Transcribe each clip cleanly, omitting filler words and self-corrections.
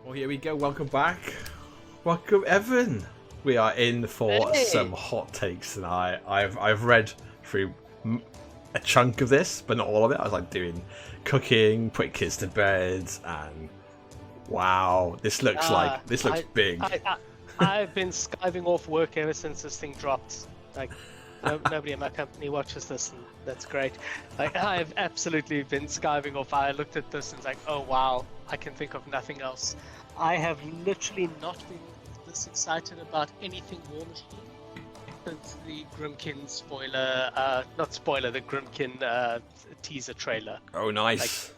Well, here we go. Welcome back. Welcome, Evan. We are in for some hot takes tonight. I've read through a chunk of this, but not all of it. I was like doing cooking, putting kids to bed, and wow, this looks big. I've been skiving off work ever since this thing dropped. Like, nobody in my company watches this, and that's great. Like, I've absolutely been skiving off. I looked at this and was like, oh wow, I can think of nothing else. I have literally not been this excited about anything Warmachine since the Grimkin the Grimkin teaser trailer. Oh, nice.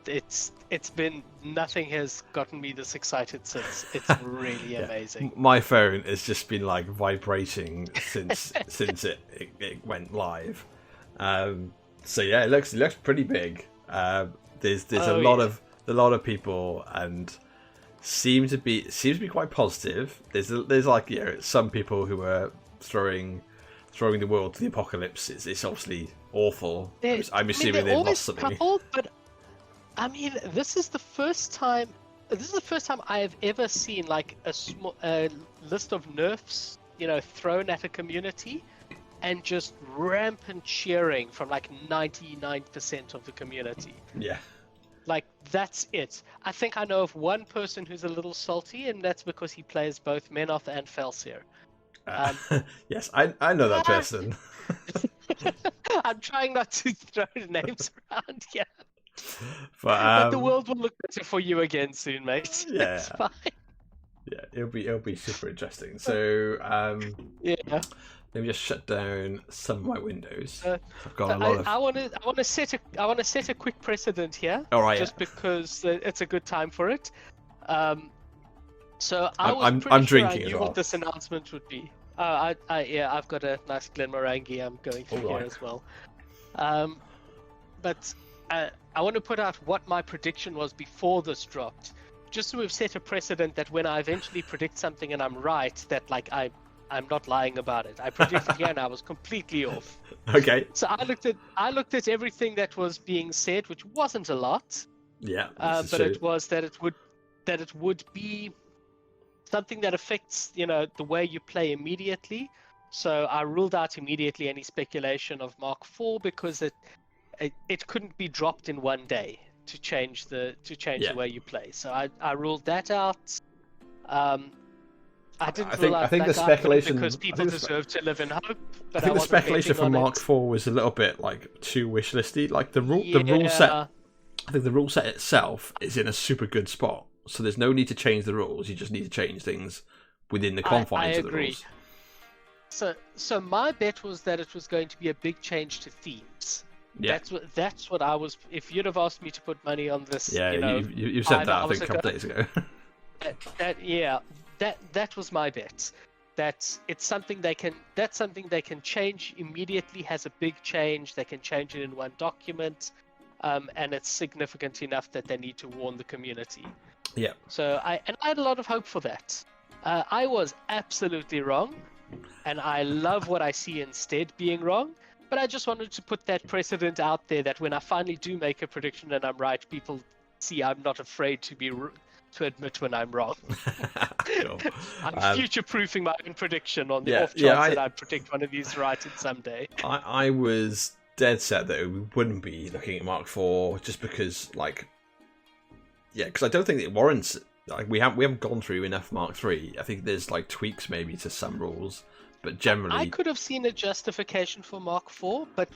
Like, it's been, nothing has gotten me this excited since. It's really amazing. My phone has just been like vibrating since it went live. So yeah, it looks pretty big. There's a lot of people, and seems to be quite positive. There's like, you know, some people who are throwing the world to the apocalypse. It's obviously awful. I'm assuming they've lost something. Coupled, but I mean, this is the first time I have ever seen like a list of nerfs, you know, thrown at a community, and just rampant cheering from like 99% of the community. Yeah. Like, that's it. I think I know of one person who's a little salty, and that's because he plays both Menoth and Felsier. Yes, I know that person. I'm trying not to throw names around here. But the world will look better for you again soon, mate. Yeah. It's fine. Yeah, it'll be super interesting. So yeah. Let me just shut down some of my windows. I've got a lot of. I want to set a quick precedent here. All right. Just because it's a good time for it. So I'm pretty sure drinking I as knew well. what this announcement would be. I've got a nice Glenmorangie I'm going through here as well. But I want to put out what my prediction was before this dropped, just so we've set a precedent that when I eventually predict something and I'm right, that like I'm not lying about it. I predicted here and I was completely off. Okay. So I looked at everything that was being said, which wasn't a lot. Yeah. But true. It was that it would be something that affects, you know, the way you play immediately. So I ruled out immediately any speculation of Mark IV because it couldn't be dropped in one day to change the way you play. So I ruled that out. I think the speculation because people deserve to live in hope. But I think the speculation for Mark IV was a little bit like too wish listy. Like the rule set. I think the rule set itself is in a super good spot, so there's no need to change the rules. You just need to change things within the confines of the rules. So my bet was that it was going to be a big change to themes. Yeah. That's what I was. If you'd have asked me to put money on this, yeah, you said that I think a couple days ago. That was my bet. That it's something they can change immediately. Has a big change. They can change it in one document, and it's significant enough that they need to warn the community. Yeah. So I had a lot of hope for that. I was absolutely wrong, and I love what I see instead being wrong. But I just wanted to put that precedent out there that when I finally do make a prediction and I'm right, people see I'm not afraid to admit when I'm wrong. Cool. I'm future-proofing my own prediction on the off chance that I predict one of these right someday. I was dead set that we wouldn't be looking at Mark IV just because, because I don't think it warrants. Like we haven't gone through enough Mark III. I think there's like tweaks maybe to some rules, but generally I could have seen a justification for Mark IV, but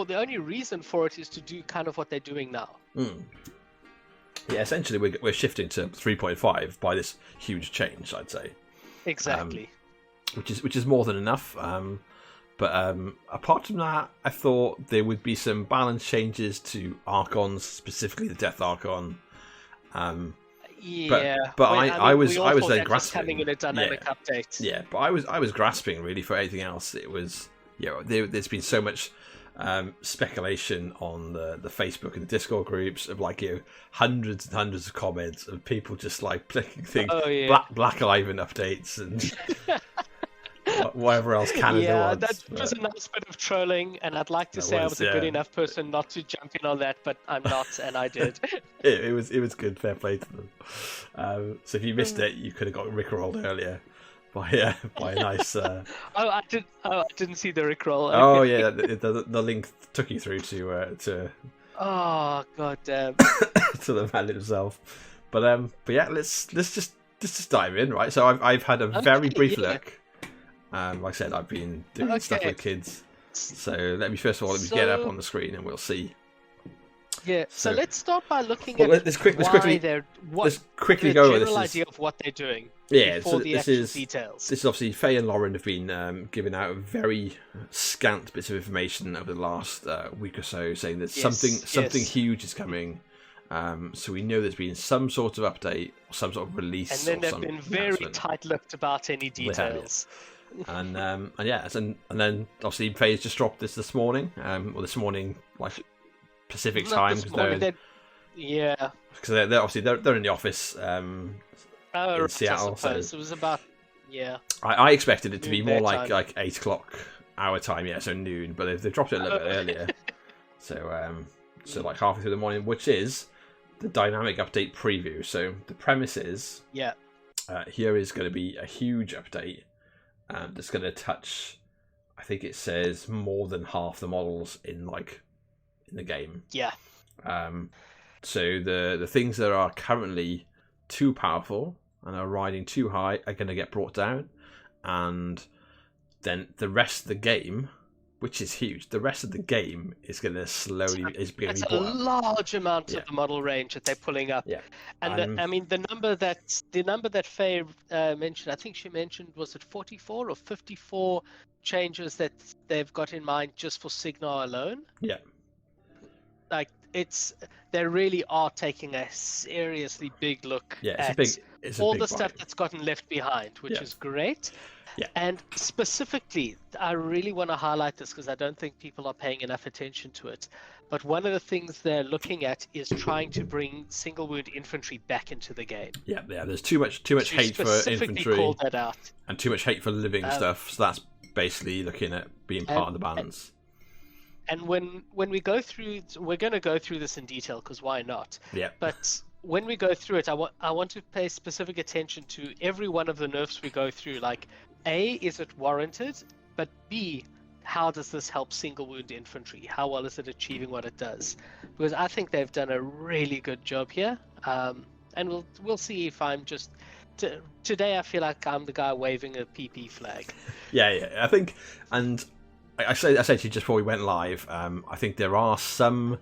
the only reason for it is to do kind of what they're doing now. Yeah, essentially we're shifting to 3.5 by this huge change, I'd say. Exactly. Which is more than enough. But apart from that, I thought there would be some balance changes to Archons, specifically the Death Archon. But I was then grasping coming in a dynamic update. Yeah, but I was grasping really for anything else. It was there's been so much speculation on the Facebook and the Discord groups of hundreds and hundreds of comments of people just like clicking things, Black Ivan updates and whatever else Canada yeah, wants. that was a nice bit of trolling, and I'd like to say I was a good enough person not to jump in on that, but I'm not, and I did. it was good, fair play to them. So if you missed it, you could have got rickrolled earlier by a nice. I didn't see the rickroll. Okay. Oh yeah, the link took you through to. Oh god damn. to the man himself, but yeah, let's just dive in, right? So I've had a very brief look. Like I said, I've been doing stuff with kids, so let me get up on the screen and we'll see. Yeah. So let's start by looking at let's quickly go over this. General idea of what they're doing. Yeah. Before So the this actual is details. This is obviously Faye and Lauren have been giving out very scant bits of information over the last week or so, saying that something huge is coming. So we know there's been some sort of update, or some sort of release, and then they've been very tight-lipped about any details. And then obviously Faye's just dropped this morning, or this morning like Pacific time, because they're obviously they're in the office in Seattle. So it was about I expected it to be more like 8 o'clock our time, so noon, but they've dropped it a little bit earlier. So like halfway through the morning, which is the dynamic update preview. So the premise is here is going to be a huge update that's going to touch, I think it says, more than half the models in the game. Yeah. So the things that are currently too powerful and are riding too high are going to get brought down, and then the rest of the game, which is huge, the rest of the game is going to slowly It's a large amount of the model range that they're pulling up. Yeah. And the number that Faye mentioned, I think she mentioned, was it 44 or 54 changes that they've got in mind just for Signar alone? Yeah. Like they really are taking a seriously big look at all the stuff that's gotten left behind, which is great. Yeah. And specifically, I really want to highlight this because I don't think people are paying enough attention to it. But one of the things they're looking at is trying to bring single wound infantry back into the game. Yeah. There's too much hate for infantry, called that out. And too much hate for living stuff. So that's basically looking at being part of the balance. And when we go through, we're going to go through this in detail because why not? Yeah. But when we go through it, I want to pay specific attention to every one of the nerfs we go through. Like, A, is it warranted? But B, how does this help single wound infantry? How well is it achieving what it does? Because I think they've done a really good job here. And we'll see if I'm just... Today I feel like I'm the guy waving a PP flag. Yeah, I think... And I said to you just before we went live, I think there are some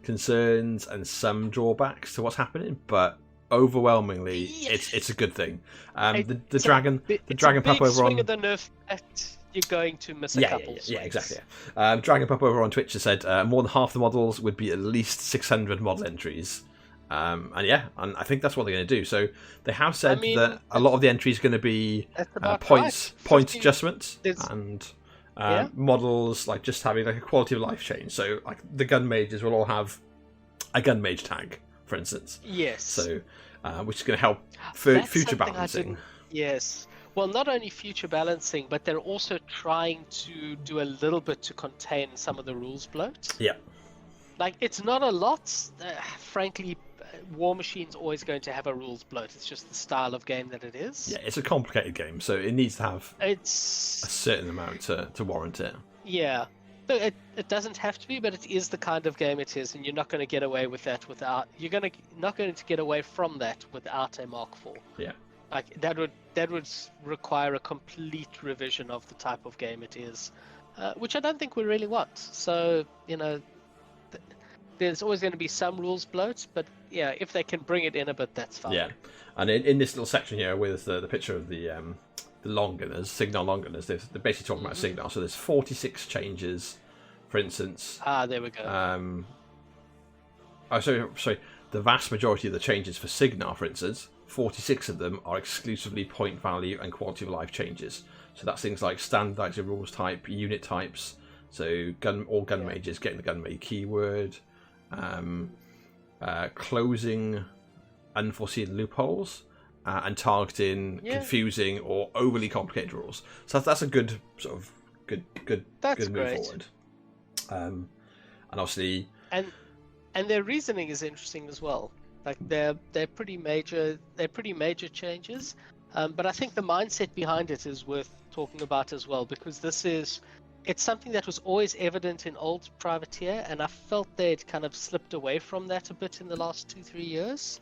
concerns and some drawbacks to what's happening, but overwhelmingly it's a good thing. The dragon pup over on the nerf that you're going to miss a couple. Yeah, exactly. Dragon pup over on Twitch has said more than half the models would be at least 600 model entries. And I think that's what they're going to do. So they have said that a lot of the entries are going to be point adjustments and models like just having like a quality of life change. So like the gun mages will all have a gun mage tag, for instance. Yes. So which is going to help for future balancing. Yes. Well, not only future balancing, but they're also trying to do a little bit to contain some of the rules bloat. Yeah. Like, it's not a lot. Frankly, Warmachine's always going to have a rules bloat. It's just the style of game that it is. Yeah, it's a complicated game, so it needs to have a a certain amount to warrant it. Yeah. It doesn't have to be, but it is the kind of game it is, and you're not going to get away with that without... not going to get away from that without a Mark IV. Yeah. Like, that would require a complete revision of the type of game it is, which I don't think we really want. So, there's always going to be some rules bloat, but yeah, if they can bring it in a bit, that's fine. Yeah, and in this little section here with the picture of the long gunners, Signar long gunners, they're basically talking about Signar. So there's 46 changes, for instance. There we go. Sorry. The vast majority of the changes for Signar, for instance, 46 of them are exclusively point value and quality of life changes. So that's things like standardizing rules type, unit types. So all gun mages getting the gun mage keyword. Closing unforeseen loopholes, and targeting confusing or overly complicated rules. So that's a good sort of good move great. forward. And obviously, and their reasoning is interesting as well. Like they're pretty major changes, but I think the mindset behind it is worth talking about as well, because it's something that was always evident in old Privateer, and I felt they'd kind of slipped away from that a bit in the last 2-3 years.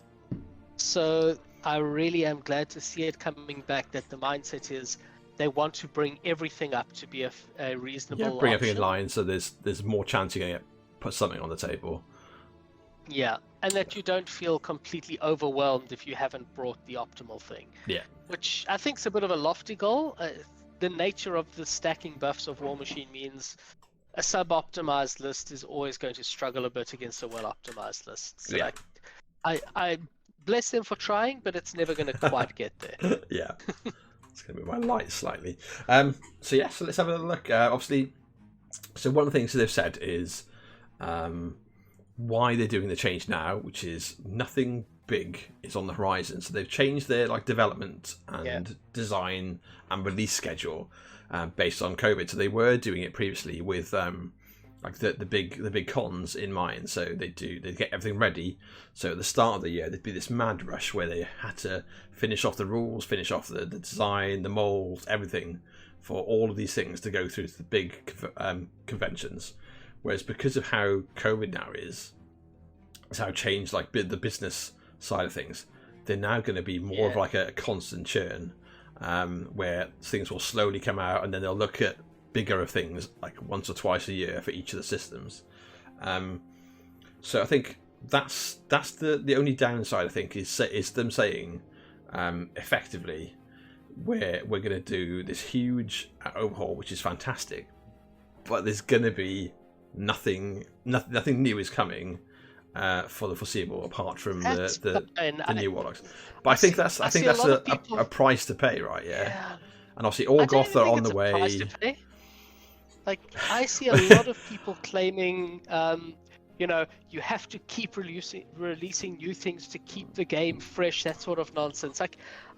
So I really am glad to see it coming back, that the mindset is they want to bring everything up to be a reasonable bring option. everything in line, so there's more chance you're going to put something on the table. Yeah, and that you don't feel completely overwhelmed if you haven't brought the optimal thing. Yeah. Which I think is a bit of a lofty goal. The nature of the stacking buffs of Warmachine means a sub-optimized list is always going to struggle a bit against a well-optimized list. So I bless them for trying, but it's never going to quite get there. Yeah. It's going to be my light slightly. So let's have a look. Obviously, so one of the things that they've said is why they're doing the change now, which is nothing big is on the horizon. So they've changed their development and design and release schedule based on COVID. So they were doing it previously with the big cons in mind. So they get everything ready. So at the start of the year, there'd be this mad rush where they had to finish off the rules, finish off the design, the molds, everything for all of these things to go through to the big conventions. Whereas because of how COVID now is how changed the business side of things, they're now going to be more of a constant churn, where things will slowly come out and then they'll look at bigger of things once or twice a year for each of the systems. So I think that's the only downside, I think, is them saying effectively we're going to do this huge overhaul, which is fantastic, but there's going to be nothing new is coming for the foreseeable, apart from the new Warlocks. But I think that's a price to pay, right? Yeah. And obviously Orgoth are on the way. I see a lot of people claiming, you have to keep releasing new things to keep the game fresh, that sort of nonsense.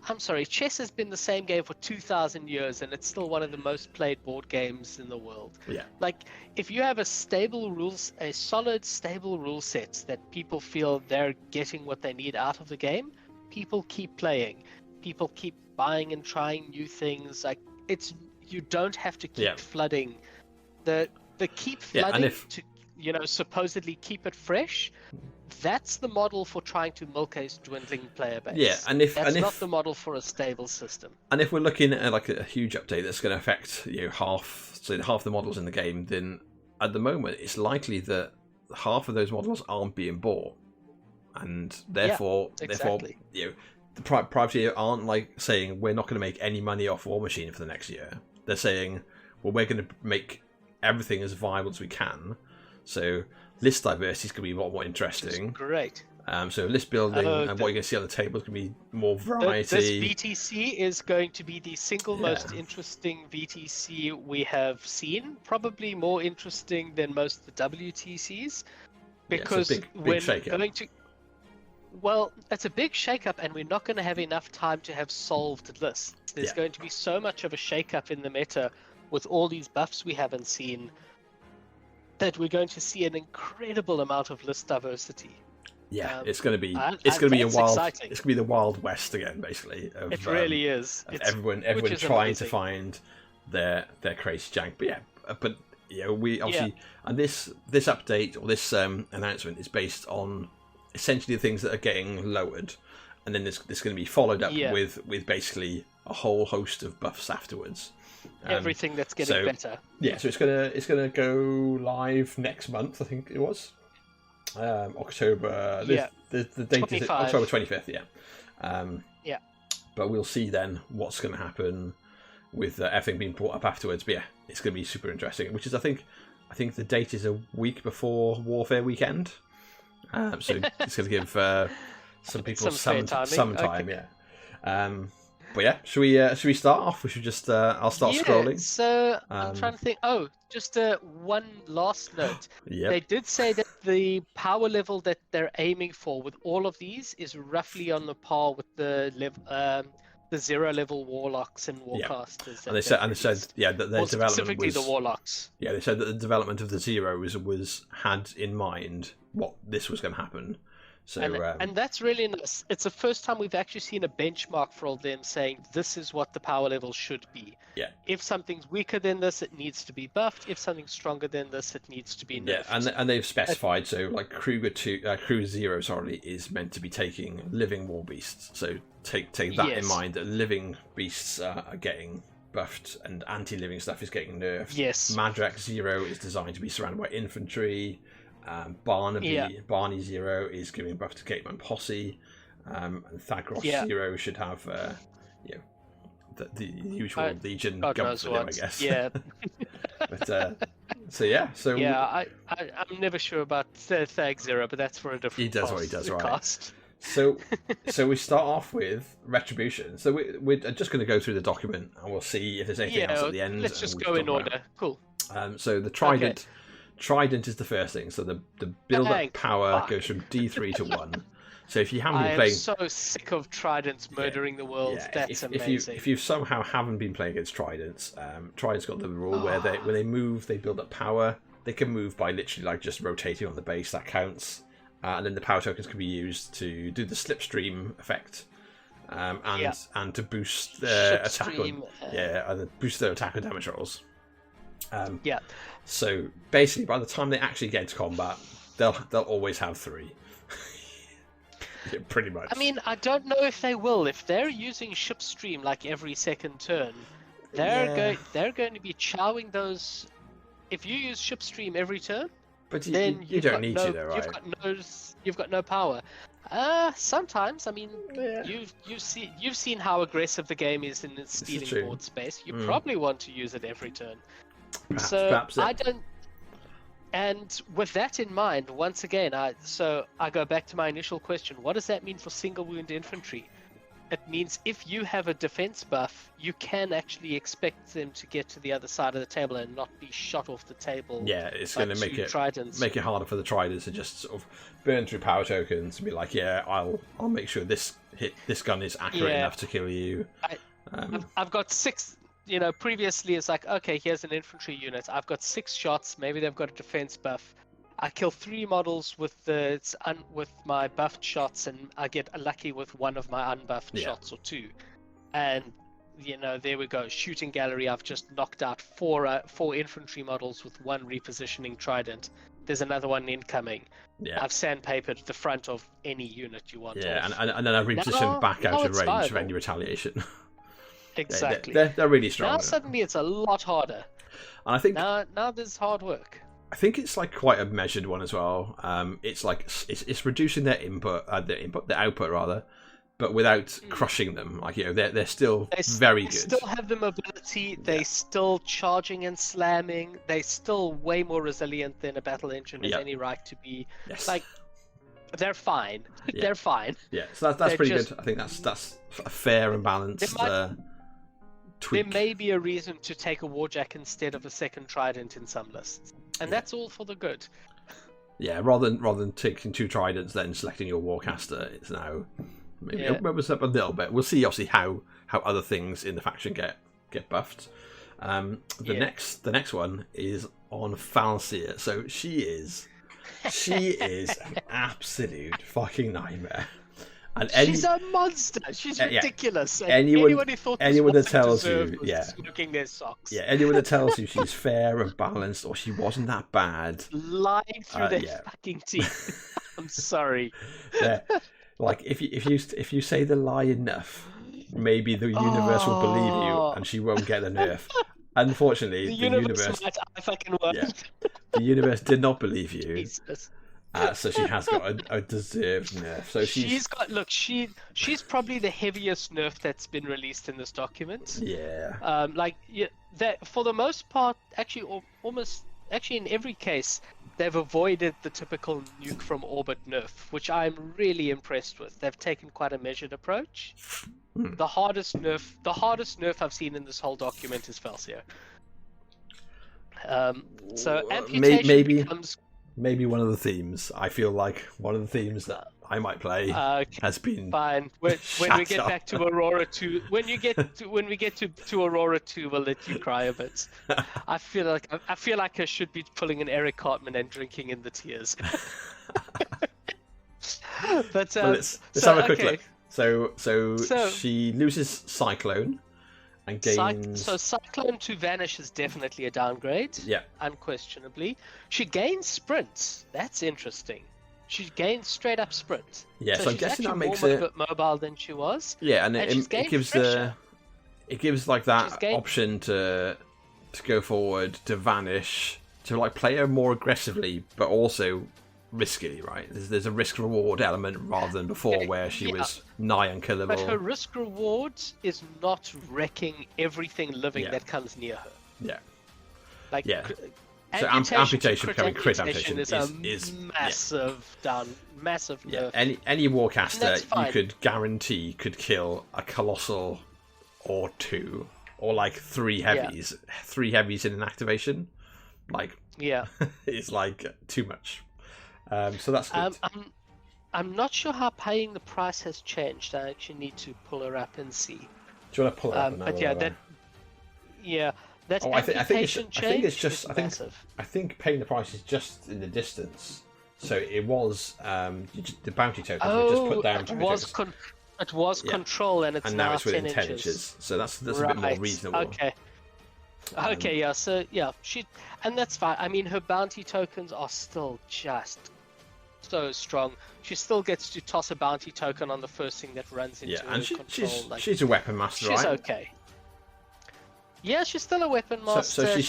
I'm sorry, chess has been the same game for 2,000 years, and it's still one of the most played board games in the world. Yeah. If you have a solid, stable rule set that people feel they're getting what they need out of the game, people keep playing. People keep buying and trying new things. You don't have to keep flooding. The keep flooding to supposedly keep it fresh. That's the model for trying to milk a dwindling player base. Yeah, that's not the model for a stable system. And if we're looking at a huge update that's going to affect half the models in the game, then at the moment it's likely that half of those models aren't being bought, and therefore the Privateer aren't saying we're not going to make any money off Warmachine for the next year. They're saying, well, we're going to make everything as viable as we can. So list diversity is going to be a lot more interesting. Great. So list building and what you're going to see on the table is going to be more variety. This VTC is going to be the single most interesting VTC we have seen. Probably more interesting than most of the WTCs. Because it's a big shake-up. Well, it's a big shake-up, and we're not going to have enough time to have solved lists. There's going to be so much of a shake-up in the meta with all these buffs we haven't seen, that we're going to see an incredible amount of list diversity. Yeah, it's going to be the Wild West again, basically. It really is. Everyone trying to find their crazy jank. But we obviously, and this update or this announcement is based on essentially the things that are getting lowered, and then this going to be followed up with basically a whole host of buffs afterwards. Everything that's getting better. Yeah, so it's gonna go live next month, I think it was. October. The date 25. Is October 25th. Yeah. But we'll see then what's going to happen with everything being brought up afterwards. But it's going to be super interesting. Which is, I think the date is a week before Warfare weekend. So it's going to give some people some time. Yeah. But yeah, should we start off? We should just I'll start scrolling. So I'm trying to think. Oh, just one last note. Yep. They did say that the power level that they're aiming for with all of these is roughly on the par with the 0 level warlocks and warcasters. And they said that their development specifically was the warlocks. Yeah, they said that the development of the Zeros was had in mind what this was going to happen. So and that's really nice. It's the first time we've actually seen a benchmark for all them saying this is what the power level should be. Yeah. If something's weaker than this, it needs to be buffed. If something's stronger than this, it needs to be nerfed. Yeah, and they've specified Crew 0 is meant to be taking living war beasts. So take that in mind. That living beasts are getting buffed and anti-living stuff is getting nerfed. Yes. Madrak 0 is designed to be surrounded by infantry. Barney 0 is giving buff to Gateman Posse, and Thagros 0 should have the usual Legion guns for them, I guess. Yeah. But I'm never sure about Thag 0, but that's for a different. He does what he does, right? Cast. So we start off with Retribution. So we're just going to go through the document and we'll see if there's anything else at the end. Let's just go in order. Cool. So the Trident. Okay. Trident is the first thing, so the build-up power goes from D3 to 1. So if you haven't been playing... I am so sick of Tridents murdering the world. That's amazing. If you somehow haven't been playing against Tridents, Trident's got the rule where when they move, they build up power. They can move by literally just rotating on the base. That counts. And then the power tokens can be used to do the slipstream effect. And to boost their attack boost their attack and damage rolls. So basically, by the time they actually get into combat, they'll always have 3. Yeah, pretty much. I mean, I don't know if they will. If they're using shipstream like every second turn, they're going to be chowing those. If you use shipstream every turn, then you don't need to, though, right? You've got no power. Sometimes, I mean, you've seen how aggressive the game is in its stealing board space. You probably want to use it every turn. Perhaps I don't. And with that in mind, once again, I go back to my initial question. What does that mean for single wound infantry? It means if you have a defense buff, you can actually expect them to get to the other side of the table and not be shot off the table. Yeah, it's going to make it harder for the Tridents to just sort of burn through power tokens and be like, I'll make sure this gun is accurate enough to kill you. I've got 6. Previously it's like, okay, here's an infantry unit. I've got 6 shots. Maybe they've got a defense buff. I kill 3 models with my buffed shots, and I get lucky with one of my unbuffed shots or 2. And there we go. Shooting gallery. I've just knocked out 4 infantry models with 1 repositioning trident. There's another one incoming. Yeah. I've sandpapered the front of any unit you want. Yeah, and then I've repositioned back out of range of any retaliation. Exactly. They're really strong. Now suddenly it's a lot harder. And I think now there's hard work. I think it's like quite a measured one as well. It's like it's reducing their output rather, but without crushing them. Like they're still very good. They still have the mobility. They still charging and slamming. They still way more resilient than a battle engine has any right to be. Yes. Like they're fine. Yeah. They're fine. Yeah, so that's pretty good. I think that's a fair and balanced tweak. There may be a reason to take a Warjack instead of a second Trident in some lists, and that's all for the good. Yeah, rather than taking 2 Tridents, then selecting your Warcaster, it's now maybe it opens up a little bit. We'll see obviously how other things in the faction get buffed. The next one is on Falseer. So she is an absolute fucking nightmare. And she's a monster. She's ridiculous. Anyone that tells you, smoking their socks. Yeah, anyone that tells you she's fair and balanced or she wasn't that bad, lying through their fucking teeth. I'm sorry. Yeah, like if you say the lie enough, maybe the universe will believe you, and she won't get the nerf. Unfortunately, the universe might fucking work. Yeah, the universe did not believe you. Jesus. So she has got a deserved nerf. So she's probably the heaviest nerf that's been released in this document. Yeah. That for the most part, actually, in every case, they've avoided the typical nuke from orbit nerf, which I'm really impressed with. They've taken quite a measured approach. The hardest nerf I've seen in this whole document is Falcio. So amputation becomes... Maybe one of the themes. I feel like one of the themes that I might play has been fine. When we get back to Aurora 2, when we get to Aurora 2, we'll let you cry a bit. I feel like I should be pulling an Eric Cartman and drinking in the tears. But let's have a quick look. So she loses Cyclone and gains... So Cyclone to Vanish is definitely a downgrade. Yeah. Unquestionably. She gains Sprint. That's interesting. She gains straight up Sprint. Yeah, so I'm guessing that makes her a bit mobile than she was. Yeah, and it gives like that option to go forward, to vanish, to like play her more aggressively, but also risky, right? There's a risk reward element rather than before where she was nigh unkillable. But her risk reward is not wrecking everything living that comes near her. Yeah. Like so amputation becoming crit amputation is massive massive nerf. Any warcaster you could guarantee could kill a colossal or two or like three heavies. Three heavies in an activation. Like it's like too much. So that's good. I'm not sure how paying the price has changed. I actually need to pull her up and see. Do you want to pull her up? But that I think it's just massive. I think paying the price is just in the distance. So it was the bounty tokens were just put down. It was control, and now it's within 10 inches. So that's a bit more reasonable. Okay, and that's fine. I mean, her bounty tokens are still just so strong. She still gets to toss a bounty token on the first thing that runs into her control. She's a weapon master, right? She's okay. Yeah, she's still a weapon master. So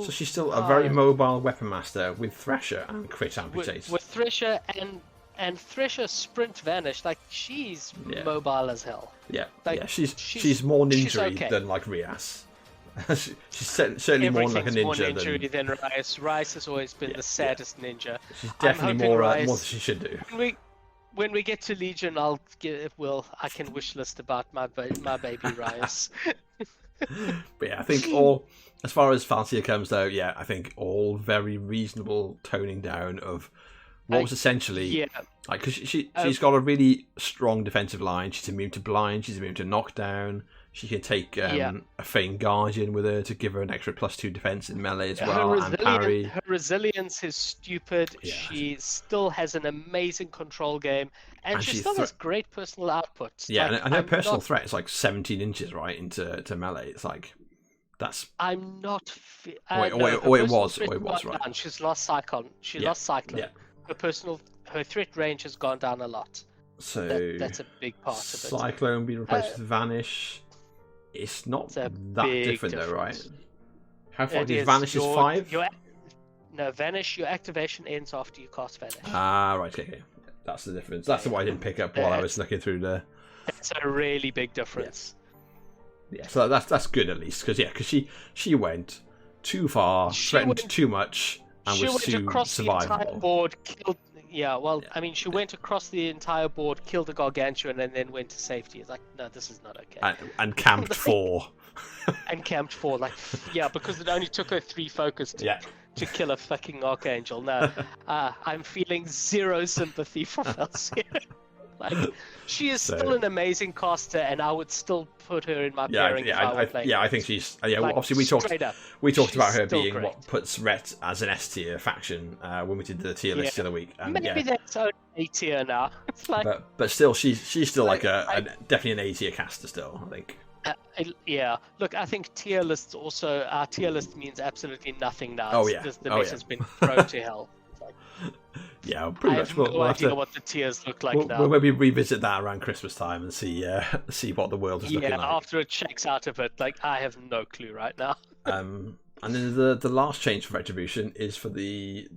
she's still a very mobile weapon master with Thresher and crit amputate. With Thresher and Thresher sprint vanish, like she's mobile as hell. Yeah, she's more ninja than like Rias. She's certainly more like a ninja than Rias. Rias has always been the saddest ninja. She's definitely more than she should do. When we get to Legion, I can wish list about my baby Rias. But I think as far as Falcia comes though, I think all very reasonable toning down of what was essentially like, because she's got a really strong defensive line. She's immune to blind. She's immune to knockdown. She can take a Feigned Guardian with her to give her an extra +2 defense in melee as well, and parry. Her resilience is stupid. She still has an amazing control game, and she still has great personal output. Yeah, and her personal threat is like 17 inches right into melee. It's like that's. I'm not. It was right. Down. She's lost Cyclone. Lost Cyclone. Yeah. Her threat range has gone down a lot. So that's a big part of it. Cyclone being replaced with Vanish. It's not that different though, right? How far does Vanish is 5? Vanish, your activation ends after you cast Vanish. Right, okay. That's the difference. That's the one I didn't pick up while I was looking through the... That's a really big difference. Yeah, so that's good at least, because she went too far, threatened too much, and was too survivable. The entire board, killed... I mean, she went across the entire board, killed a Gargantuan, and then went to safety. It's like, no, this is not okay. And camped 4. And camped 4, because it only took her 3 focus to kill a fucking Archangel. No, I'm feeling zero sympathy for Falcia. She is still an amazing caster, and I would still put her in my pairing. I think she's. Obviously, we talked about her being great. What puts Ret as an S tier faction when we did the tier list the other week. And maybe that's only A tier now. It's like, but still, she's still definitely an A tier caster still. I think. Look, I think tier lists also. Our tier list means absolutely nothing now. The mess has been thrown to hell. Yeah, pretty much. I have no idea what the tiers look like now. We'll maybe revisit that around Christmas time and see what the world is looking like. Yeah, after it checks out of it, I have no clue right now. And then the last change for Retribution is for the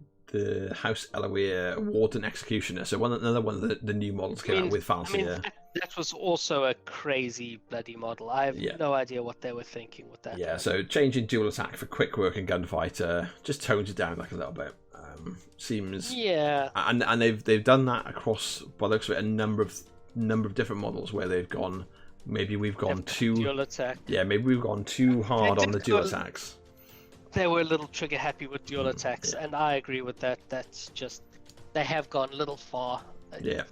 House Eloir Warden Executioner. So another one of the new models came out with Falcia. That was also a crazy bloody model. I have no idea what they were thinking with that. Yeah, so changing dual attack for quick work and gunfighter just tones it down a little bit. Seems and they've done that across, by the looks of it, a number of different models where they've gone maybe we've gone too dual attack. Yeah, maybe we've gone too hard on the dual go- attacks. They were a little trigger happy with dual attacks, and I agree with that. That's just they have gone a little far. Yeah.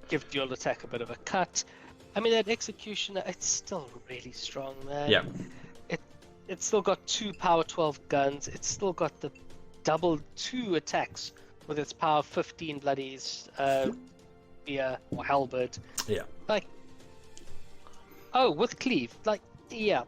Give dual attack a bit of a cut. I mean, that executioner, it's still really strong, man. Yeah. It's still got 2 power 12 guns. It's still got the double 2 attacks with its power 15 bloodies via or halberd. Yeah. Like, with cleave. Like, yeah.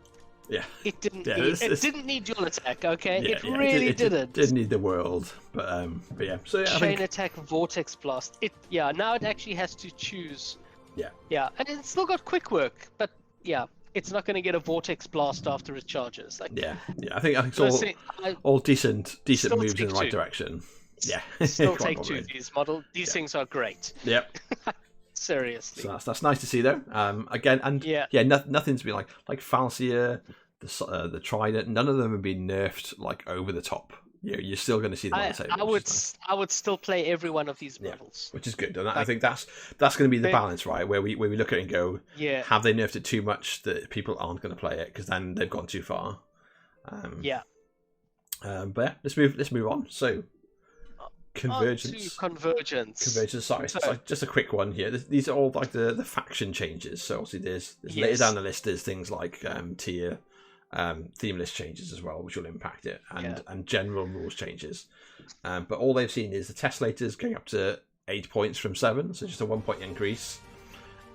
Yeah. It didn't. Yeah, it didn't need dual attack. Okay, Yeah, it really didn't. Didn't need the world, but yeah. So yeah, I Chain think, attack, vortex blast. Now it actually has to choose. Yeah. Yeah, and it's still got quick work, but yeah, it's not going to get a vortex blast after it charges. Like, yeah. I think it's all decent Still moves in the right take 2. direction. Yeah. Still Quite take 2. probably. These things are great. Yep. Seriously. So that's nice to see though. Again, and nothing's been like Falsier, the Trident. None of them have been nerfed like over the top. You're still going to see them on the table. I would still play every one of these models, which is good. And I think that's going to be the balance, right? Where we look at it and go, have they nerfed it too much that people aren't going to play it because then they've gone too far. But yeah, let's move on. So. Convergence. Sorry, just a quick one here. These are all like the faction changes. So obviously there's later down the list there's things like tier, theme list changes as well, which will impact it, and general rules changes. But all they've seen is the Teslators going up to 8 points from 7, so just a 1 point increase.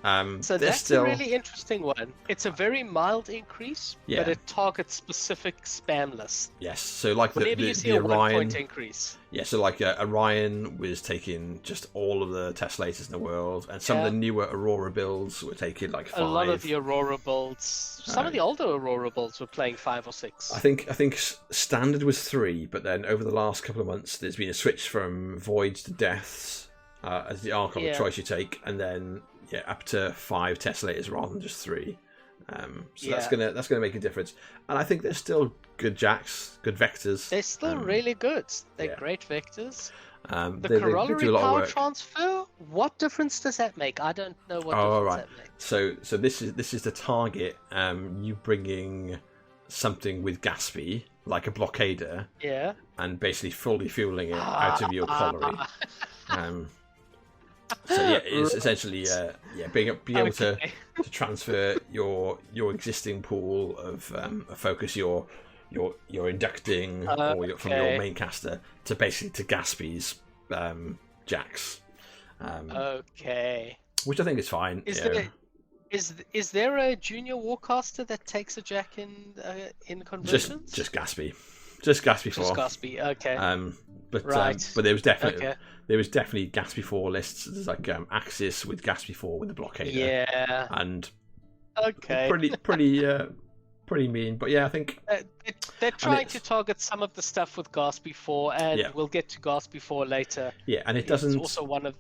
So that's a really interesting one. It's a very mild increase, but it targets specific spam lists. Yes, so like Whenever you see a Orion 1 point increase. Yeah, so like Orion was taking just all of the Teslators in the world, and some of the newer Aurora builds were taking like 5. A lot of the Aurora builds. Some of the older Aurora builds were playing 5 or 6. I think standard was 3, but then over the last couple of months, there's been a switch from voids to deaths as the arc of the choice you take, and then up to 5 Teslators rather than just 3. That's gonna make a difference. And I think they're still good jacks, good vectors. They're still really good. They're great vectors. The corollary power transfer. What difference does that make? I don't know what difference that makes. So this is to target you bringing something with Gatsby, like a blockader. Yeah. And basically fully fueling it out of your colliery. So it's essentially being able to transfer your existing pool of focus you're inducting from your main caster to basically to Gatsby's jacks. Which I think is fine. Is there a junior warcaster that takes a jack in conversions? Just Gatsby. Just Gatsby 4. Just Gatsby, okay. But there was definitely Gatsby 4 lists. There's like Axis with Gatsby 4 with the blockader. Yeah. And pretty mean. But yeah, I think they're trying to target some of the stuff with Gatsby 4, and we'll get to Gatsby 4 later. Yeah, and it doesn't. It's also one of,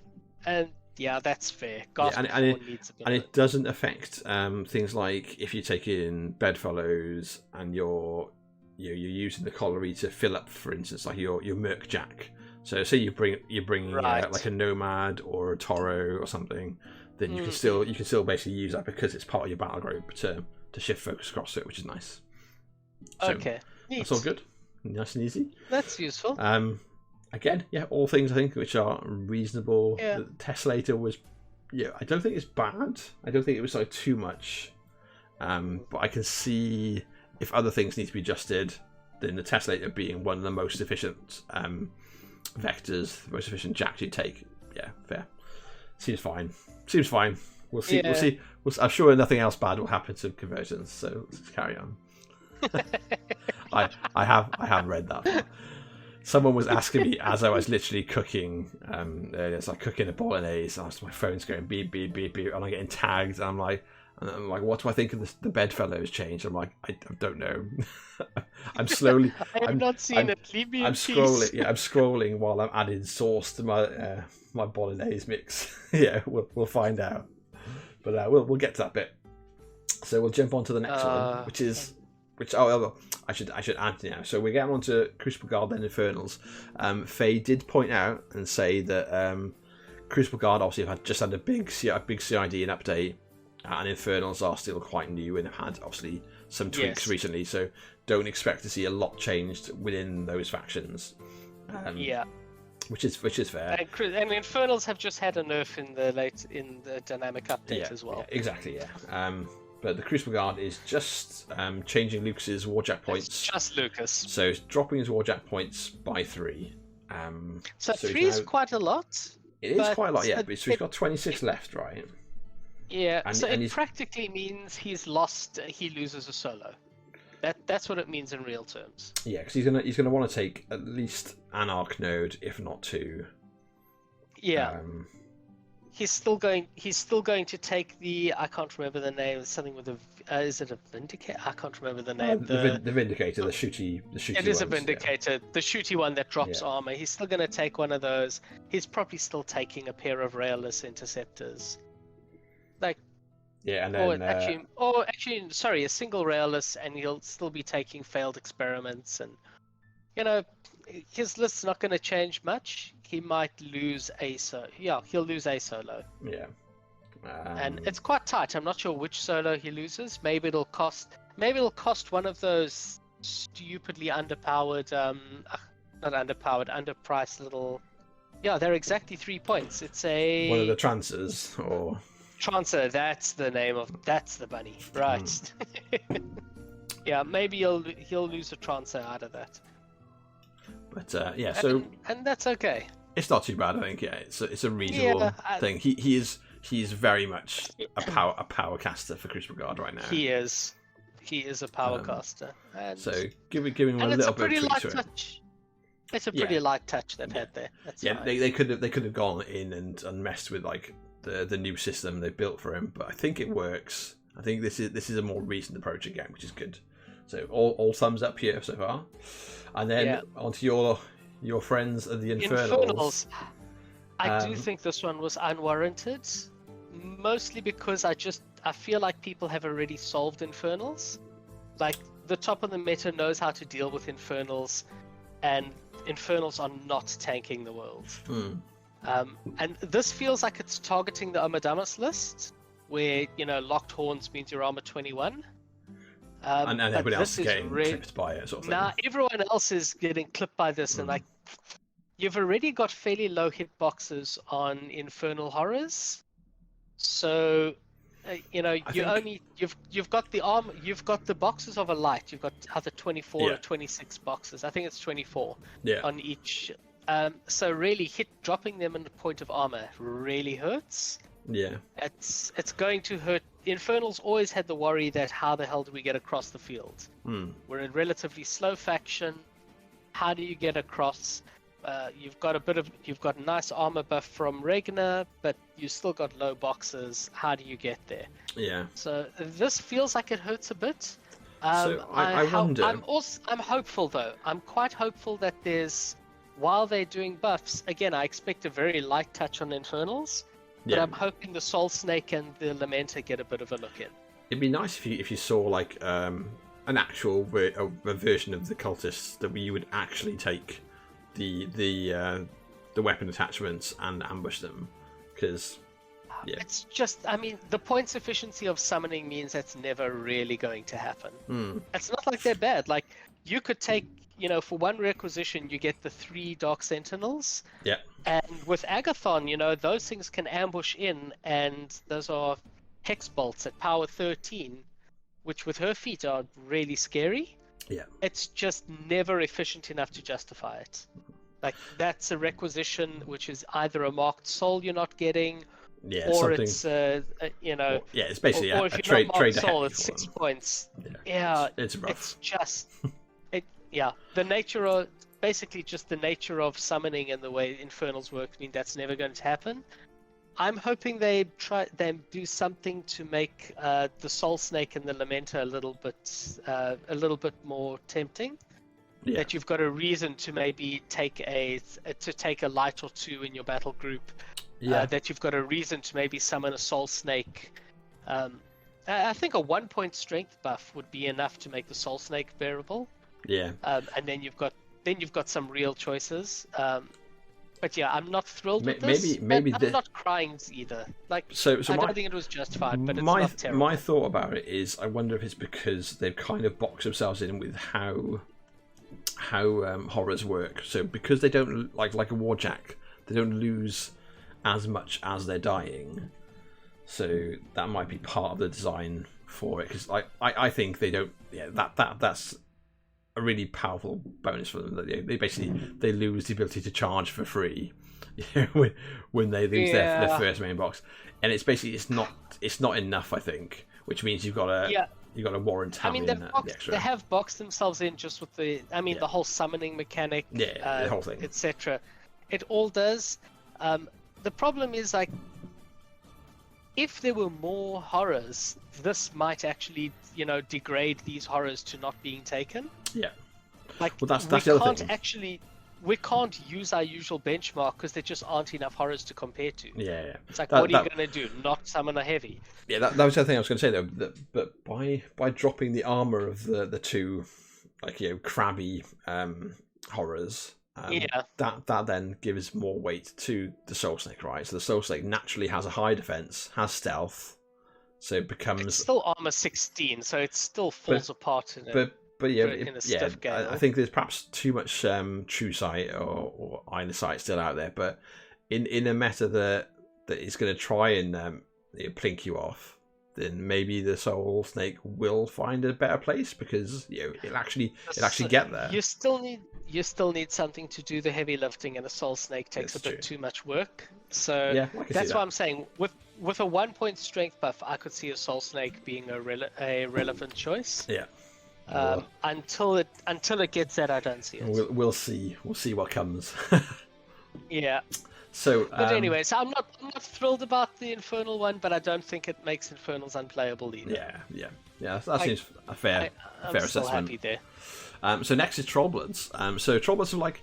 and that's fair. Gatsby 4 needs a bit. And it doesn't affect things like if you're taking bedfellows and you're using the colliery to fill up, for instance, like your Merc Jack. So say you bring like a Nomad or a Toro or something, then you can still basically use that because it's part of your battle group to shift focus across it, which is nice. So that's all good, nice and easy. That's useful. Again, all things I think which are reasonable. The Teslator was, I don't think it's bad. I don't think it was like too much, but I can see. If other things need to be adjusted, then the Teslator being one of the most efficient vectors, the most efficient jacks you take. Yeah, fair. Seems fine. We'll see. We'll see. I'm sure nothing else bad will happen to conversions. So let's carry on. I have read that. Someone was asking me as I was literally cooking. It's like cooking a bolognese. My phone's going beep beep beep beep, and I'm getting tagged. And I'm like, what do I think of the bedfellows change? I'm like, I don't know. I'm slowly. I have not seen it. Leave me in peace. Scrolling. Yeah, I'm scrolling while I'm adding sauce to my bolognese mix. We'll find out. But we'll get to that bit. So we'll jump on to the next one, which I should add now. So we're getting on to Crucible Guard then Infernals. Faye did point out and say that Crucible Guard obviously just had a big CID and update. and Infernals are still quite new and have had obviously some tweaks Yes. recently, so don't expect to see a lot changed within those factions. Yeah. Which is fair. And Infernals have just had a nerf in the dynamic update as well. Yeah, exactly, yeah. But the Crucible Guard is just changing Lucas's Warjack points. It's just Lucas. So it's dropping his Warjack points by 3. So 3 is quite a lot. It is quite a lot, yeah. But he's got 26 left, right? Yeah. And, so and it practically means he loses a solo. That's what it means in real terms. Yeah, because he's gonna want to take at least an Arc node, if not 2. Yeah. He's still going to take the, I can't remember the name, something with is it a Vindicator? I can't remember the name. The Vindicator, the shooty It is ones, a Vindicator, the shooty one that drops armor. He's still going to take one of those. He's probably still taking a pair of Railless Interceptors. Yeah, and then... actually, sorry, a single Railless, and he'll still be taking Failed Experiments, and, his list's not going to change much. He might lose a solo. Yeah, he'll lose a solo. Yeah. And it's quite tight. I'm not sure which solo he loses. Maybe it'll cost one of those stupidly underpowered, not underpowered, underpriced little. Yeah, they're exactly 3 points. It's one of the Trancers, or Trancer. That's the bunny, right? Yeah, maybe he'll lose a Trancer out of that. But yeah, and that's okay. It's not too bad, I think. Yeah, it's a reasonable thing. He is very much a power caster for Crucible Guard right now. He is a power caster. And so giving him a little bit of tweak to it. It's a pretty light touch they've had there. That's fine. They could have gone in and messed with like the new system they built for him, but I think it works. I think this is a more recent approach again, which is good. So all thumbs up here so far. And then onto your friends of the Infernals. I do think this one was unwarranted, mostly because I feel like people have already solved Infernals. Like, the top of the meta knows how to deal with Infernals, and Infernals are not tanking the world. And this feels like it's targeting the Omadamus list, where, locked horns means you're armor 21. And everybody else is getting clipped by it, sort of thing. Now everyone else is getting clipped by this, and like, you've already got fairly low hit boxes on Infernal Horrors, so you've got the armor, you've got the boxes of a light, you've got either 24 or 26 boxes. I think it's 24 on each. So really, dropping them in the point of armor really hurts. Yeah, it's going to hurt. Infernals always had the worry that how the hell do we get across the field? We're a relatively slow faction. How do you get across? You've got a nice armor buff from Regner, but you still got low boxes. How do you get there? Yeah. So this feels like it hurts a bit. So I wonder. I'm hopeful though. I'm quite hopeful that while they're doing buffs, again, I expect a very light touch on Infernals. But I'm hoping the Soul Snake and the Lamenter get a bit of a look in. It'd be nice if you saw like an actual a version of the cultists that you would actually take the weapon attachments and ambush them, because it's just, I mean, the points efficiency of summoning means that's never really going to happen. It's not like they're bad. Like, you could take, for one requisition you get the 3 Dark Sentinels. Yeah. And with Agathon, those things can ambush in, and those are Hex Bolts at power 13, which with her feet are really scary. Yeah. It's just never efficient enough to justify it. Like, that's a requisition which is either a marked soul you're not getting, or it's it's basically or if you're not marked soul, it's 6 points. Yeah, it's rough. It's just the nature of the nature of summoning and the way Infernals work mean that's never going to happen. I'm hoping they do something to make the Soul Snake and the Lamenter a little bit more tempting. Yeah. That you've got a reason to maybe take a light or 2 in your battle group. Yeah. That you've got a reason to maybe summon a Soul Snake. I think a 1-point strength buff would be enough to make the Soul Snake bearable. Yeah. And then you've got some real choices. But yeah, I'm not thrilled with maybe this. maybe I'm not crying either. Like, so I my, don't think it was justified, but it's my not terrible. my thought about it is, I wonder if it's because they've kind of boxed themselves in with how horrors work. So because they don't like a warjack, they don't lose as much as they're dying. So that might be part of the design for it, because I think they don't. Yeah, that's a really powerful bonus for them. They basically they lose the ability to charge for free when they lose their first main box, and it's basically it's not enough, I think, which means you've got to warrant having the extra. They have boxed themselves in just with the whole summoning mechanic, the whole thing, etc. It all does. The problem is, like, if there were more horrors, this might actually, degrade these horrors to not being taken. Yeah. Like, well, that's the other thing. We can't use our usual benchmark because there just aren't enough horrors to compare to. Yeah. It's like, what are you going to do? Not summon a heavy? Yeah, that was the other thing I was going to say, though. But by dropping the armor of the two, crabby horrors, that then gives more weight to the Soul Snake, right? So the Soul Snake naturally has a high defense, has stealth, so it becomes... It's still armor 16, so it still falls apart in a stiff gale. I think there's perhaps too much true sight or eye of sight still out there, but in a meta that is going to try and plink you off, then maybe the Soul Snake will find a better place, because it'll actually get there. You still need something to do the heavy lifting, and a Soul Snake takes bit too much work. So that's what I'm saying. With a 1-point strength buff, I could see a Soul Snake being a relevant choice. Yeah. Until it gets that, I don't see it. We'll see what comes. Yeah. So, but anyway, so I'm not thrilled about the Infernal one, but I don't think it makes Infernals unplayable either. Yeah. That seems a fair assessment. Still happy there. So next is Trollbloods. So Trollbloods are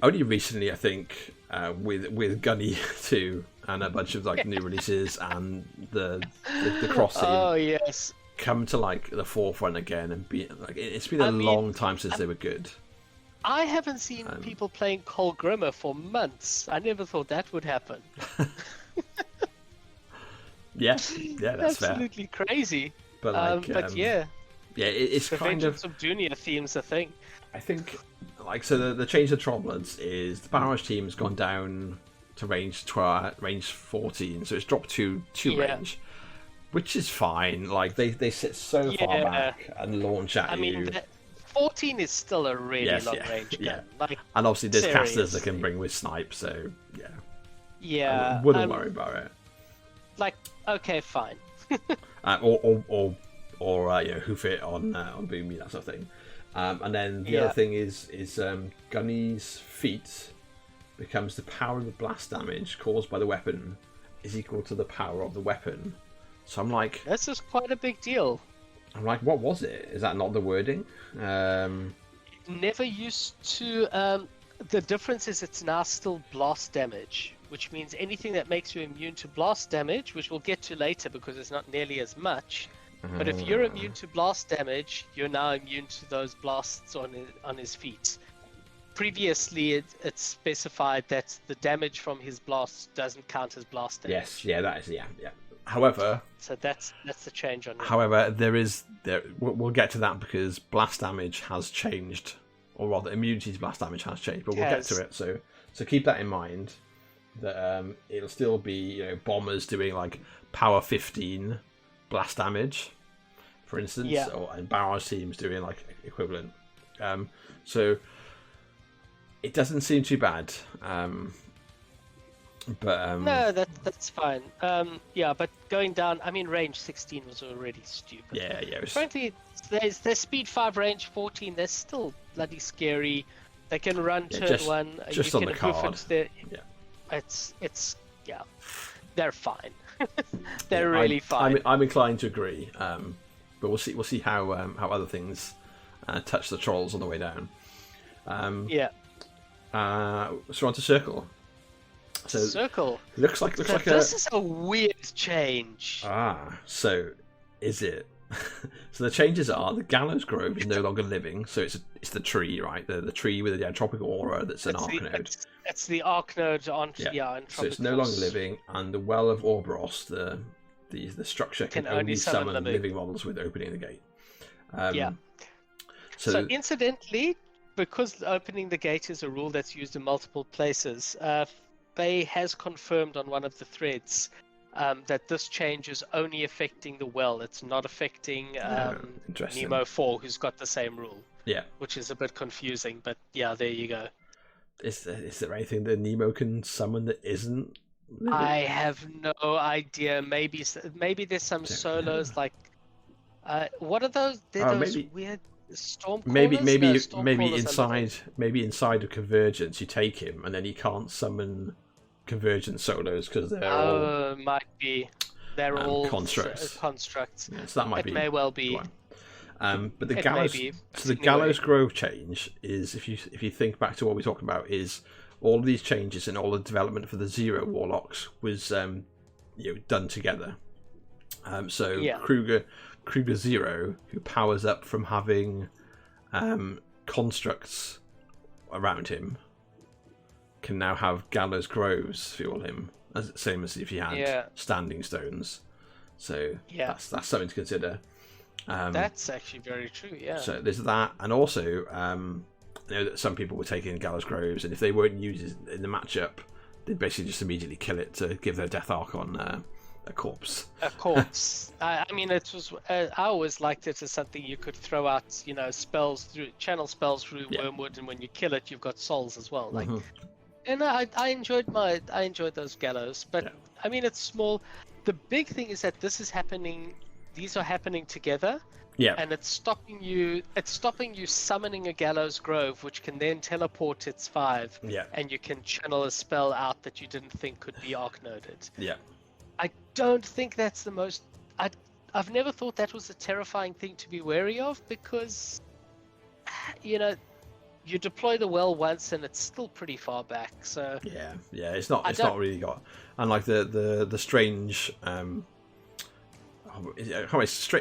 only recently, I think, with Gunny 2 and a bunch of new releases and the crossing. Oh yes. Come to the forefront again and be it's been a long time since they were good. I haven't seen people playing Cole Grimmer for months. I never thought that would happen. yeah, that's absolutely fair. Crazy. But it's the kind of Junior theme's a thing. I think so. The change of Trollbloods is the Barrage team's gone down to range 14, so it's dropped to range. Which is fine. They sit so far back and launch at you. 14 is still a really long range gun. And obviously there's casters that can bring with snipe, so yeah. I wouldn't worry about it. Okay, fine. or hoof it on Boomy, that sort of thing. And then the other thing is Gunny's feat becomes the power of the blast damage caused by the weapon is equal to the power of the weapon. So I'm like, this is quite a big deal. I'm like, what was it? Is that not the wording? Never used to. The difference is it's now still blast damage, which means anything that makes you immune to blast damage, which we'll get to later because it's not nearly as much. But if you're immune to blast damage, you're now immune to those blasts on his feet. Previously, it specified that the damage from his blast doesn't count as blast damage. Yes, that is. However, so that's the change on it. However, we'll get to that because blast damage has changed, or rather, immunity to blast damage has changed. But we'll get to it. So keep that in mind. That it'll still be bombers doing power 15 blast damage, for instance, and barrage teams doing equivalent. So it doesn't seem too bad. But no, that's fine. But going down, range 16 was already stupid. Yeah. Frankly, there's speed 5, range 14. They're still bloody scary. They can run turn 1. Just on the card. It's they're fine. They're really fine. I'm inclined to agree. But we'll see how other things touch the trolls on the way down. So on to Circle. So Circle looks like this is a weird change. So is it So the changes are the Gallows Grove is no longer living, so it's the tree, right? The tree with the Anthropic Aura that's an Arc Node. It's the Arc Node on So it's no longer living, and the Well of Orboros, the structure can only summon living models with opening the gate. So incidentally, because opening the gate is a rule that's used in multiple places, Faye has confirmed on one of the threads that this change is only affecting the Well. It's not affecting Nemo 4, who's got the same rule. Yeah. Which is a bit confusing, but yeah, there you go. Is there anything that Nemo can summon that isn't living? I have no idea. Maybe there's some solos like what are those? They're those weird storm crawlers? Maybe inside of Convergence you take him and then he can't summon Convergence solos because they're all might be all constructs. Yeah, so that might be. It may well be. But the Gallows Grove change is, if you think back to what we're talking about, is all of these changes and all the development for the Zero Warlocks was done together. Kruger Zero, who powers up from having constructs around him, can now have Gallows Groves fuel him, same as if he had Standing Stones. So that's something to consider. That's actually very true. Yeah. So there's that, and also I know that some people were taking Gallows Groves, and if they weren't used in the matchup, they'd basically just immediately kill it to give their Death Archon a corpse. A corpse. I mean, it was. I always liked it as something you could throw out, channel spells through Wormwood, and when you kill it, you've got souls as well. Like, and I enjoyed those Gallows, but I mean, it's small. The big thing is that this is happening. These are happening together. Yeah. And it's stopping you summoning a Gallows Grove, which can then teleport its 5. Yeah. And you can channel a spell out that you didn't think could be arc-noded. Yeah. I don't think that's the most... I've never thought that was a terrifying thing to be wary of, because, you deploy the Well once and it's still pretty far back, so... Yeah, it's not really got... And like the strange...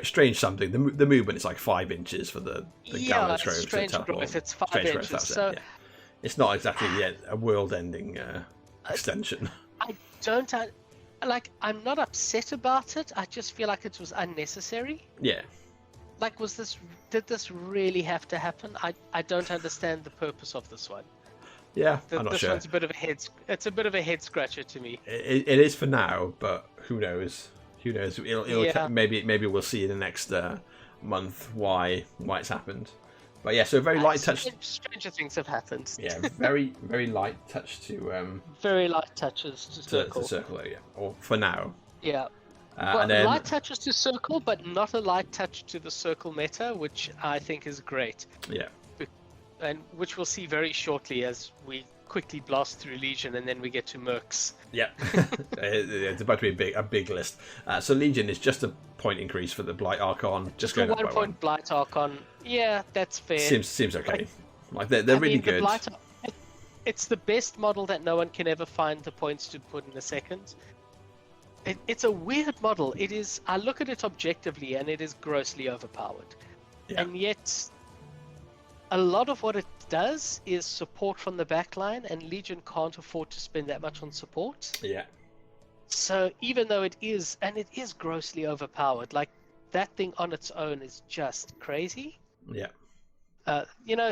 strange something. The movement is like 5 inches for the Gallows Grove. Strange growth. It's 5 inches. So it's not exactly yet a world-ending extension. I'm not upset about it. I just feel like it was unnecessary. Yeah. Like, did this really have to happen? I don't understand the purpose of this one. Yeah, I'm not sure. This one's a bit of a head scratcher to me. It is for now, but who knows? Who knows? Maybe we'll see in the next month why it's happened. But yeah, so very light touch. Stranger things have happened. Yeah, very very light touch to. Very light touches to circle. To circle, yeah, or for now. Yeah. And then, light touches to circle, but not a light touch to the circle meta, which I think is great. Yeah. And which we'll see very shortly as we quickly blast through Legion and then we get to Mercs. Yeah, it's about to be a big list. So Legion is just a point increase for the Blight Archon. Just going up by 1 point. Blight Archon. Yeah, that's fair. Seems okay. Like they're really good. It's the best model that no one can ever find the points to put in a second. It's a weird model. It is. I look at it objectively, and it is grossly overpowered. Yeah. And yet, a lot of what it does is support from the backline, and Legion can't afford to spend that much on support. Yeah. So even though it is grossly overpowered, like that thing on its own is just crazy. Yeah.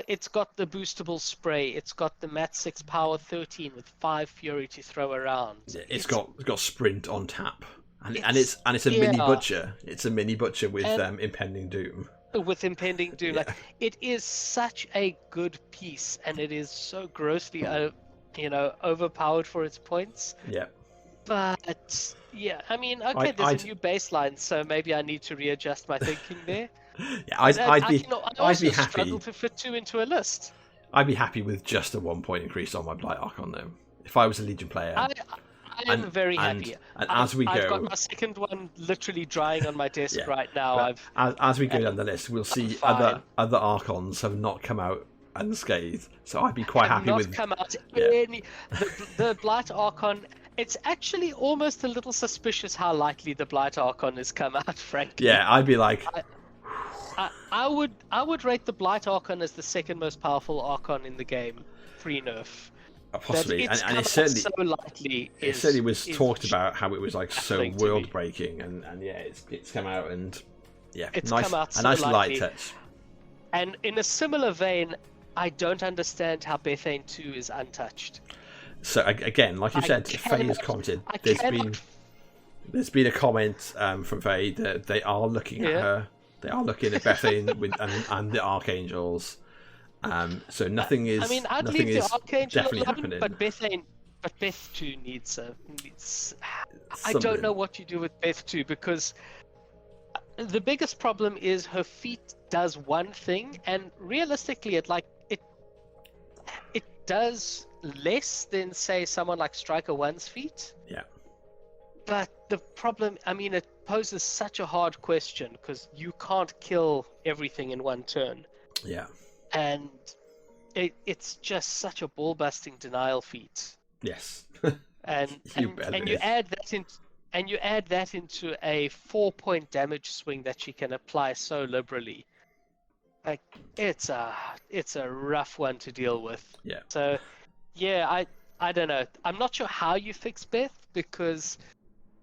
It's got the boostable spray. It's got the Mat 6 power 13 with 5 fury to throw around. Yeah, it's got sprint on tap, and it's a mini butcher. It's a mini butcher with impending doom. With impending doom, Yeah. like it is such a good piece, and it is so grossly, overpowered for its points. Yeah. But yeah, I mean, okay, there's a new baseline, so maybe I need to readjust my thinking there. Yeah, I'd be happy. Struggle to fit 2 into a list. I'd be happy with just a 1 point increase on my Blight Archon though. If I was a Legion player, I am very happy. And as we go, I've got my second one literally drying on my desk right now. As we go down the list, we'll see other Archons have not come out unscathed. So I'd be quite happy with. Come out any the Blight Archon It's actually almost a little suspicious how likely the Blight Archon has come out, frankly. Yeah, I'd be like... I would rate the Blight Archon as the second most powerful Archon in the game, pre-nerf. Possibly, and it certainly, so lightly it certainly was talked about how it was like so world breaking, and yeah, it's come out and yeah, it's nice, come out so a nice lightly. light touch. And in a similar vein, I don't understand how Bethane 2 is untouched. So again, like you said, Faye has commented. There's been a comment from Faye that they are looking at her. They are looking at Bethane and the Archangels. So nothing is. I mean, I'd nothing leave is the Archangel definitely alone, happening. but Beth 2 needs. I don't know what you do with Beth 2 because the biggest problem is her feat does one thing, and realistically, it does less than say someone like Striker 1's feat. Yeah. But the problem, I mean, it poses such a hard question because you can't kill everything in one turn. Yeah. And it's just such a ball-busting denial feat. Yes. and you add that into a 4-point damage swing that she can apply so liberally. Like it's a rough one to deal with. Yeah. So yeah, I don't know. I'm not sure how you fix Beth because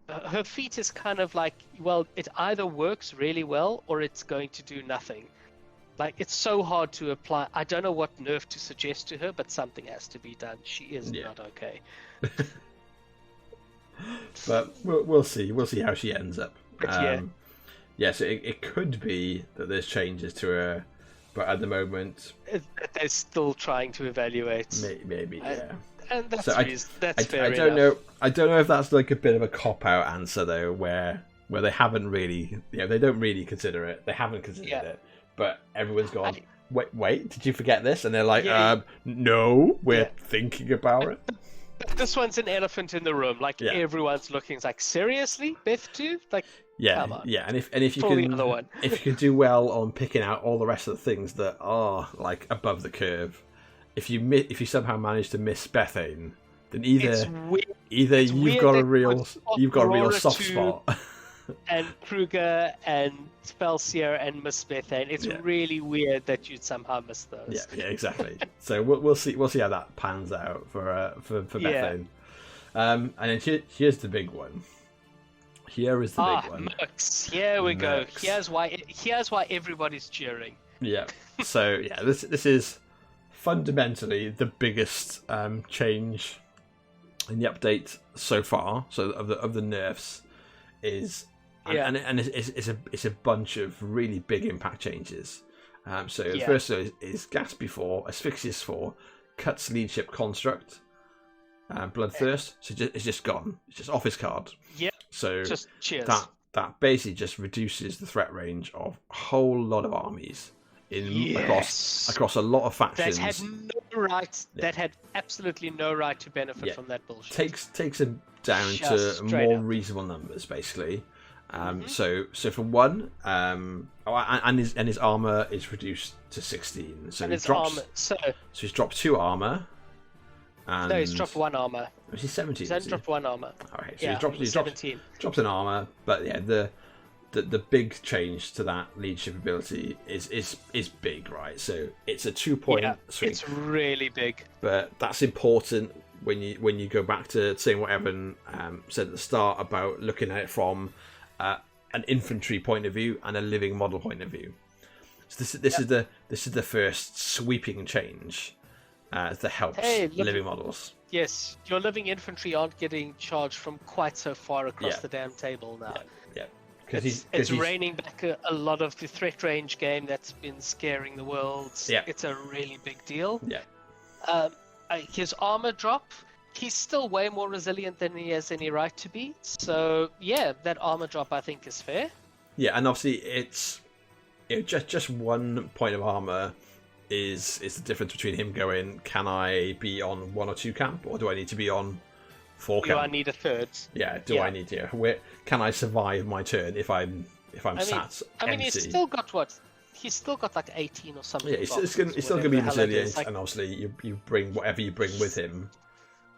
her feat is kind of like, well, it either works really well or it's going to do nothing. Like, it's so hard to apply. I don't know what nerf to suggest to her, but something has to be done. She is not okay. But we'll see. We'll see how she ends up. Yeah, so it could be that there's changes to her, but at the moment... They're still trying to evaluate. Maybe, yeah. And that's, so that's fair enough. I don't know if that's like a bit of a cop-out answer, though, where they haven't really... they don't really consider it. They haven't considered it. But everyone's gone, wait, did you forget this? And they're like, no, we're thinking about it. This one's an elephant in the room. Like, everyone's looking, it's like, seriously? Beth 2? Like, come on. Yeah, and if you can do well on picking out all the rest of the things that are, like, above the curve, if you somehow manage to miss Bethane, then either you've got a real soft spot. And Kruger and Spellseer and Miss Bethane. It's really weird that you'd somehow miss those. Yeah, exactly. So we'll see how that pans out for Bethane. And then here's the big one. Here is the big one. Mercs. Here we go. Here's why everybody's cheering. Yeah. So this is fundamentally the biggest change in the update so far. So of the nerfs is. And it's a bunch of really big impact changes. The first is Gatsby 4, Asphyxious 4, Cuts Leadership Construct, Bloodthirst. So it's just gone. It's just off his card. Yeah. So just cheers. That basically just reduces the threat range of a whole lot of armies across a lot of factions. That had no right. That had absolutely no right to benefit from that bullshit. Takes them down to more reasonable numbers, basically. So for one, and his armor is reduced to 16. So he's dropped 2 armor. And no, he's dropped 1 armor. He's 17. He's dropped 1 armor. Okay, so he's 17. Dropped an armor, but the big change to that leadership ability is big, right? So it's a 2-point swing. It's really big. But that's important when you go back to saying what Evan said at the start about looking at it from an infantry point of view and a living model point of view. So this is the first sweeping change that helps living models. Yes, your living infantry aren't getting charged from quite so far across the damn table now. Yeah. It's reining back a lot of the threat range game that's been scaring the world. Yeah. It's a really big deal. Yeah. His armor drop. He's still way more resilient than he has any right to be. So, that armor drop I think is fair. Yeah, and obviously it's just 1 point of armor is the difference between him going, can I be on 1 or 2 camp, or do I need to be on 4 camp? Do I need a third? Yeah, I need to? Where can I survive my turn if I'm sat empty? He's still got what? He's still got like 18 or something. Yeah, he's still going to be resilient, and obviously you bring whatever you bring with him.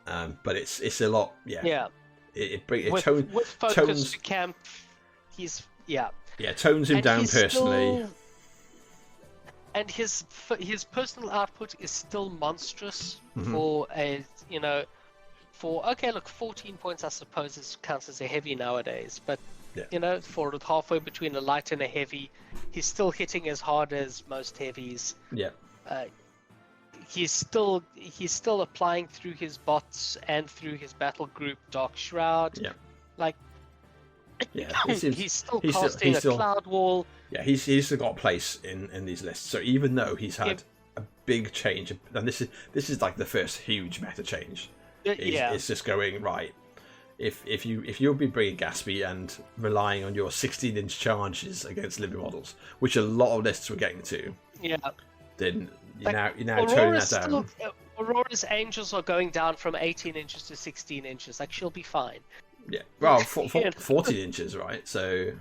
But it's a lot. Yeah. With focus tones to camp, he's tones him down personally. And his personal output is still monstrous Mm-hmm. for a 14 points I suppose counts as a heavy nowadays, but for halfway between a light and a heavy, he's still hitting as hard as most heavies. Yeah. He's still applying through his bots and through his battle group Dark Shroud. Yeah. Like he's still he's casting a cloud wall. Yeah, he's still got a place in these lists. So even though he's had a big change, and this is like the first huge meta change. It's just going right. If you'll be bringing Gatsby and relying on your 16-inch charges against living models, which a lot of lists were getting to, then you're now turning that down. Aurora's Angels are going down from 18 inches to 16 inches. Like, she'll be fine. Yeah, well, 14 inches, right? So,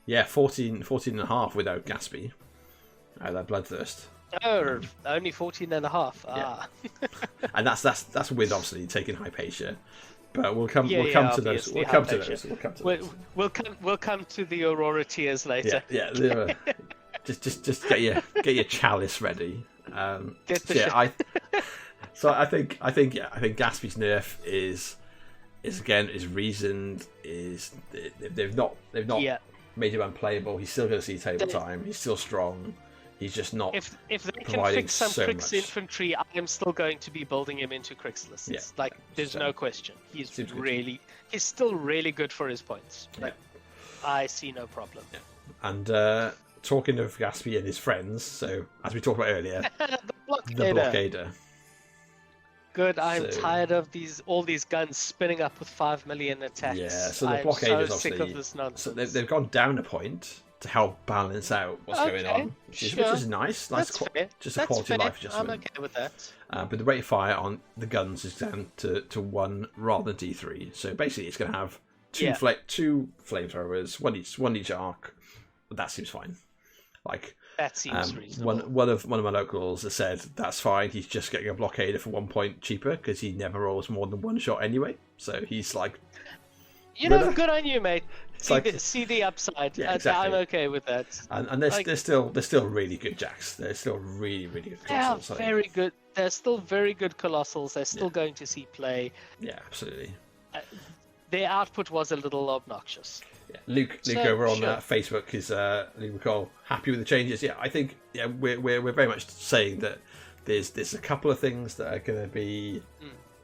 yeah, 14 and a half without Gatsby. That Bloodthirst. Oh, only 14 and a half. And that's with obviously taking Hypatia. But we'll come to those. We'll come to those. We'll come to the Aurora tiers later. Yeah. Just get your chalice ready. I think Gatsby's nerf is reasoned. They've not made him unplayable. He's still going to see table time. He's still strong. He's just not. If they can fix some Crix infantry, I am still going to be building him into Crix lists. Yeah. Like, there's no question. He's still really good for his points. Like, I see no problem. Yeah. And talking of Gatsby and his friends, so as we talked about earlier, the Blockader. Good. I'm tired of all these guns spinning up with 5 million attacks. Yeah. So the Blockader's so sick of this nonsense. So they've gone down a point to help balance out what's going on, which is nice. Just a quality of life adjustment. I'm okay with that. But the rate of fire on the guns is down to 1 rather than D3. So basically, it's going to have two flamethrowers, one each arc. But that seems fine. Like, that seems reasonable. One of my locals has said that's fine. He's just getting a Blockader for 1 point cheaper because he never rolls more than one shot anyway. So he's like, good on you, mate. See the upside. Yeah, exactly. I'm okay with that. And they're still really good jacks. They're still really, really good colossals. They are very good. They're still very good colossals. They're still going to see play. Yeah, absolutely. Their output was a little obnoxious. Yeah. Luke over on Facebook is Luke McCall happy with the changes. Yeah, I think we're very much saying that there's a couple of things that are going to be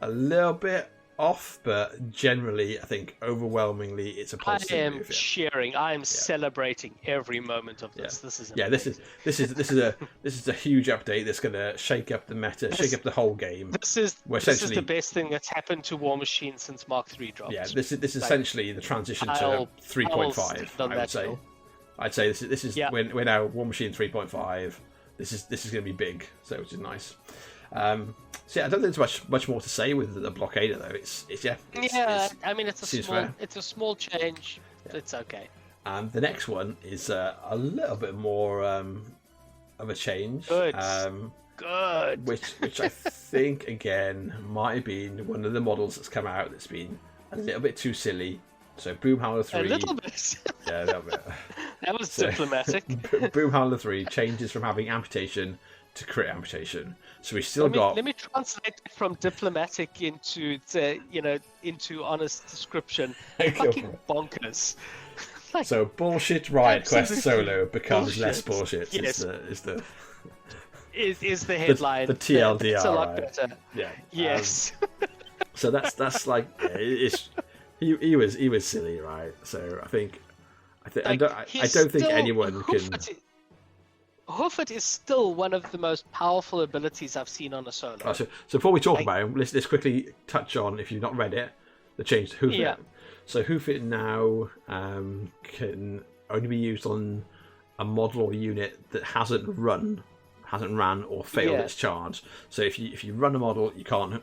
a little bit off, but generally I think overwhelmingly it's a positive I am move, cheering. I am celebrating every moment of this. This is amazing. This is a huge update that's going to shake up the meta, shake up the whole game. This is the best thing that's happened to Warmachine since Mark III dropped. Yeah, this is essentially the transition to 3.5. I would say. I'd say this is we're now Warmachine 3.5. This is going to be big, so which is nice. I don't think there's much more to say with the Blockader though. It's I mean it's a small change. Yeah. It's okay. The next one is a little bit more of a change. Good. Which I think again might have been one of the models that's come out that's been a little bit too silly. So Boomhowler 3. A little bit. Yeah, a little bit. That was diplomatic. Boomhowler 3 changes from having amputation to crit amputation. So we still Let me translate it from diplomatic into honest description. Fucking bonkers. So bullshit Riot Quest solo becomes less bullshit. Yes. Is the headline. The TLDR. It's a lot better. Yeah. Yes. So that's like he was silly, right? So I don't think anyone can. Hoofit is still one of the most powerful abilities I've seen on a solo. So before we talk about him, let's quickly touch on, if you've not read it, the change to Hoofit. Yeah. So Hoofit now can only be used on a model or unit that hasn't ran or failed its charge. So if you run a model, you can't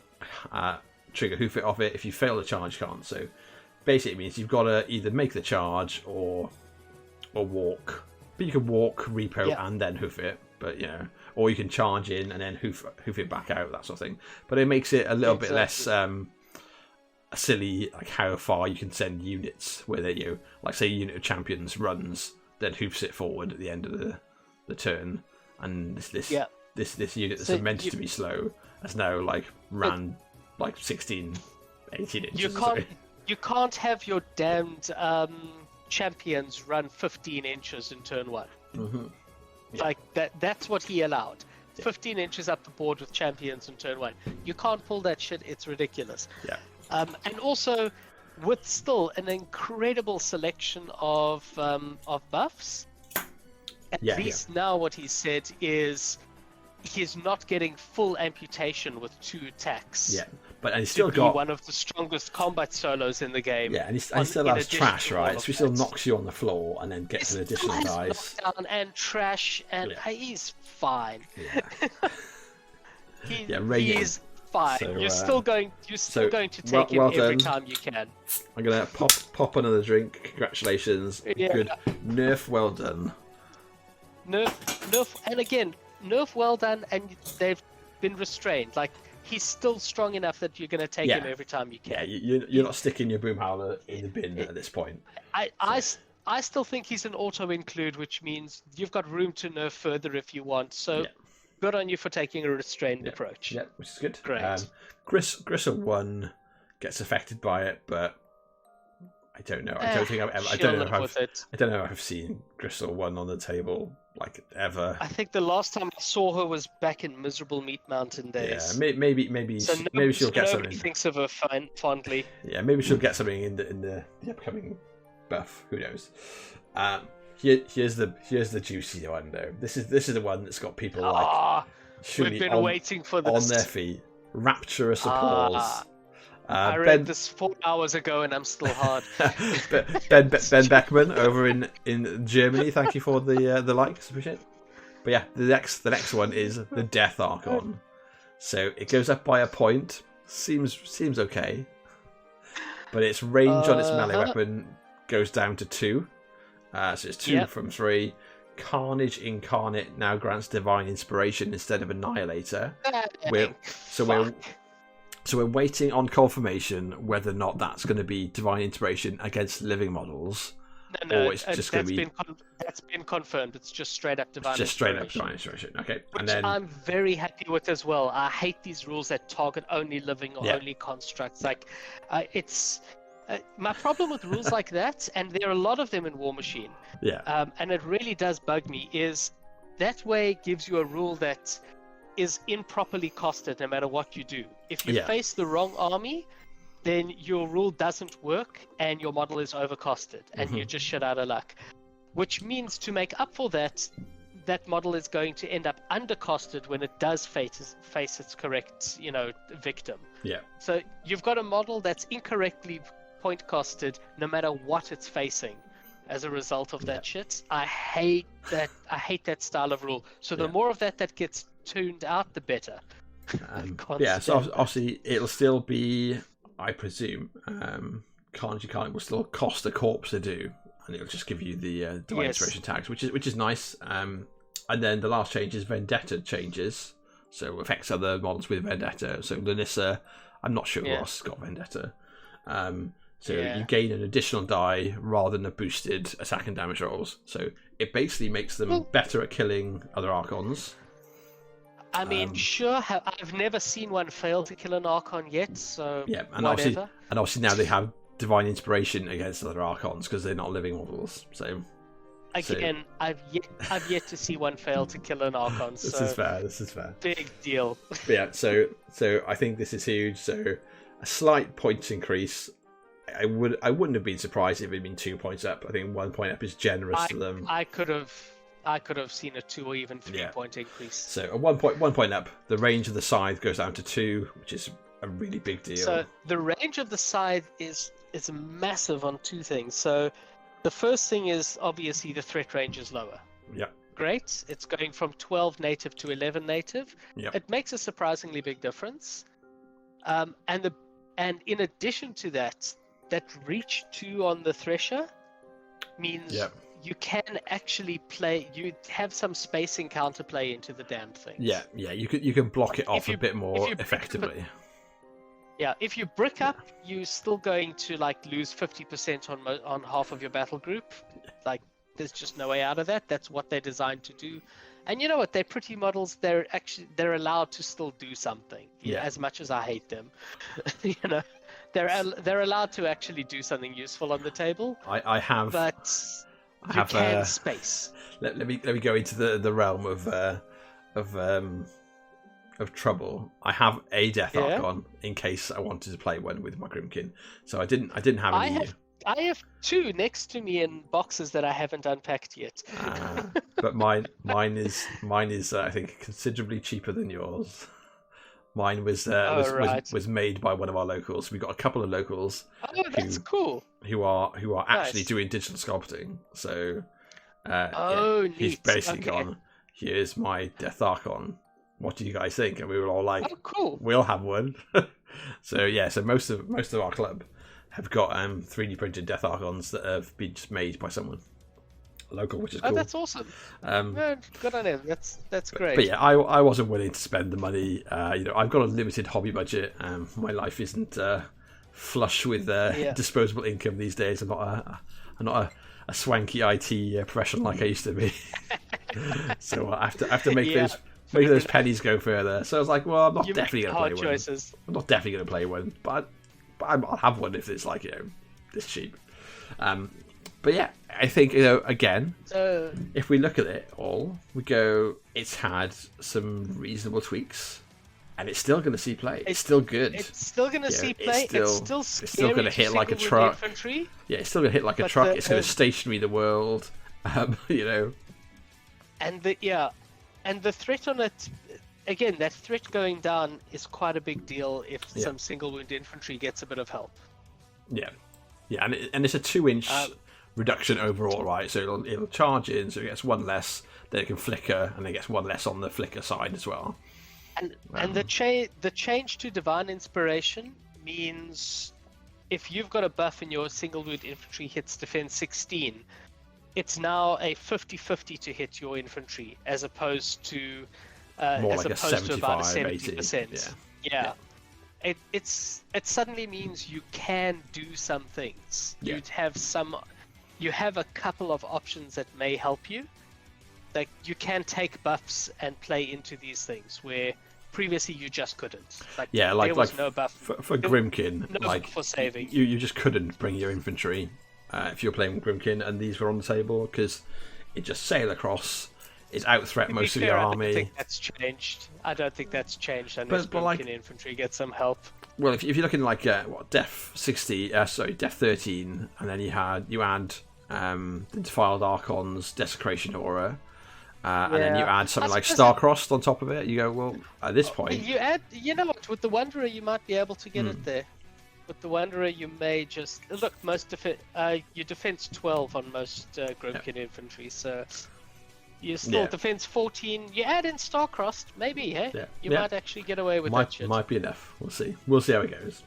trigger Hoofit off it. If you fail the charge, you can't. So basically it means you've got to either make the charge or walk. But you can walk, repo, and then hoof it. but or you can charge in and then hoof it back out, that sort of thing. But it makes it a little bit less silly, like how far you can send units. Where they, like say a unit of champions runs, then hoofs it forward at the end of the turn, and this unit that's meant to be slow has now like ran like 16, 18 inches. You can't have your damned champions run 15 inches in turn 1. Mm-hmm. Yeah. Like that's what he allowed. 15 inches up the board with champions in turn 1. You can't pull that shit. It's ridiculous. Yeah. And also, with still an incredible selection of buffs, at least now what he said is he's not getting full amputation with 2 attacks. Yeah, but he's still got one of the strongest combat solos in the game. Yeah, and he still has trash, right? So he still knocks you on the floor and then gets an additional dice. Knockdown and trash, and he's fine. Yeah. He's fine. So, you're still going to take him every time you can. I'm gonna pop another drink. Congratulations. Yeah. Good nerf. Well done. Nerf, and again, nerf well done, and they've been restrained. Like, he's still strong enough that you're going to take him every time you can. Yeah, you're not sticking your boom howler in the bin at this point. I still think he's an auto include, which means you've got room to nerf further if you want. So good on you for taking a restrained approach. Yeah, which is good. Great. Gristle 1 gets affected by it, but I don't know. I don't know if I've seen Gristle 1 on the table like ever. I think the last time I saw her was back in Miserable Meat Mountain days. Yeah, maybe she'll get something. Nobody thinks of her fondly. Yeah, maybe she'll get something in the upcoming buff. Who knows? Here's the juicy one though. This is the one that's got people we've been waiting for this on their feet. Rapturous applause. I read this 4 hours ago and I'm still hard. Ben Beckman over in Germany. Thank you for the likes, appreciate it. But yeah, the next one is the Death Archon. So it goes up by a point. Seems okay, but its range on its melee weapon goes down to 2. So it's 2 from 3. Carnage Incarnate now grants Divine Inspiration instead of Annihilator. So we're waiting on confirmation whether or not that's going to be Divine Inspiration against living models. No, or it's just going to be... That's been confirmed. It's just straight up Divine Inspiration. Just straight up Divine Inspiration, okay. Which I'm very happy with as well. I hate these rules that target only living or only constructs. Like, it's... my problem with rules like that, and there are a lot of them in Warmachine, and it really does bug me, is that way gives you a rule that is improperly costed no matter what you do. If you face the wrong army, then your rule doesn't work and your model is overcosted and you're just shit out of luck. Which means to make up for that, that model is going to end up undercosted when it does face its correct, victim. Yeah. So you've got a model that's incorrectly point costed no matter what it's facing as a result of that shit. I hate that style of rule. So the more of that gets tuned out, the better. So obviously it'll still be, I presume, Carnage will still cost a corpse to do, and it'll just give you the Divine Inspiration tags, which is nice. And then the last change is Vendetta changes, so affects other models with Vendetta. So Lanissa, I'm not sure who else got Vendetta. You gain an additional die rather than a boosted attack and damage rolls. So it basically makes them better at killing other Archons. I mean, sure, I've never seen one fail to kill an Archon yet, so and obviously now they have Divine Inspiration against other Archons because they're not living models. So again, I've yet to see one fail to kill an Archon. This is fair. Big deal. But so I think this is huge. So a slight points increase. I wouldn't have been surprised if it had been 2 points up. I think 1 point up is generous to them. I could have seen a 2 or even 3 point increase. So a 1 point up. The range of the scythe goes down to 2, which is a really big deal. So the range of the scythe is massive on 2 things. So the first thing is obviously the threat range is lower. Yeah. Great. It's going from 12 native to 11 native. Yeah. It makes a surprisingly big difference. And in addition to that reach 2 on the Thresher means you can actually play. You have some spacing counterplay into the damn things. Yeah, you can block it off a bit more effectively. Yeah, if you brick up, you're still going to like lose 50% on half of your battle group. Like, there's just no way out of that. That's what they're designed to do. And you know what? They're pretty models. They're allowed to still do something. Yeah. As much as I hate them, you know, they're allowed to actually do something useful on the table. I have, but I have space. Let me go into the realm of trouble. I have a Death Archon in case I wanted to play one with my Grimkin. So I didn't have any. I have 2 next to me in boxes that I haven't unpacked yet. But mine is I think considerably cheaper than yours. Mine was made by one of our locals. We got a couple of locals. Oh, that's cool. Who are actually doing digital sculpting. So he's basically gone, here's my Death Archon. What do you guys think? And we were all like, oh, cool. We'll have one. So most of our club have got 3D printed Death Archons that have been just made by someone local, which is cool. Oh, that's awesome. Good on him. That's great. But yeah, I wasn't willing to spend the money. I've got a limited hobby budget. My life isn't flush with disposable income these days. I'm not a swanky IT professional like I used to be. So I have to make those pennies go further. So I was like, well, I'm not definitely going to play one. I'm not definitely going to play one, but I'll have one if it's like, this cheap. But yeah, I think, again, if we look at it all, we go, it's had some reasonable tweaks, and it's still going to see play. It's still good. It's still going to see play. It's still going to hit like a truck. Infantry. Yeah, it's still going to hit like a truck. It's going to stationary the world. And the threat on it, again, that threat going down is quite a big deal if some single wound infantry gets a bit of help. Yeah, and it's a 2-inch reduction overall, right? So it'll charge in, so it gets 1 less. Then it can flicker, and it gets 1 less on the flicker side as well. And the change to Divine Inspiration means if you've got a buff and your single wound infantry hits defense 16, it's now a 50-50 to hit your infantry, as opposed to about a 70%. Yeah. It suddenly means you can do some things. Yeah. You have a couple of options that may help you. Like, you can take buffs and play into these things where previously you just couldn't. There was no buff for Grimkin. No buff for saving. You just couldn't bring your infantry if you're playing with Grimkin and these were on the table, because it just sail across. It's out threat most of your army. I don't think that's changed. Unless Grimkin infantry gets some help. Well, if you're looking like Def 13, and then you add the Defiled Archon's Desecration Aura, and then you add something like Starcrossed on top of it, you go, well, at this point, you add. You know what? With the Wanderer, you might be able to get it there. With the Wanderer, you may just look. You defense 12 on most Grimkin infantry, so you still defense 14. You add in Starcrossed, maybe. Hey, you might actually get away with that shit. Might be enough. We'll see. We'll see how it goes.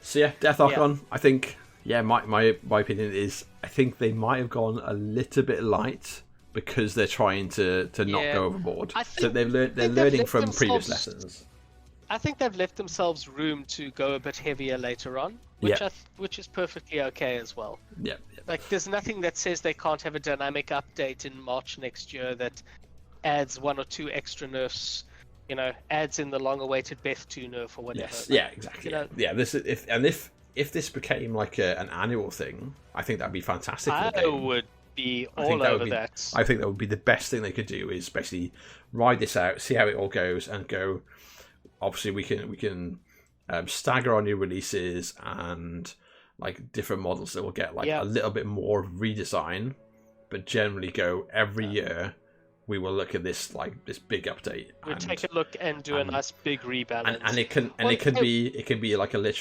So yeah, Death Archon. I think. Yeah, my opinion is I think they might have gone a little bit light because they're trying to not go overboard. So they're learning from previous lessons. I think they've left themselves room to go a bit heavier later on, which is perfectly okay as well. Yeah. Like, there's nothing that says they can't have a dynamic update in March next year that adds 1 or 2 extra nerfs. Adds in the long-awaited Beth 2 nerf or whatever. Yes. Yeah, exactly. Yeah. If this became like an annual thing, I think that'd be fantastic. I would be all over that. I think that would be the best thing they could do, is basically ride this out, see how it all goes, and go. Obviously, we can stagger our new releases and like different models that will get a little bit more redesign, but generally go every year. We will look at this big update. We'll take a look and do a nice big rebalance. And it can be like a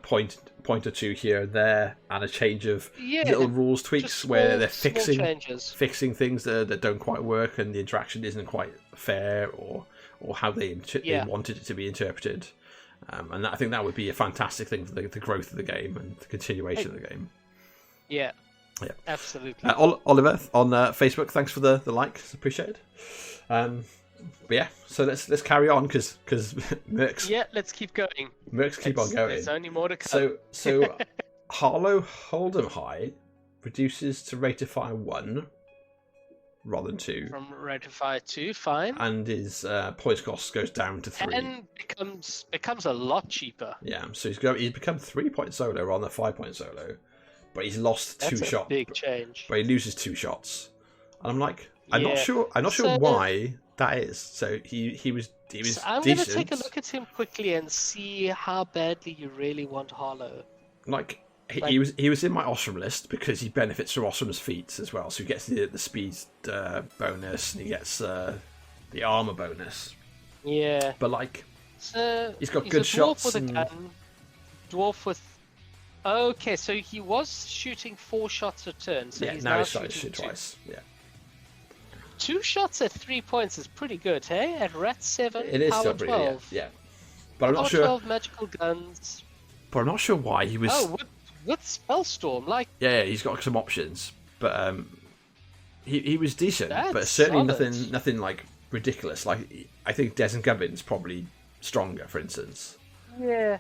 point or two here and there, and a change of little rules tweaks where they're fixing things that don't quite work and the interaction isn't quite fair or how they wanted it to be interpreted. And I think that would be a fantastic thing for the growth of the game and the continuation of the game. Yeah. Yeah, absolutely. Oliver on Facebook, thanks for the likes, appreciated. But yeah, so let's carry on because Mercs. Yeah, let's keep going. Mercs keep on going. There's only more to come. So Harlow Hold'em High reduces to rate of fire 1 rather than 2. From rate of fire 2, fine. And his points cost goes down to 3. And becomes a lot cheaper. Yeah, so he's become 3-point solo rather than 5-point solo, but he's lost 2 shots. That's a big change. But he loses 2 shots, and I'm like, I'm not sure why that is. So he was so I'm decent. going to take a look at him quickly and see how badly you really want Harlow. Like he was in my Osram list because he benefits from Osram's feats as well. So he gets the speed bonus and he gets the armor bonus. Yeah. But like, so he's got good shots. Dwarf with a gun. Dwarf with. Okay, so he was shooting 4 shots a turn. So he's now started to shoot 2. twice. Yeah. 2 shots at 3 points is pretty good, hey? At Rat 7, it is power still pretty, 12. yeah. But I'm not power sure. 12 magical guns. But I'm not sure why he was. Oh, with Spellstorm, like. Yeah, he's got some options, but he was decent, That's but certainly solid. nothing like ridiculous. Like I think Des and Gubbin's probably stronger, for instance. Yeah.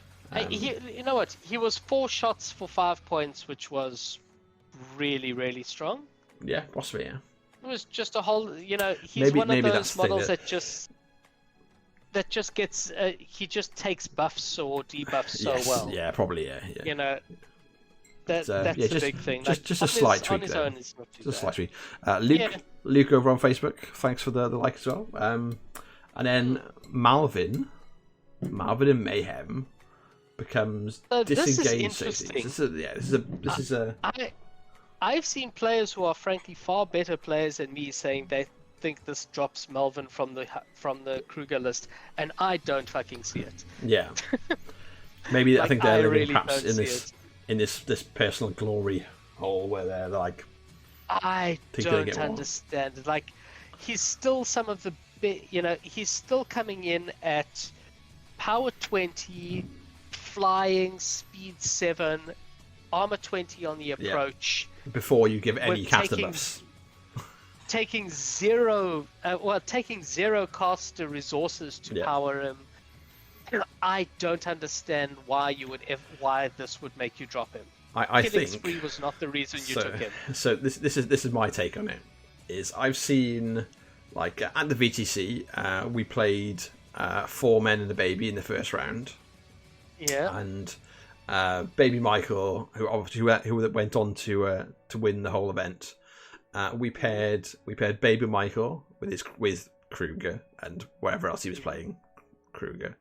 You know what? He was 4 shots for 5 points, which was really, really strong. Yeah, possibly. Yeah. It was just a whole. He's one of those models that just gets. He just takes buffs or debuffs so well. Yeah, probably. Yeah. That's the big thing. Just a slight tweak there. On his own, it's not too just a bad. slight tweak. Luke over on Facebook. Thanks for the like as well. And then Malvin in Mayhem becomes disengaged. This is interesting. I've seen players who are frankly far better players than me saying they think this drops Melvin from the Kruger list, and I don't fucking see it. Yeah. Maybe I think they're living really perhaps in this personal glory hole where they're like. I don't understand. Like, he's still some of the he's still coming in at power 20, flying, speed 7, armor 20 on the approach. Yeah. Before you give any caster buffs. Taking zero caster resources to power him. I don't understand why this would make you drop him. I think spree was not the reason you took him. So this is my take on it. Is I've seen like at the VTC we played 4 men and a baby in the first round. Yeah. And Baby Michael, who went on to win the whole event, we paired Baby Michael with Kruger and whatever else he was playing, Kruger,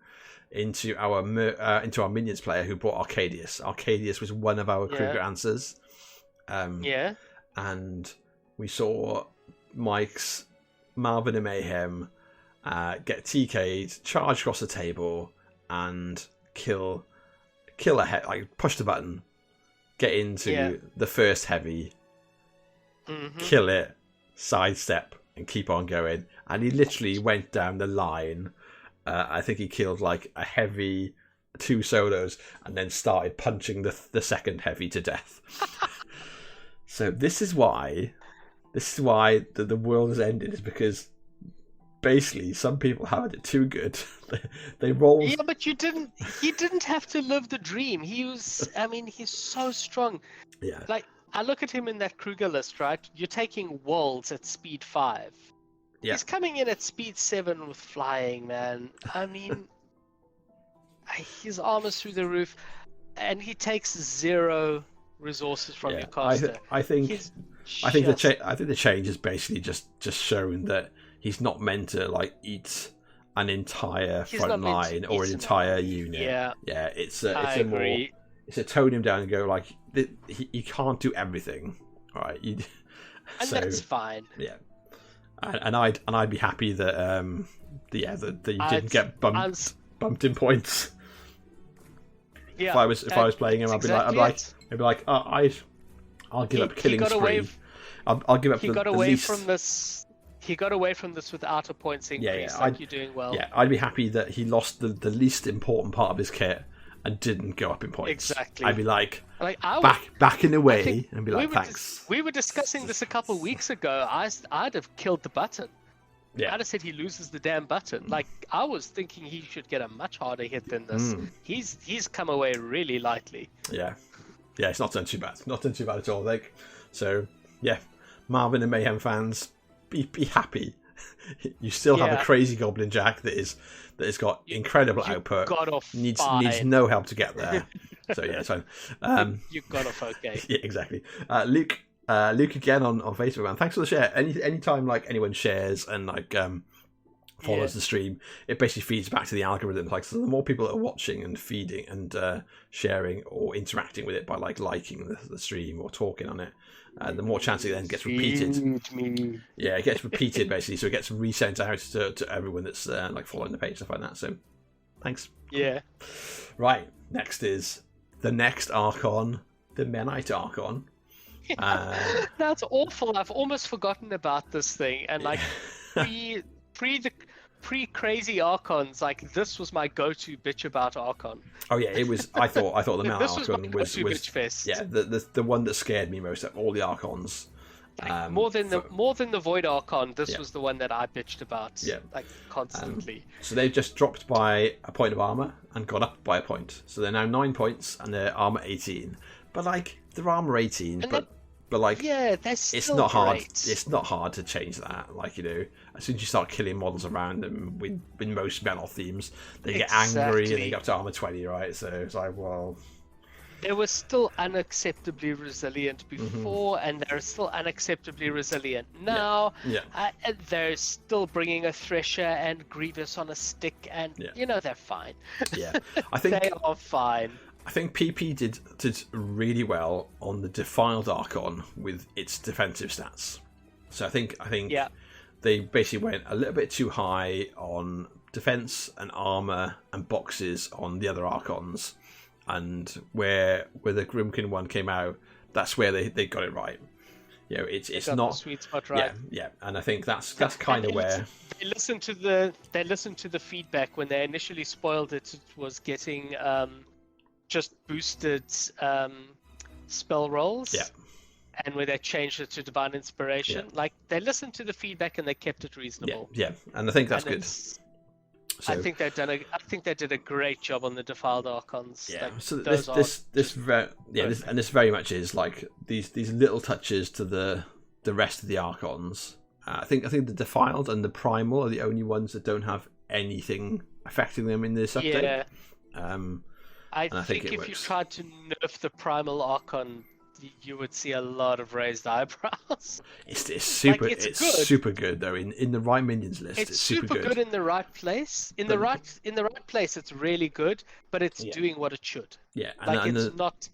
into our minions player who brought Arcadius. Arcadius was one of our Kruger answers. And we saw Mike's Malvin and Mayhem get TK'd, charge across the table, and kill a head, like push the button, get into the first heavy, kill it, sidestep, and keep on going. And he literally went down the line. I think he killed like a heavy, 2 solos, and then started punching the second heavy to death. So this is why the world has ended, is because basically some people had it too good. They rolled. Yeah, but he didn't have to live the dream. He's so strong. Yeah. Like, I look at him in that Kruger list, right? You're taking Wolves at speed 5. Yeah. He's coming in at speed 7 with flying, man. I mean, his armor's through the roof, and he takes 0 resources from your caster. I think the change is basically just shown that he's not meant to like eat an entire front line or an entire unit. Yeah, it's a tone him down and go like he can't do everything, right? And that's fine. Yeah, and I'd be happy that you didn't get bumped in points. Yeah, if I was playing him, I'd be like, I'll give up killing spree. I'll give up. He got away from this. He got away from this without a points increase. You're doing well. Yeah, I'd be happy that he lost the least important part of his kit and didn't go up in points. Exactly. I'd be like I backing away and be like, thanks. We were discussing this a couple of weeks ago. I'd have killed the button. Yeah. I'd have said he loses the damn button. Like, I was thinking he should get a much harder hit than this. He's come away really lightly. Yeah. Yeah, it's not done too bad. Not done too bad at all, like. So, yeah. Marvin and Mayhem fans, be happy. You still have a crazy Goblin Jack that has got incredible output. Got off needs no help to get there. So yeah, it's fine. You got off okay. Yeah, exactly. Luke again on Facebook, man. Thanks for the share. Anytime like anyone shares and like follows the stream, it basically feeds back to the algorithm. Like, so the more people that are watching and feeding and sharing or interacting with it by like liking the stream or talking on it, the more chance it then gets repeated. Yeah, it gets repeated basically, so it gets resent out to everyone that's like following the page, stuff like that. So, thanks. Yeah. Right. Next is the next Archon, the Menite Archon. That's awful. I've almost forgotten about this thing, and like pre crazy Archons, like this was my go-to bitch about Archon. Oh yeah, it was. I thought the Menite Archon was bitch fest. Yeah, the one that scared me most of all the Archons. Like, more than the Void Archon, this was the one that I bitched about. Yeah, like constantly. So they've just dropped by a point of armor and gone up by a point. So they're now 9 points and they're armor 18. But like they're armor 18, but like it's not hard. It's not hard to change that. Like, you know, as soon as you start killing models around them with most metal themes, they get angry and they get up to armor 20, right? So it's like, well. They were still unacceptably resilient before, and they're still unacceptably resilient now. Yeah. They're still bringing a Thresher and Grievous on a stick, and you know they're fine. Yeah, I think they are fine. I think PP did really well on the Defiled Archon with its defensive stats. So I think they basically went a little bit too high on defense and armor and boxes on the other Archons. And where the Grimkin one came out, that's where they got it right. You know, it's not the sweet spot right. Yeah, and I think that's kind of where they listened to the feedback when they initially spoiled it. It was getting just boosted spell rolls. Yeah. And where they changed it to Divine Inspiration, like they listened to the feedback and they kept it reasonable. Yeah, and I think that's good. So, I think they did a great job on the Defiled Archons. Yeah. Like, so this very much is like these little touches to the rest of the Archons. I think the Defiled and the Primal are the only ones that don't have anything affecting them in this update. Yeah. I think if you tried to nerf the Primal Archon, you would see a lot of raised eyebrows. It's super. Like, it's good. Super good though. In the right minions list, it's super good in the right place. In the right place, it's really good, but it's doing what it should. Yeah, it's not.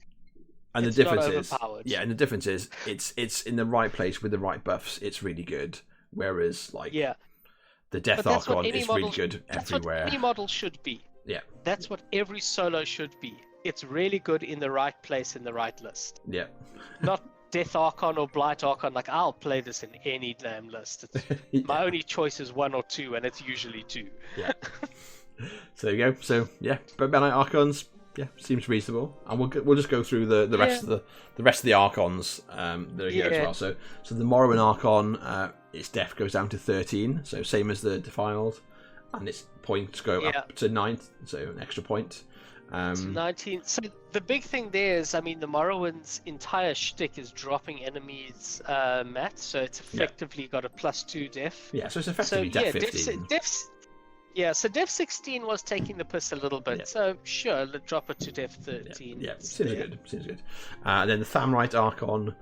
And it's the difference not is, and the difference is, it's in the right place with the right buffs. It's really good. Whereas, like, the Death Archon is really good everywhere. That's what any model should be. Yeah, that's what every solo should be. It's really good in the right place in the right list. Yeah. Not Death Archon or Blight Archon. Like, I'll play this in any damn list. My only choice is 1 or 2, and it's usually 2. Yeah. So there you go. So yeah, but Menite Archons, seems reasonable, and we'll just go through the rest of the Archons there you go as well. So the Morrowind Archon, its def goes down to 13, so same as the Defiled, and its points go up to 9, so an extra point. 19. So the big thing there is, I mean, the Morrowind's entire shtick is dropping enemies mat, so it's effectively got a +2 def. Yeah, so it's effectively def 15. So def 16 was taking the piss a little bit, so sure, let's drop it to def 13. Yeah, seems good. And then the Thamrite Archon,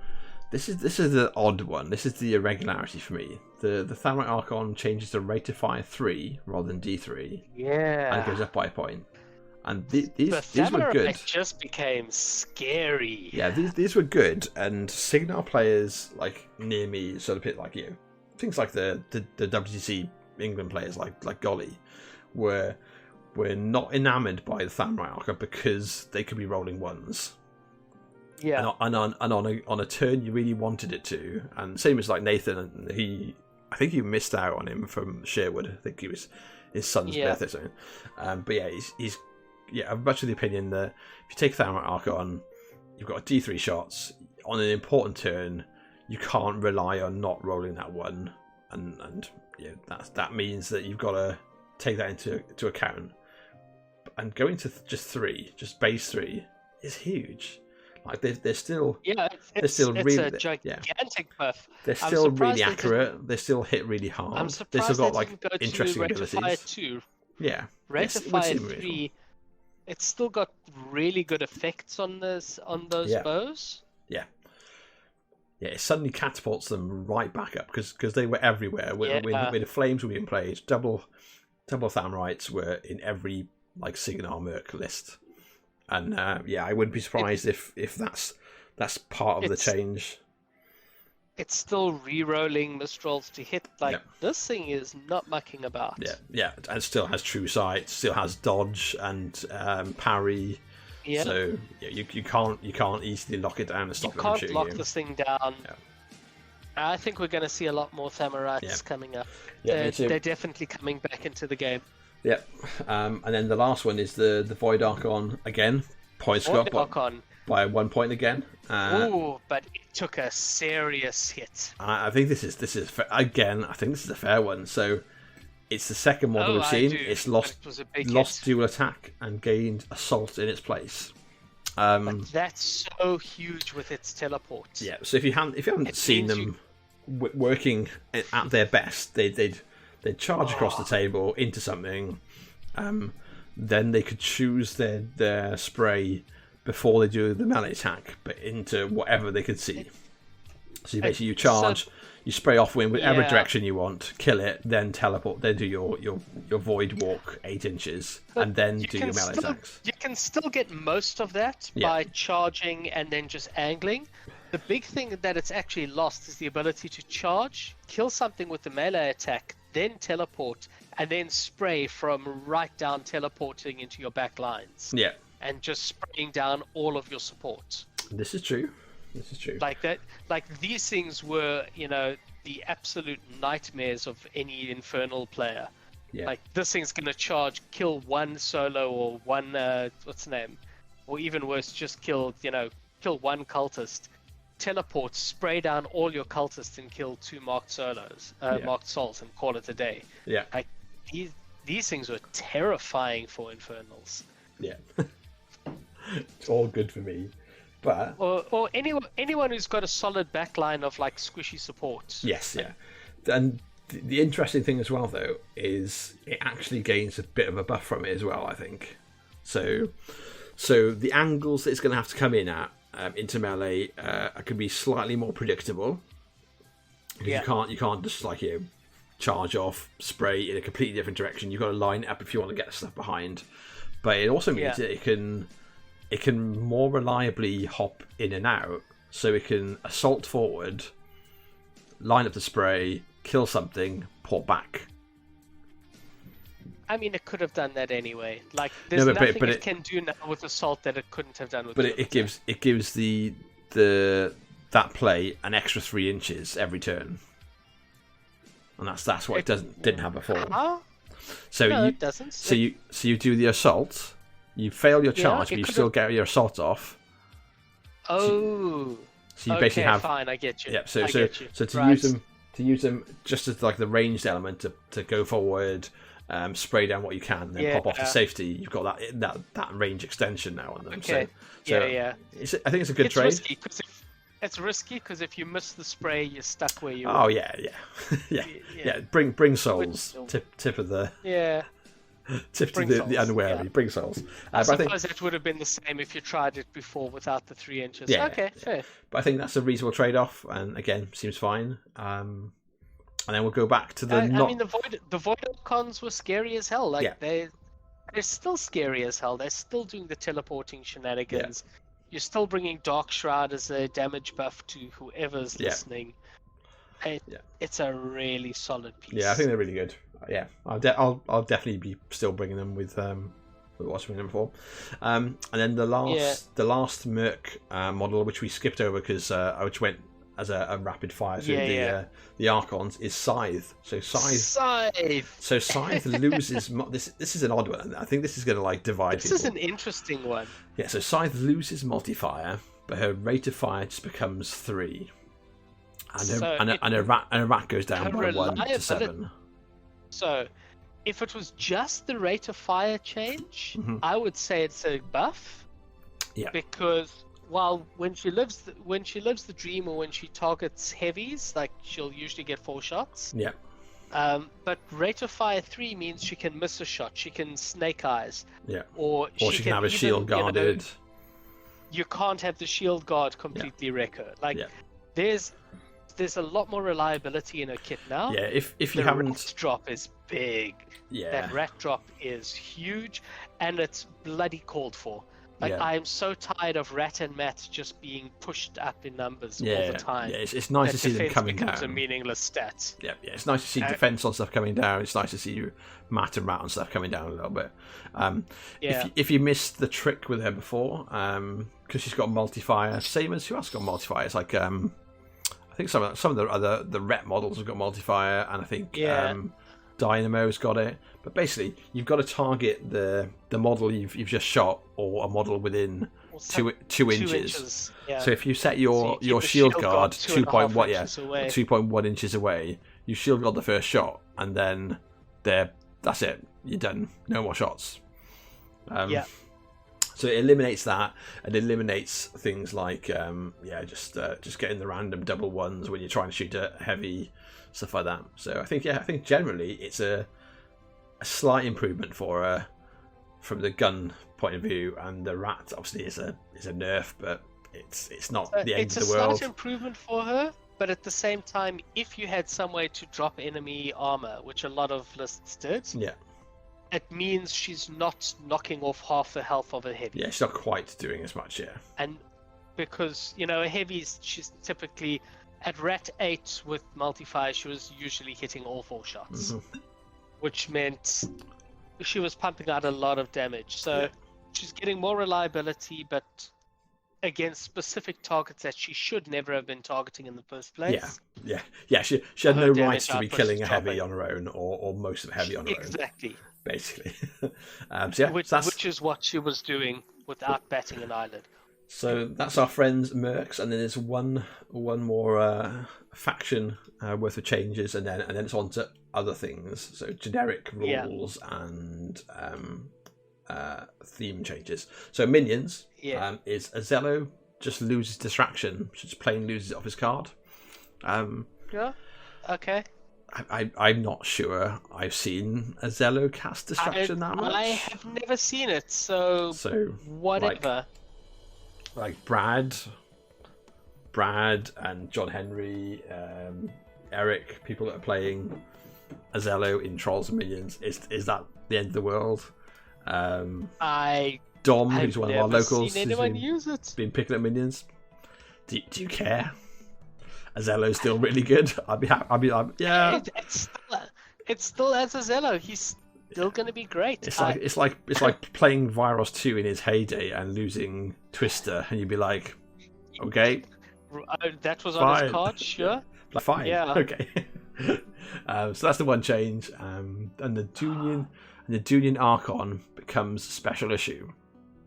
this is the odd one. This is the irregularity for me. The Thamrite Archon changes to rate of fire 3 rather than D3. Yeah. And it goes up by a point. And these were good. It just became scary. Yeah, these were good, and Signar players like near me, sort of bit like you, things like the WTC England players like Golly, were not enamoured by the Thamrite Archon because they could be rolling ones. Yeah, and on a turn you really wanted it to, and same as like Nathan, I think you missed out on him from Sherwood. I think he was his son's birthday or something. But yeah, he's I'm much of the opinion that if you take Thermite Archon, you've got a D3 shots on an important turn. You can't rely on not rolling that one, and that means that you've got to take that into account. And going to just base 3 is huge. Like they're still it's really a gigantic buff. They're still really accurate. They still hit really hard. I'm surprised they've still got they didn't go interesting to abilities. Rate of Fire 2. Yeah, Rate of Fire 3. It's still got really good effects on those bows. Yeah. Yeah, it suddenly catapults them right back up because they were everywhere. When the flames were being played, double Thamrites were in every Signar Merc list, and I wouldn't be surprised if that's part of the change. It's still re-rolling Mistrals to hit. This thing is not mucking about. Yeah, and it still has true sight, still has dodge and parry. Yeah. So you can't easily lock it down and stop it from shooting you. You can't lock this thing down. Yeah. I think we're going to see a lot more Thamrites coming up. Yeah, they're definitely coming back into the game. Yep. And then the last one is the Void Archon again. Points go up by 1 point again. But it took a serious hit. I think this is again. I think this is a fair one. So it's the second model we've seen. It's lost dual attack and gained assault in its place. But that's so huge with its teleport. Yeah. So if you haven't seen them working at their best, they'd charge across the table into something. Then they could choose their spray before they do the melee attack, but into whatever they could see. So you charge. You spray off wind whichever direction you want, kill it, then teleport, then do your void walk 8 inches, and then do your melee attacks. You can still get most of that by charging and then just angling. The big thing that it's actually lost is the ability to charge, kill something with the melee attack, then teleport, and then spray from right down teleporting into your back lines. Yeah. And just spraying down all of your support. This is true. These things were, the absolute nightmares of any Infernal player. Yeah. This thing's gonna charge, kill one solo or one what's the name, or even worse, just kill one cultist, teleport, spray down all your cultists, and kill 2 marked solos, marked souls, and call it a day. Yeah. These things were terrifying for Infernals. Yeah. It's all good for me. But or anyone who's got a solid backline of squishy support. Yes, yeah. And the interesting thing as well, though, is it actually gains a bit of a buff from it as well, I think. So the angles that it's going to have to come in at into melee can be slightly more predictable. Because you can't just charge off, spray in a completely different direction. You've got to line it up if you want to get stuff behind. But it also means that it can more reliably hop in and out, so it can assault forward, line up the spray, kill something, port back. I mean, it could have done that anyway. There's nothing it can do now with assault that it couldn't have done with. But it gives that play an extra 3 inches every turn, and that's what it didn't have before. So it doesn't. So you do the assault. You fail your charge, but you still get your assault off. Oh. So you basically have. Fine, I get you. Yeah. So to right. use them just as the ranged element to go forward, spray down what you can, and then pop off to safety. You've got that range extension now on them. Okay. So I think it's a good trade. It's risky because if you miss the spray, you're stuck where you. Oh yeah. Bring souls. Tip of the. Yeah. Tip to the unwary. Bring souls. I suppose it would have been the same if you tried it before without the 3 inches. Yeah, fair. But I think that's a reasonable trade-off, and again, seems fine. And then we'll go back to the. I mean, the Void Archons were scary as hell. They're still scary as hell. They're still doing the teleporting shenanigans. Yeah. You're still bringing Dark Shroud as a damage buff to whoever's listening. It's a really solid piece. Yeah, I think they're really good. Yeah, I'll definitely be still bringing them with what's been them before. And then the last Merc model, which we skipped over because I just went as a rapid fire through the Archons is Scythe. So Scythe loses. This is an odd one. I think this is going to like divide. This is an interesting one. Yeah. So Scythe loses multi-fire, but her rate of fire just becomes 3, and her rat goes down by 1 to 7. So, if it was just the rate of fire change, I would say it's a buff. Yeah. Because when she lives the dream, or when she targets heavies, like she'll usually get 4 shots. Yeah. But rate of fire 3 means she can miss a shot. She can snake eyes. Yeah. Or she can have a shield guarded. You can't have the shield guard completely wreck her. Like there's a lot more reliability in her kit now. Yeah. If you haven't, rat drop is big. Yeah. That rat drop is huge, and it's bloody called for. Like I'm so tired of Rat and Mat just being pushed up in numbers all the time. Yeah, it's nice to see them coming down. Defense becomes a meaningless stat. Yeah, it's nice to see defense on stuff coming down. It's nice to see Mat and Rat on stuff coming down a little bit. If you missed the trick with her before, because she's got multi-fire, same as who else got multi-fire? It's like I think some of the rep models have got multi-fire, and I think Dynamo's got it. But basically, you've got to target the model you've just shot, or a model within 2 inches. Yeah. So if you set your shield guard 2.1 inches away, you shield guard the first shot, and then that's it. You're done. No more shots. So it eliminates that, and eliminates things like just getting the random double ones when you're trying to shoot a heavy, stuff like that. So I think generally it's a slight improvement for her from the gun point of view, and the rat obviously is a nerf, but it's not the end of the world. It's a slight improvement for her, but at the same time, if you had some way to drop enemy armor, which a lot of lists did, it means she's not knocking off half the health of a heavy. Yeah, she's not quite doing as much, And because, a heavy, she's typically at Rat 8 with multi-fire, she was usually hitting all 4 shots, which meant she was pumping out a lot of damage. So she's getting more reliability, but against specific targets that she should never have been targeting in the first place. Yeah. She had no right to be killing a heavy on her own, or most of a heavy on her own. Exactly. Basically. Which is what she was doing without batting an eyelid. So that's our friends Mercs, and then there's one more faction worth of changes, and then it's on to other things. So generic rules and theme changes. So minions is Azello just loses distraction, just plain loses it off his card. Okay. I'm not sure I've seen Azello cast distraction that much. I have never seen it, so whatever. Like Brad and John Henry, Eric, people that are playing Azello in Trolls and Minions, is that the end of the world? Dom, who's one of our locals, who's been picking up minions. Do you care? Azello's still really good. I'd be yeah. It's still as Azello. He's still going to be great. It's like playing Virus 2 in his heyday and losing Twister, and you'd be like, okay, that was on his card, sure. Fine, yeah, okay. So that's the one change, and the Dunian Archon becomes special issue.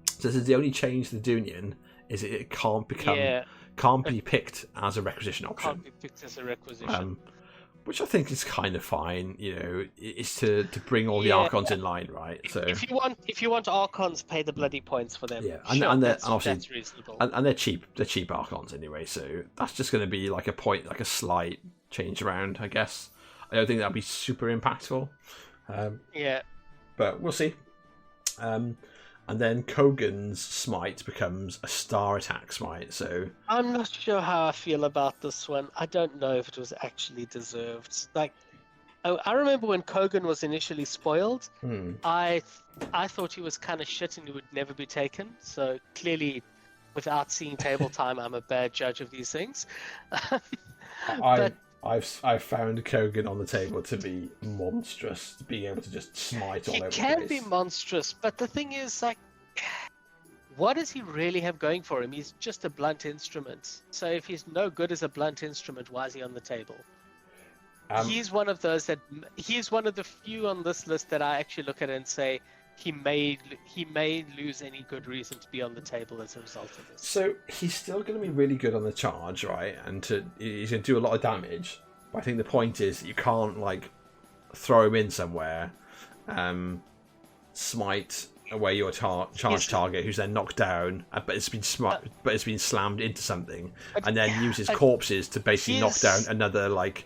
So this is the only change to the Dunian, is it can't be picked as a requisition option. Can't be picked as a requisition. Which I think is kind of fine, it's to bring all the Archons in line, right? So if you want Archons, pay the bloody points for them. Yeah, that's reasonable. And they're cheap. They're cheap Archons anyway, so that's just going to be like a slight change around, I guess. I don't think that'll be super impactful. But we'll see. And then Kogan's smite becomes a star attack smite. So I'm not sure how I feel about this one. I don't know if it was actually deserved. Like, I remember when Kogan was initially spoiled, I thought he was kind of shit and he would never be taken. So clearly, without seeing table time, I'm a bad judge of these things. I've found Kogan on the table to be monstrous, being able to just smite all over the place. He can be monstrous, but the thing is, like, what does he really have going for him? He's just a blunt instrument. So if he's no good as a blunt instrument, why is he on the table? He's one of those that he's one of the few on this list that I actually look at and say he may lose any good reason to be on the table as a result of this. So he's still going to be really good on the charge, right? And he's going to do a lot of damage. But I think the point is you can't like throw him in somewhere, smite away your charge target, who's then knocked down, but it's been slammed into something, and then use his corpses to basically knock down another like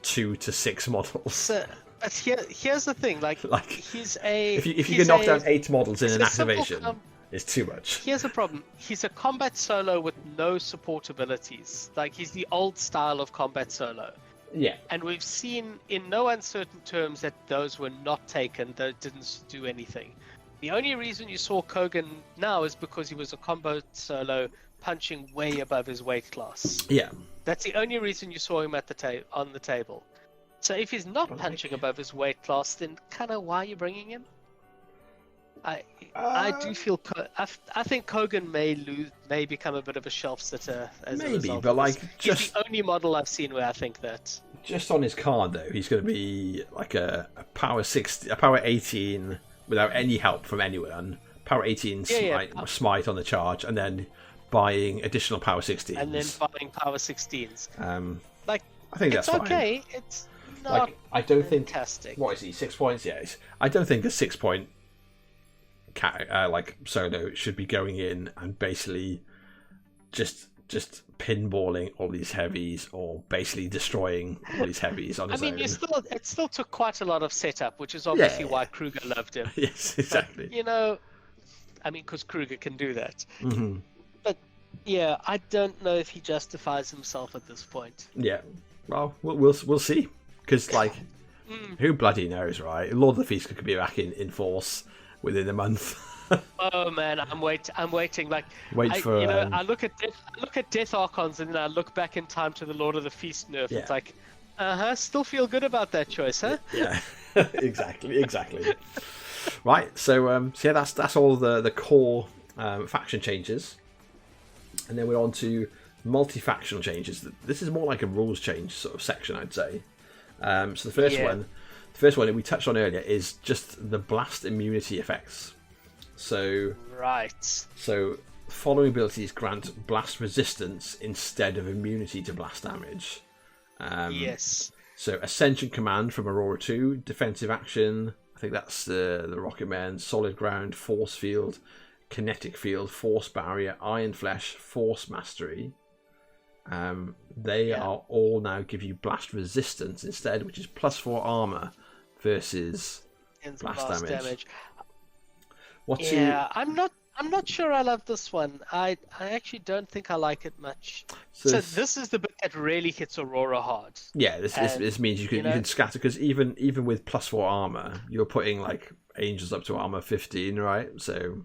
2 to 6 models. So, but here's the thing, like he's a if you can knock down 8 models in an activation, it's too much. Here's the problem: he's a combat solo with no support abilities. Like he's the old style of combat solo. Yeah. And we've seen in no uncertain terms that those were not taken, that didn't do anything. The only reason you saw Kogan now is because he was a combo solo punching way above his weight class. Yeah. That's the only reason you saw him at on the table. So if he's not punching above his weight class, then kind of why are you bringing him? I do feel I think Kogan may become a bit of a shelf sitter as a result. But like he's the only model I've seen where I think that. Just on his card though, he's going to be like a power 60, a power 18 without any help from anyone. Power 18 smite on the charge, and then buying additional power 16s. And then buying power 16s. Like I think it's that's okay. Fine. It's not I don't fantastic. Think. What is he? 6 points? Yes. I don't think a 6 point like solo should be going in and basically just pinballing all these heavies, or basically destroying all these heavies on his own. It still took quite a lot of setup, which is obviously why Kruger loved him. Yes, exactly. But, because Kruger can do that. Mm-hmm. But yeah, I don't know if he justifies himself at this point. Yeah, well, we'll see, because like, who bloody knows, right? Lord of the Feast could be back in force within a month. Oh man, I'm waiting. Like, I look at Death Archons, and then I look back in time to the Lord of the Feast nerf. Yeah. It's like, still feel good about that choice, huh? Yeah, exactly. Right, so yeah, that's all the core faction changes, and then we're on to multi-factional changes. This is more like a rules change sort of section, I'd say. So the first one that we touched on earlier is just the blast immunity effects. So following abilities grant blast resistance instead of immunity to blast damage. Yes. So Ascension Command from Aurora 2, defensive action. I think that's the Rocket Man, Solid Ground, Force Field, Kinetic Field, Force Barrier, Iron Flesh, Force Mastery. They are all now give you blast resistance instead, which is +4 armor versus blast damage. I'm not sure I love this one. I actually don't think I like it much. So this is the bit that really hits Aurora hard. Yeah, this means you can scatter, because even with +4 armor, you're putting like angels up to armor 15, right? So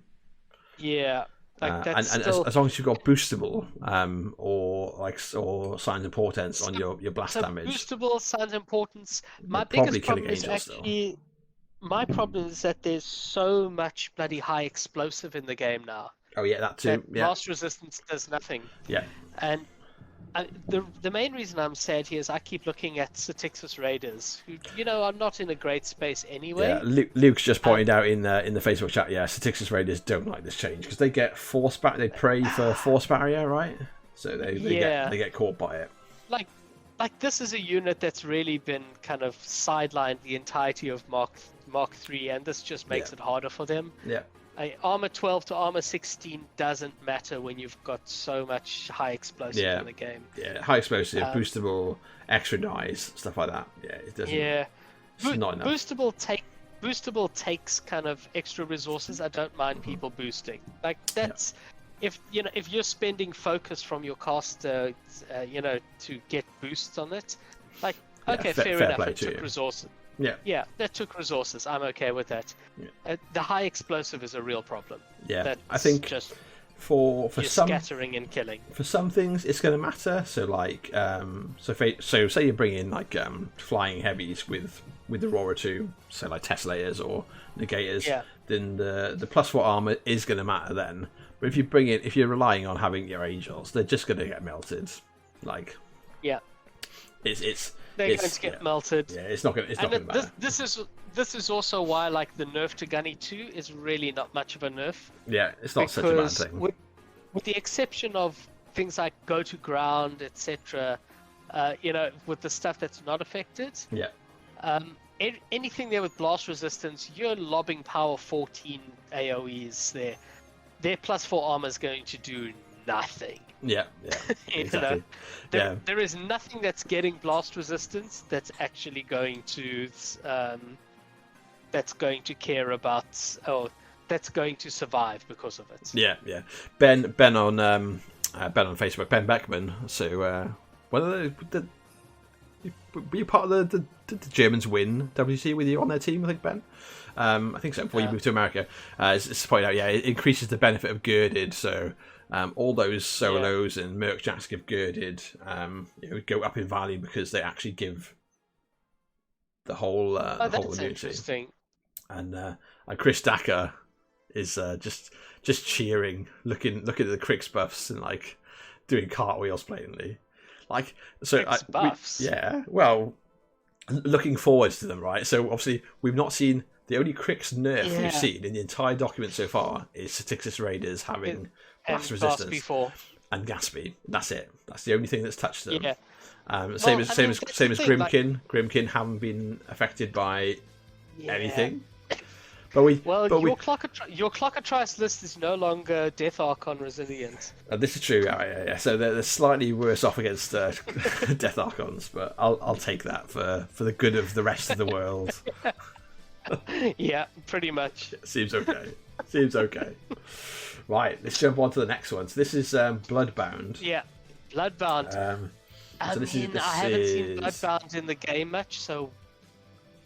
yeah. Like and as long as you've got boostable, or signs and portents on your blast damage. Boostable, signs and portents. My biggest problem is actually my problem is that there's so much bloody high explosive in the game now. Oh yeah, that too. Blast resistance does nothing. Yeah. And the main reason I'm sad here is I keep looking at Satixus Raiders, who are not in a great space anyway. Yeah, Luke's just pointed out in the Facebook chat. Yeah, Satixus Raiders don't like this change because they get force back. They pray for force barrier, right? So they get caught by it. Like this is a unit that's really been kind of sidelined the entirety of Mark III, and this just makes it harder for them. Yeah. Armor 12 to armor 16 doesn't matter when you've got so much high explosive in the game. Yeah, high explosive, boostable, extra dice, stuff like that. Yeah, it doesn't. Yeah, it's not enough. Boostable takes kind of extra resources. I don't mind people boosting. Like that's if you're spending focus from your caster, to get boosts on it. Like fair enough. It took resources. Yeah, that took resources. I'm okay with that. Yeah. The high explosive is a real problem. Yeah, that's I think just for some scattering and killing. For some things, it's going to matter. So like, so say you bring in like flying heavies with Aurora 2, so like Teslayers or Negators. Yeah. Then the +4 armor is going to matter then. But if you're relying on having your angels, they're just going to get melted. Like, yeah, they're going to get melted. Yeah, it's not going to matter. This is also why like the nerf to Gunny 2 is really not much of a nerf. Yeah, it's not such a bad thing. With the exception of things like go to ground, etc. With the stuff that's not affected. Yeah. Anything there with blast resistance, you're lobbing power 14 AoEs there. Their +4 armor is going to do nothing. Yeah, exactly. There is nothing that's getting blast resistance that's actually going to care about, or that's going to survive because of it. Yeah. Ben on Facebook, Ben Beckman. So were you part of the Germans win WC with you on their team? I think Ben. I think so. Before you moved to America, it's pointed out. Yeah, it increases the benefit of girded. So all those solos and merc jacks give girded. Go up in value because they actually give the whole immunity. Interesting. And Chris Dacker is just cheering, looking at the Crix buffs and like doing cartwheels blatantly. Like so, buffs. Well, looking forward to them, right? So obviously we've not seen the only Crix nerf we've seen in the entire document so far is Statixis Raiders having blast resistance and gas speed. That's it. That's the only thing that's touched them. Yeah. Same as Grimkin. Like... Grimkin haven't been affected by anything. But your Clockatrice list is no longer Death Archon resilient. This is true. Yeah. So they're slightly worse off against Death Archons, but I'll take that for the good of the rest of the world. Yeah, pretty much. Seems okay. Right, let's jump on to the next one. So this is Bloodbound. Yeah, Bloodbound. I haven't seen Bloodbound in the game much, so.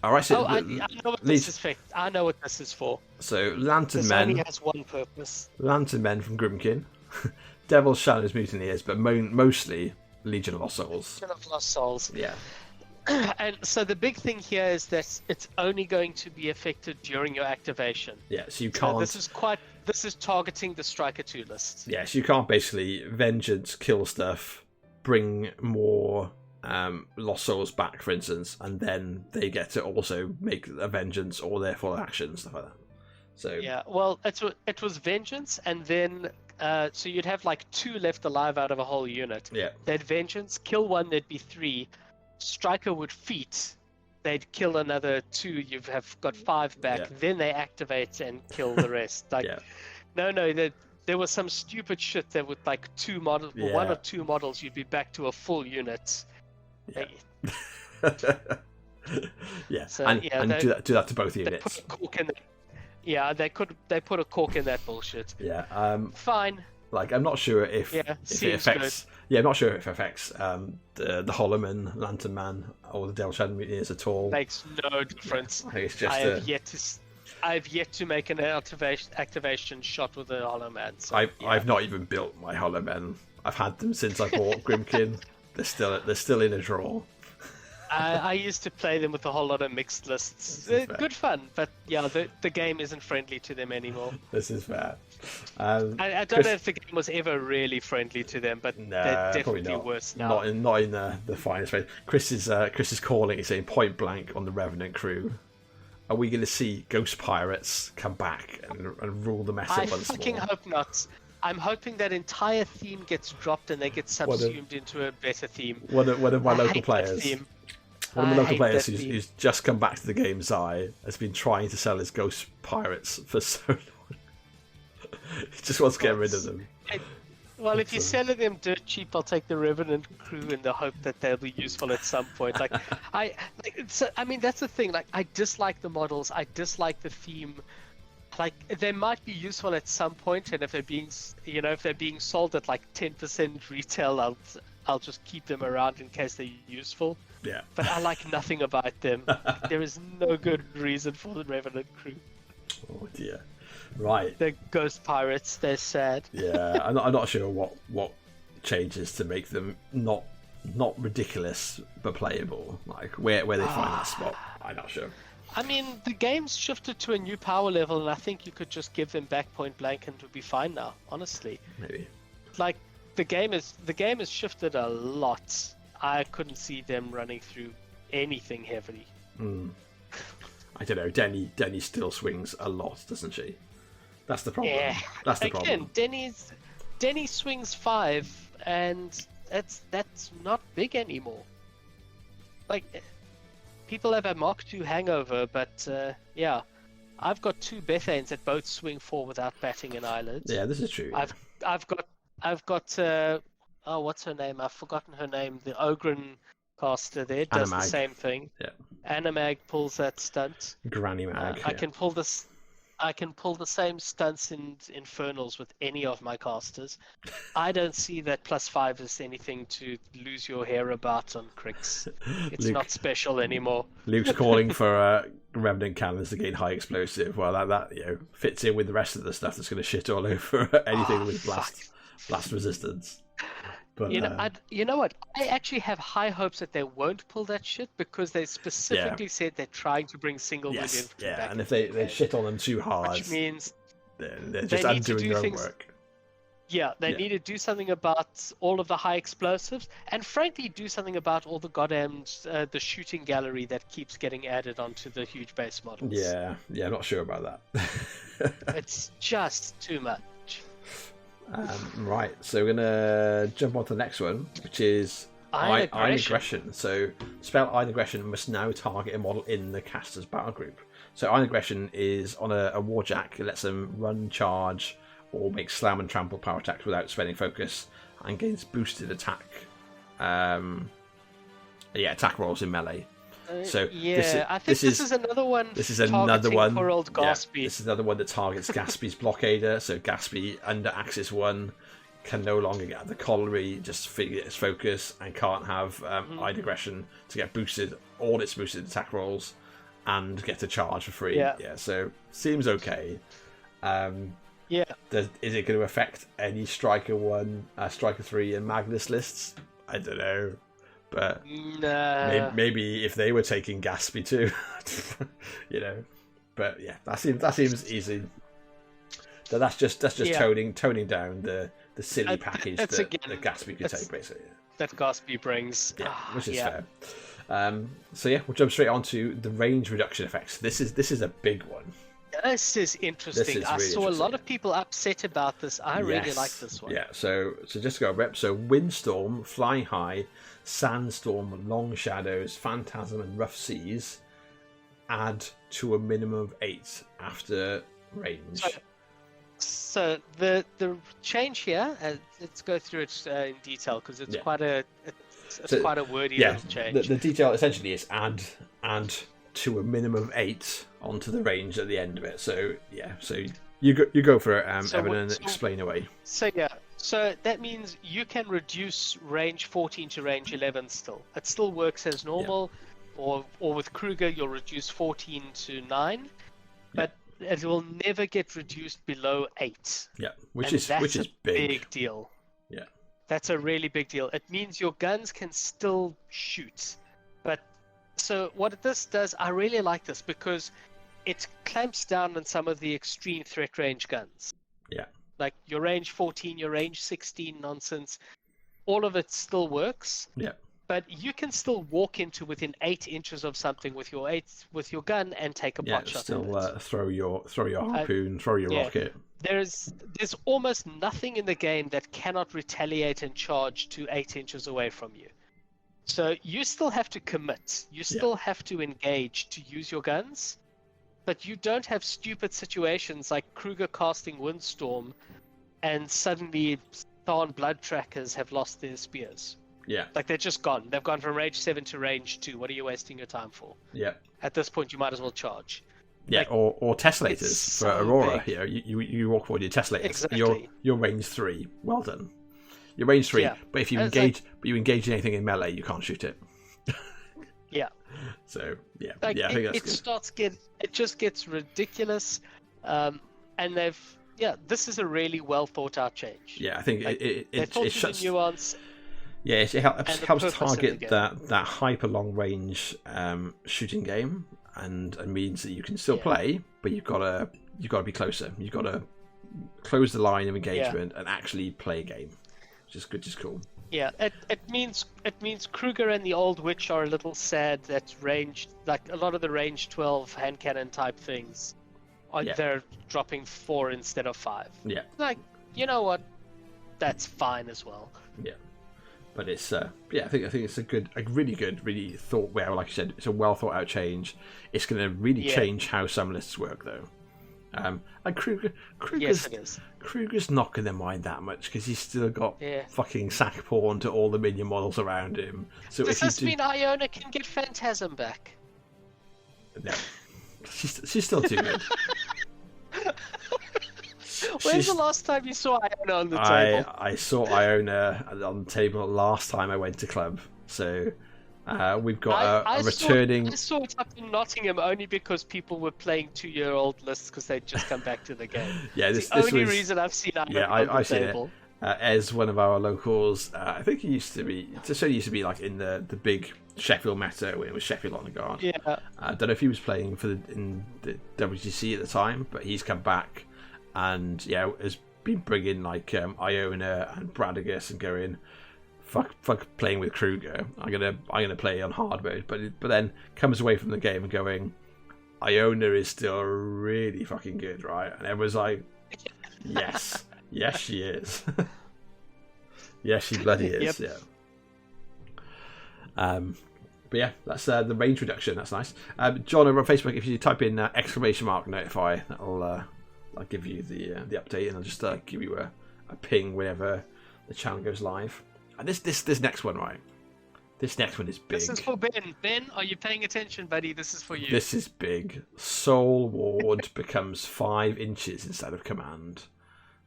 All right, so I know what this is for. I know what this is for. So Lantern Men. This only has one purpose. Lantern Men from Grimkin, Devil's Shadows Mutineers, but mostly Legion of Lost Souls. Legion of Lost Souls. Yeah. And so the big thing here is that it's only going to be affected during your activation. Yeah, so you can't. This is targeting the Striker 2 list. Yeah, so you can't basically vengeance kill stuff, bring more Lost Souls back, for instance, and then they get to also make a vengeance or their full action, stuff like that. So yeah, well, it was vengeance, and then so you'd have like 2 left alive out of a whole unit. Yeah. They'd vengeance, kill 1, there'd be 3. Striker would feat, they'd kill another 2, you have got 5 back, then they activate and kill the rest. There was some stupid shit that with like 2 models, 1 or 2 models, you'd be back to a full unit. Yeah, so, and do that to both units. Put a cork in they put a cork in that bullshit. Yeah. Fine. Like, I'm not sure if it affects. Good. Yeah, I'm not sure if it affects the Holloman, Lantern Man, or the Devil's Shadow Mutineers at all. Makes no difference. I think it's just. I have yet to make an activation shot with a Hollow Man. So, I've not even built my Hollow Men. I've had them since I bought Grimkin. They're still in a drawer. I used to play them with a whole lot of mixed lists. Good fun, but yeah, the game isn't friendly to them anymore. This is fair. I don't know if the game was ever really friendly to them, but they're definitely worse now. Not in the finest way. Chris is calling. He's saying point blank on the Revenant crew. Are we going to see Ghost Pirates come back and rule the meta once more? I fucking hope not. I'm hoping that entire theme gets dropped and they get subsumed into a better theme. One of my local players. One of the local players who's just come back to the game, Zai, has been trying to sell his Ghost Pirates for so long. He just wants to get rid of them. Well, if you're selling them dirt cheap, I'll take the Revenant crew in the hope that they'll be useful at some point. I mean, that's the thing. Like, I dislike the models. I dislike the theme. Like, they might be useful at some point, and if they're being sold at like 10% retail, I'll just keep them around in case they're useful. Yeah. But I like nothing about them. There is no good reason for the Revenant crew. Oh dear. Right. They're Ghost Pirates. They're sad. Yeah, I'm not sure what changes to make them not ridiculous but playable. Like where they find that spot, I'm not sure. I mean, the game's shifted to a new power level, and I think you could just give them back point blank and it would be fine now. Honestly, Maybe. like the game has shifted a lot. I couldn't see them running through anything heavily. I don't know. Denny still swings a lot, doesn't she? That's the problem. Yeah. That's the Again, problem. Denny swings 5, and that's not big anymore. Like, people have a Mark II hangover, but yeah, I've got 2 Bethanes that both swing 4 without batting an eyelid. Yeah, this is true. I've got oh, what's her name? I've forgotten her name. The Ogren caster there does the same thing. Yeah. Animag pulls that stunt. Granny Mag. I can pull this. I can pull the same stunts in Infernals with any of my casters. I don't see that +5 as anything to lose your hair about on Crix. It's not special anymore. Luke's calling for Remnant cannons to gain high explosive. Well, that fits in with the rest of the stuff that's going to shit all over anything with blast resistance. But, you know what? I actually have high hopes that they won't pull that shit because they specifically said they're trying to bring single wing infantry back. Yeah, and if they shit on them too hard, which means they're just undoing their own work. Yeah, they need to do something about all of the high explosives, and frankly, do something about all the goddamn the shooting gallery that keeps getting added onto the huge base models. Yeah, I'm not sure about that. It's just too much. Right, so we're gonna jump on to the next one, which is Iron Aggression. So, spell Iron Aggression must now target a model in the caster's battle group. So, Iron Aggression is on a warjack. It lets them run, charge, or make slam and trample power attacks without spending focus, and gains boosted attack. Attack rolls in melee. So I think this is another one. This is another one. For old Gaspy. This is another one that targets Gaspy's blockader. So Gaspy under Axis 1 can no longer get the colliery, just figure its focus, and can't have Iron Aggression to get boosted all its boosted attack rolls and get a charge for free. Yeah, so seems okay. Is it going to affect any Striker 1, Striker 3, and Magnus lists? I don't know. But maybe if they were taking Gaspy too, But yeah, that seems easy. So that's just toning down the silly package that Gaspy could take, basically. That Gaspy brings. Yeah, which is fair. We'll jump straight on to the range reduction effects. This is a big one. This is interesting. I saw a lot of people upset about this. I really like this one. Yeah, so just to go rep. So Windstorm, Fly High, Sandstorm, Long Shadows, Phantasm, and Rough Seas add to a minimum of 8 after range. So the change here, let's go through it in detail because it's quite a wordy little change. The detail essentially is add to a minimum of 8 onto the range at the end of it. So you go for it, Evan, and explain away. So that means you can reduce range 14 to range 11 still. It still works as normal, or with Kruger you'll reduce 14 to 9, but it will never get reduced below 8. Yeah, which is big deal. Yeah, that's a really big deal. It means your guns can still shoot, but so what this does, I really like this because it clamps down on some of the extreme threat range guns. Yeah. Like your range 14, your range 16 nonsense, all of it still works. Yeah. But you can still walk into within 8 inches of something with your gun and take a pot shot. Still throw your harpoon, throw your rocket. There's almost nothing in the game that cannot retaliate and charge to 8 inches away from you. So you still have to commit. You still have to engage to use your guns. But you don't have stupid situations like Kruger casting Windstorm and suddenly Tharn Blood Trackers have lost their spears. Yeah. Like they're just gone. They've gone from range 7 to range 2. What are you wasting your time for? Yeah. At this point, you might as well charge. Yeah, like, or Tesselators for Aurora. You walk forward your Tesselators. Exactly. You're range 3. Well done. You're range 3, but if you engage in anything in melee, you can't shoot it. Yeah. So I think that's good. It just gets ridiculous, and this is a really well thought out change. Yeah, I think it shuts nuance. Yeah, it helps target that hyper long range shooting game, and means that you can still play, but you've got to be closer. You've got to close the line of engagement and actually play a game, which is good, just cool. Yeah, it means Kruger and the Old Witch are a little sad that a lot of the range 12 hand cannon type things, they're dropping 4 instead of 5. Yeah. Like, you know what? That's fine as well. Yeah. But it's I think it's a really good, really thought well. Like I said, it's a well thought out change. It's going to really change how some lists work, though. And Kruger's not going to mind that much because he's still got fucking sack pawn to all the minion models around him. So does this mean Iona can get Phantasm back? No, she's still too good. When's the last time you saw Iona on the table? I saw Iona on the table last time I went to club. So we've got a returning. I saw it up in Nottingham only because people were playing 2-year-old lists because they'd just come back to the game. Yeah, this the only reason I've seen Iona on the table. As one of our locals, I think he used to be. It certainly used to be like in the big Sheffield meta when it was Sheffield on the guard. Yeah. I don't know if he was playing in the WGC at the time, but he's come back and has been bringing like Iona and Bradagus and going, fuck playing with Kruger. I'm gonna play on hard mode, but then comes away from the game and going, Iona is still really fucking good, right? And everyone's like, yes, yes she is, yes she bloody is, yeah. But yeah, that's the range reduction. That's nice. John over on Facebook, if you type in !notify, I'll give you the update, and I'll just give you a ping whenever the channel goes live. And this next one, right? This next one is big. This is for Ben. Ben, are you paying attention, buddy? This is for you. This is big. Soul Ward becomes 5 inches instead of command.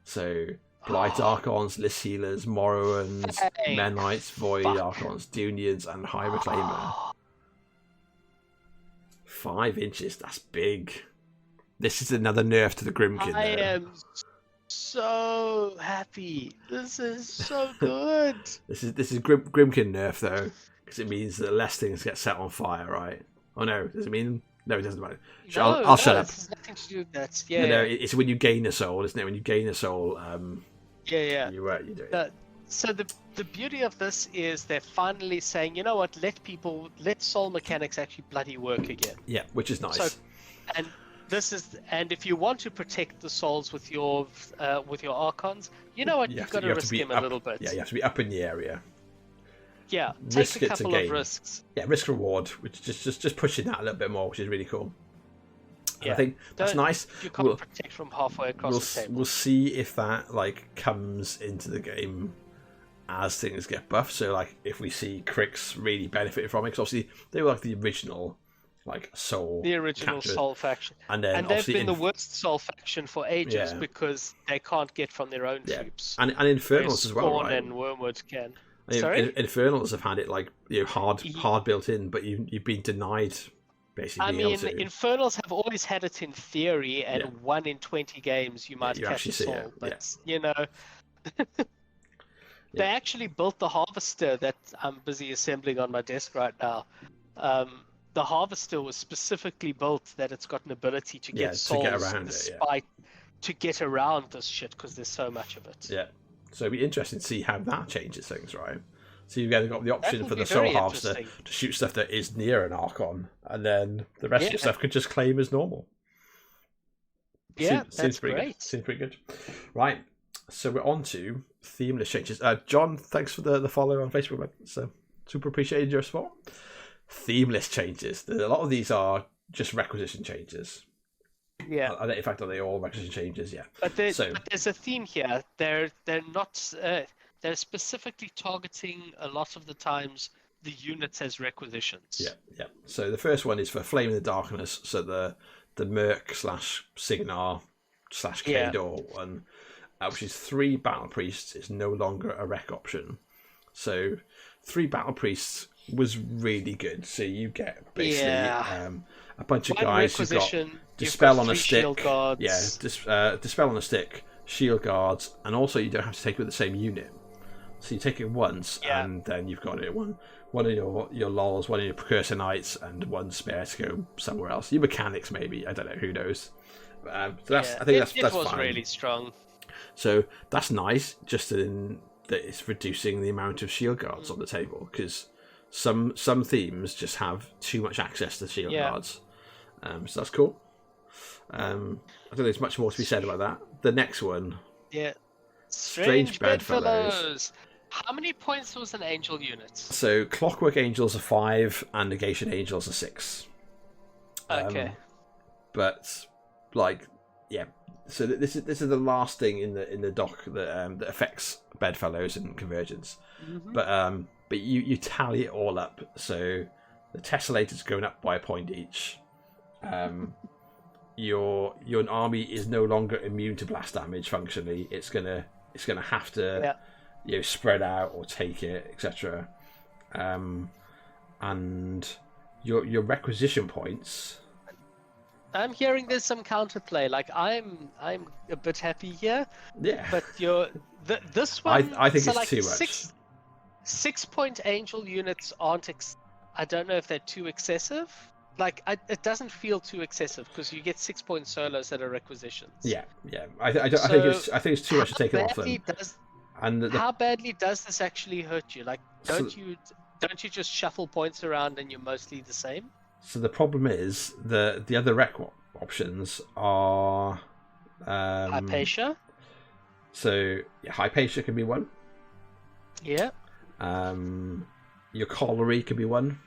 So Blight Archons, List Healers, Morrowans, Menites, Void Archons, Dunians, and High Reclaimer. 5 inches. That's big. This is another nerf to the Grimkin. I am so happy. This is so good. This is Grimkin nerf though, because it means that less things get set on fire, right? Oh no, does it mean? No, it doesn't matter. I'll shut up. It's nothing to do with that. Yeah. No, it's when you gain a soul, isn't it? When you gain a soul, yeah. You do it. So the beauty of this is they're finally saying, you know what? Let soul mechanics actually bloody work again. Yeah, which is nice. So, and if you want to protect the souls with your archons, you know what? You've got to risk him a little bit. Yeah, you have to be up in the area. Yeah, take a couple of risks. Yeah, risk reward, which just pushing that a little bit more, which is really cool. And I think that's nice. You can't protect from halfway across the table. We'll see if that comes into the game as things get buffed. So if we see Cricks really benefited from it, because obviously they were the original soul. The original capture. Soul faction. And they've been the worst Soul faction for ages because they can't get from their own troops. And Infernals as well, right? and Wormwood can. Sorry? Infernals have had it hard built in, but you've been denied basically. I mean, Infernals have always had it in theory, and 1 in 20 games you might catch a soul. But they actually built the Harvester that I'm busy assembling on my desk right now. The Harvester was specifically built that it's got an ability to get souls to get around to get around this shit because there's so much of it. Yeah. So it'd be interesting to see how that changes things, right? So you've got the option for the Soul Harvester to shoot stuff that is near an Archon, and then the rest of your stuff could just claim as normal. Yeah, that's great. Seems pretty good. Right, so we're on to themeless changes. John, thanks for the follow on Facebook, mate. So super appreciated your support. Themeless changes. A lot of these are just requisition changes. Yeah. In fact, are they all requisition changes? Yeah. But there's a theme here. They're not. They're specifically targeting a lot of the times the units as requisitions. Yeah. So the first one is for Flame in the Darkness. So the Merc / Signar / Kador one, which is 3 Battle Priests, is no longer a rec option. So 3 Battle Priests was really good. So you get basically a bunch of guys who've got Dispel on a stick. Dispel on a stick, Shield Guards, and also you don't have to take with the same unit. So you take it once, and then you've got it one of your lols, one of your precursor knights, and one spare to go somewhere else. Your mechanics, maybe, I don't know, who knows. So that's I think that's was fine. Really strong. So that's nice, just in that it's reducing the amount of shield guards on the table, because some themes just have too much access to shield guards. So that's cool. I don't think there's much more to be said about that. The next one. Yeah. Strange Bedfellows. How many points was an angel unit? So Clockwork Angels are 5 and Negation Angels are 6. Okay. But so this is the last thing in the doc that affects Bedfellows and Convergence. Mm-hmm. But you tally it all up. So the Tessellator's going up by a point each. Your army is no longer immune to blast damage functionally. It's gonna have to spread out or take it, etc. And your requisition points. I'm hearing there's some counterplay. Like I'm a bit happy here. Yeah. But this one. I think it's too much. 6-point angel units aren't. I don't know if they're too excessive. Like it doesn't feel too excessive because you get 6-point solos that are requisitions. Yeah. I think it's too much to take it off them. How badly does this actually hurt you? Like, don't you just shuffle points around and you're mostly the same? So the problem is the other rec options are Hypatia. So Hypatia can be one. Yeah. Your Colliery can be one.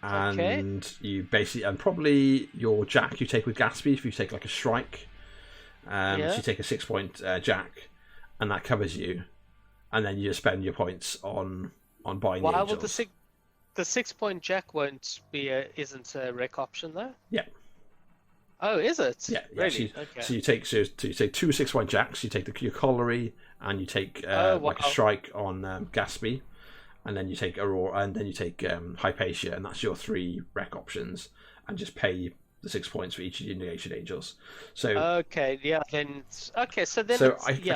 And you basically, and probably your Jack you take with Gatsby if you take like a Shrike. So you take a 6-point Jack, and that covers you, and then you just spend your points on buying the angels. Why would the 6-point Jack isn't a rec option though? Yeah. Oh, is it? Yeah. Really? So you take two 6-point Jacks. You take your Colliery, and you take like a Shrike on Gatsby. And then you take Aurora, and then you take Hypatia, and that's your 3 rec options, and just pay the 6 points for each of your Negation Angels. So so I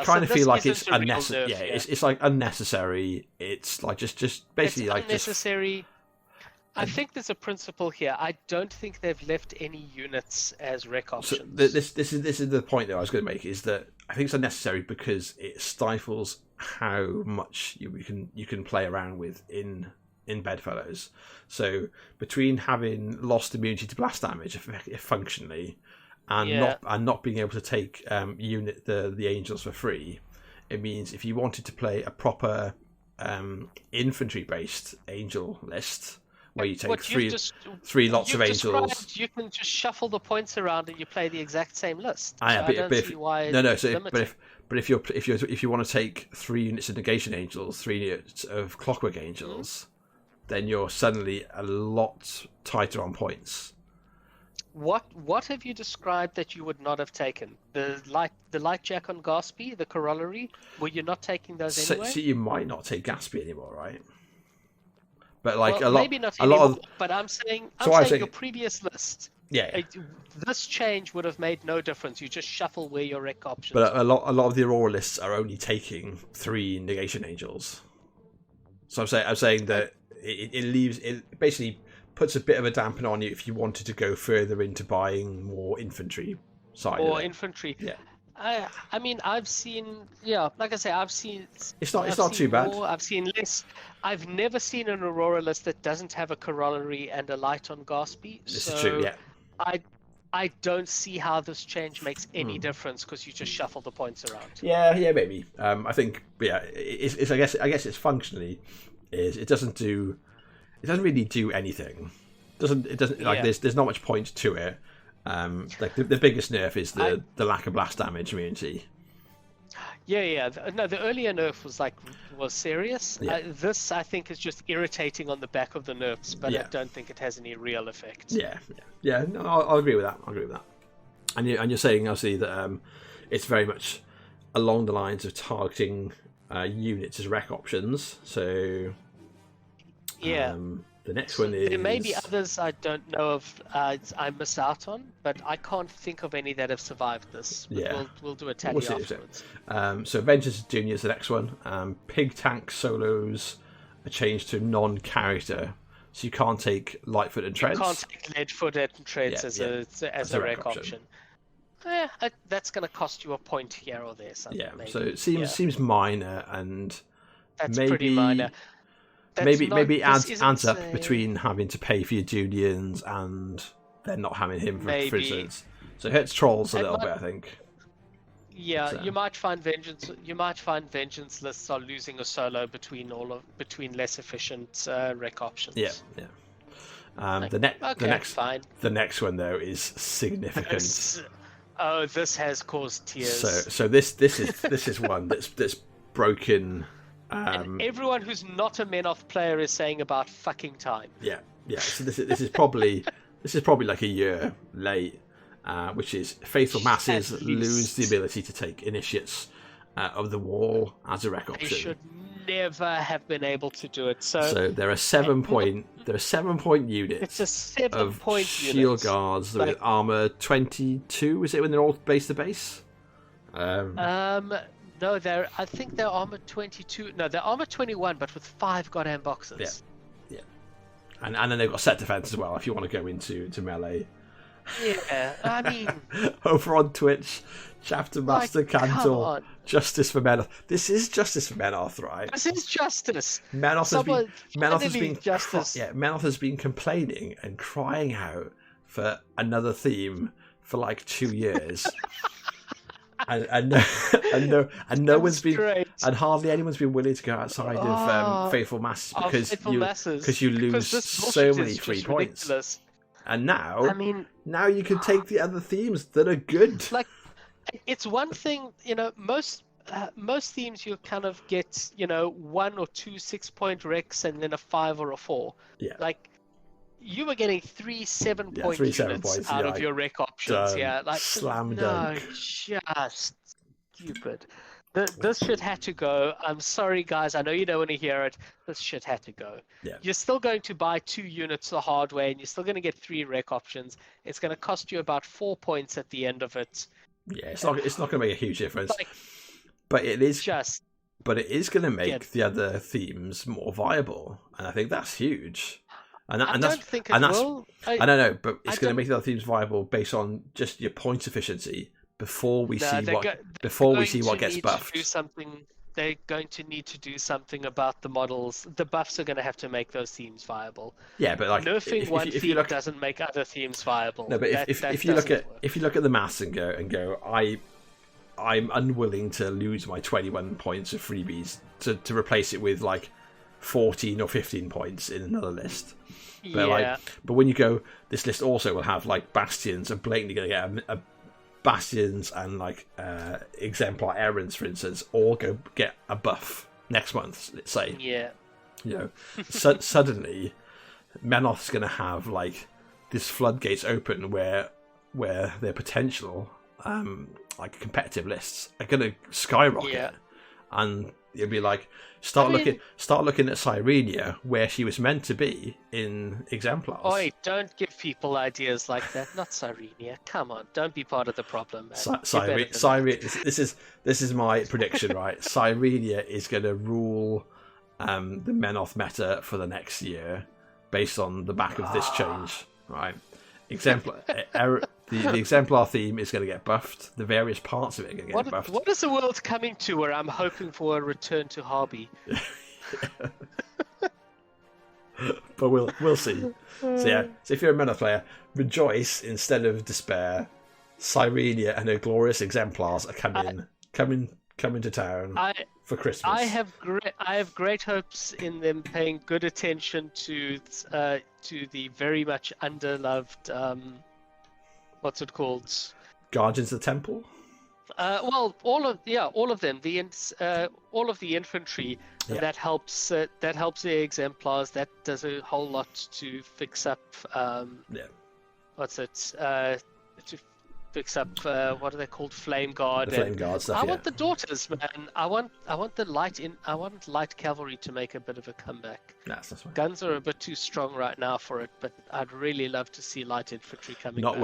kind of feel like it's unnecessary. Yeah, it's like unnecessary. It's like just basically it's like unnecessary. I think there's a principle here. I don't think they've left any units as rec options. So this is the point that I was going to make, is that I think it's unnecessary because it stifles how much you can play around with in Bedfellows. So between having lost immunity to blast damage if functionally, and not being able to take the angels for free, it means if you wanted to play a proper infantry based angel list where you take three lots of angels, you can just shuffle the points around and you play the exact same list. But if you want to take 3 units of negation angels, 3 units of clockwork angels, then you're suddenly a lot tighter on points. What have you described that you would not have taken? The light jack on Gatsby, the corollary. Were you not taking those anyway? So you might not take Gatsby anymore, right? But maybe not anymore. But I'm saying your previous list. Yeah. This change would have made no difference. You just shuffle where your rec options. But a lot of the Aurora lists are only taking 3 negation angels. So I'm saying that it basically puts a bit of a dampener on you if you wanted to go further into buying more infantry side. Or infantry. Yeah. I mean, I've seen. Yeah, like I say, I've seen. It's not too bad. I've seen less. I've never seen an Aurora list that doesn't have a corollary and a light on Gatsby. This is true. Yeah. I don't see how this change makes any difference because you just shuffle the points around. Yeah, maybe. I think, it's I guess it's functionally it doesn't really do anything. It doesn't like there's not much point to it. Like the biggest nerf is the lack of blast damage immunity. Yeah. No, the earlier nerf was serious. Yeah. This, I think, is just irritating on the back of the nerfs, but I don't think it has any real effect. Yeah. No, I'll agree with that. And you're saying obviously that it's very much along the lines of targeting units as rec options. So The next one is... There may be others I don't know of. I miss out on, but I can't think of any that have survived this. But Yeah. we'll do a tally afterwards. So Vengeance Junior is the next one. Pig Tank Solos are changed to non-character, so you can't take Lightfoot and Treads. You can't take Leadfoot and Treads as a rec option. Yeah, that's going to cost you a point here or there. Yeah, maybe. so it seems minor, and that's maybe pretty minor. Maybe adds up between having to pay for your Julians and then not having him for instance. So it hurts trolls a little bit, I think. Yeah, so. You might find vengeance lists are losing a solo between less efficient rec options. Yeah. The next one though is significant. This has caused tears. So this is one that's broken. And everyone who's not a Menoth player is saying about fucking time. Yeah. So this is probably like a year late, which is Faithful Masses lose the ability to take initiates of the wall as a rec option. They should never have been able to do it. So there are 7 point units. It's a 7-point shield guards with armor 22. Is it when they're all base to base? No, I think they're armor 22. No, they're armor 21, but with 5 goddamn boxes. Yeah. And then they've got set defense as well. If you want to go into melee. Yeah, I mean. Over on Twitch, Chapter Master Cantor, Justice for Menoth. This is Justice for Menoth, right? This is justice. Menoth has been complaining and crying out for another theme for like 2 years. and no one's been great. And hardly anyone's been willing to go outside of Faithful Masses because you lose so many free points. Ridiculous. And now you can take the other themes that are good. Like, it's one thing, most themes you kind of get 1 or 2 6-point recs and then a 5 or a 4. Yeah. Like, you were getting 3 7-point units out of your rec options. Done. Yeah, like slam dunk. Just stupid. This shit had to go. I'm sorry, guys. I know you don't want to hear it. This shit had to go. Yeah. You're still going to buy 2 units the hard way, and you're still going to get 3 rec options. It's going to cost you about 4 points at the end of it. Yeah, it's not going to make a huge difference. But it is going to make the other themes more viable, and I think that's huge. I don't think it will. I don't know, but it's going to make the other themes viable based on just your point efficiency before we see what gets buffed. They're going to need to do something about the models. The buffs are going to have to make those themes viable. Yeah, but like nerfing one theme doesn't make other themes viable. No, but if you look at the maths and go, I'm unwilling to lose my 21 points of freebies to replace it with like 14 or 15 points in another list. But but when you go, this list also will have like bastions are blatantly going to get a bastions and like exemplar errands, for instance, all go get a buff next month. Let's say, suddenly Menoth's going to have like this floodgates open where their potential like competitive lists are going to skyrocket, and you'll be like. Start looking at Cyrenia where she was meant to be in exemplars. Oi, don't give people ideas like that. Not Cyrenia. Come on, don't be part of the problem, man. Cyrenia. This is my prediction, right? Cyrenia is going to rule the Menoth meta for the next year, based on the back of this change, right? The exemplar theme is going to get buffed. The various parts of it are going to get buffed. What is the world coming to where I'm hoping for a return to hobby? But we'll see. So if you're a Menoth player, rejoice instead of despair. Cyrenia and her glorious exemplars are coming to town for Christmas. I have great hopes in them paying good attention to the very much underloved. What's it called? Guardians of the Temple. Well, all of them. All of the infantry. Yeah. That helps the exemplars. That does a whole lot to fix up. What's it? To picks up what are they called, flame guard. The flame guard stuff. I want the daughters, man. I want light cavalry to make a bit of a comeback. That's fine. Guns are a bit too strong right now for it, but I'd really love to see light infantry coming Not back.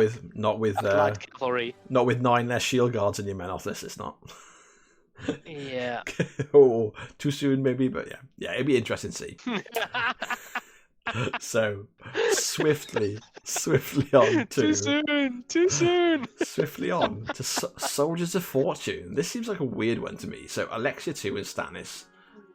with light cavalry. Not with 9 less shield guards in your men off this. It's not. Yeah. Oh, too soon maybe, but yeah, it'd be interesting to see. So swiftly on to too soon. Swiftly on to Soldiers of Fortune. This seems like a weird one to me. So Alexia 2 and Stannis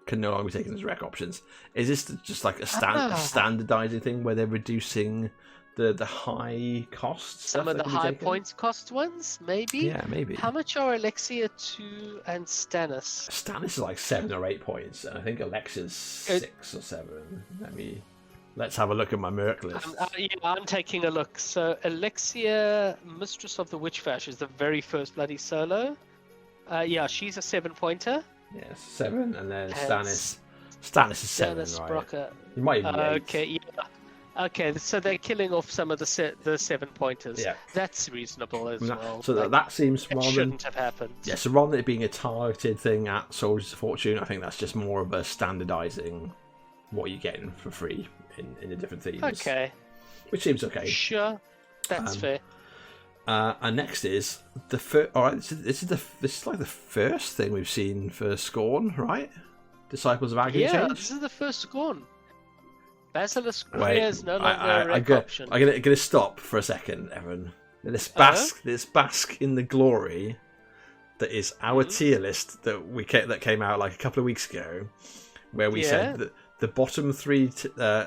can no longer be taken as rec options. Is this just like a standardizing thing where they're reducing the high costs? Some of the high points cost ones, maybe? Yeah, maybe. How much are Alexia 2 and Stannis? Stannis is like 7 or 8 points, and I think Alexia's 6 or 7. Let's have a look at my Merc list. I'm taking a look. So Alexia, Mistress of the Witchfash, is the very first bloody solo. She's a 7-pointer. Yes, 7, and then Stannis is 7, Stannis, right? Brocker. You might even be 8. Okay, yeah. Okay, so they're killing off some of the 7-pointers. Yeah. That's reasonable as well. So that seems it shouldn't have happened. Yeah, so rather than it being a targeted thing at Soldiers of Fortune, I think that's just more of a standardising what you're getting for free in the different themes. Okay. Which seems okay. Sure, that's fair. And next is the first. All right, this is like the first thing we've seen for Scorn, right? Disciples of Agony Change. This is the first Scorn. Basilisk Kriya is no longer a rec option. I'm gonna stop for a second, Evan. Let's bask in the glory that is our tier list that came out like a couple of weeks ago, where we said that the bottom 3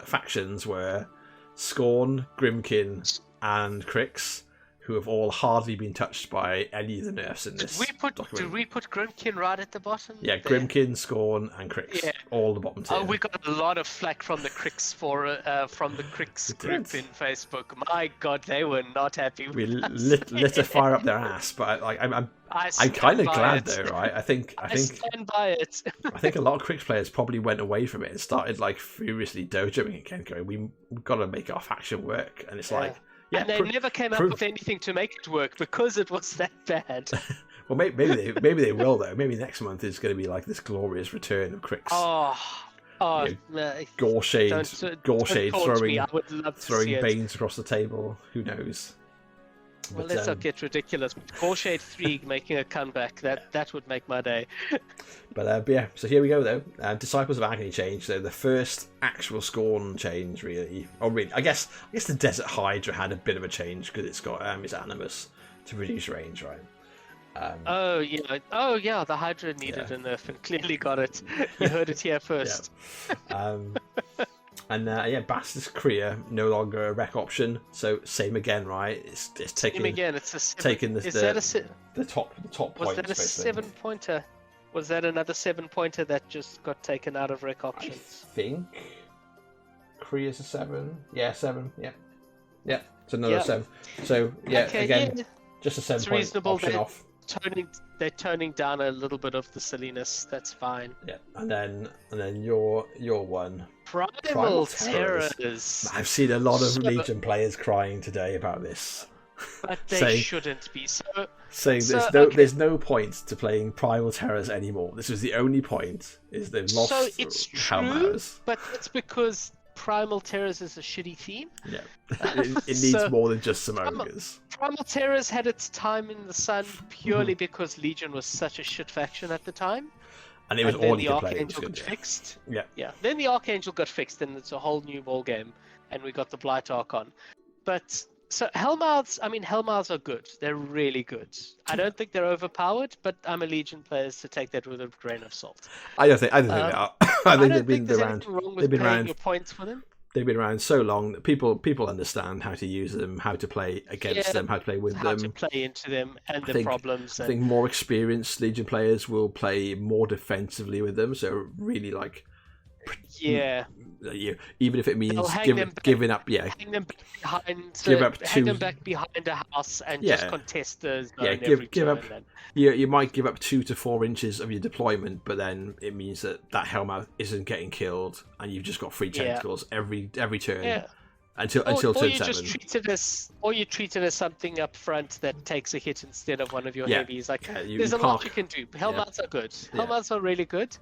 factions were Scorn, Grimkin, and Crix, who have all hardly been touched by any of the nerfs in this document. Did we put Grimkin right at the bottom? Yeah, there? Grimkin, Scorn, and Crix, all the bottom tier. Oh, we got a lot of flack from the Crix from the Crix group in Facebook. My God, they were not happy with us. Lit a fire up their ass, but I'm kind of glad though, right? I think stand by it. I think a lot of Crix players probably went away from it and started like furiously dojoing again, going, "We've got to make our faction work," and it's like. Yeah, and they never came up with anything to make it work because it was that bad. Well, maybe they will though. Maybe next month is going to be like this glorious return of Crix. Gorshade throwing Banes across the table. Who knows? Well, let's not get ridiculous. Gorshade 3 making a comeback, that would make my day. But yeah, so here we go though. Disciples of Agony change. So the first actual Scorn change, really. Oh, really? I guess the Desert Hydra had a bit of a change because it's got its Animus to reduce range, right? The Hydra needed a nerf and clearly got it. You heard it here first. And Basilisk Kriya no longer a rec option, so same again, right? It's taking same again. It's a 7. Taking the top was points. Was that a 7-pointer? Was that another 7-pointer that just got taken out of rec options? I think Kriya's a 7. Yeah, 7. Yeah. It's another 7. So just a 7-point option off. They're toning down a little bit of the silliness. That's fine. Yeah, and then your one. Primal Terrors. I've seen a lot of Legion players crying today about this. But they shouldn't be. Saying there's no point to playing Primal Terrors anymore. This was the only point. Is they've lost. So it's true, but it's because Primal Terrors is a shitty theme. Yeah, it needs more than just some ogres. Primal Terrors had its time in the sun purely because Legion was such a shit faction at the time. And it was all you could play. Archangel got fixed. Yeah. Then the Archangel got fixed, and it's a whole new ball game, and we got the Blight Archon. But so Hellmouths are good. They're really good. I don't think they're overpowered, but I'm a Legion player, so take that with a grain of salt. I don't think they are. I think they've been around. They've been around. Your points for them. They've been around so long that people understand how to use them, how to play against them, how to play with them, how to play into them, and the problems. I think more experienced Legion players will play more defensively with them. So really, even if it means giving up, hang them back behind a house and just contest the zone give up. You might give up 2 to 4 inches of your deployment, but then it means that Hellmouth isn't getting killed, and you've just got free tentacles every turn. until or turn you 7. just treat it as something up front that takes a hit instead of one of your heavies. Like there's a lot you can do. Hellmouths are good. Hellmouths are really good.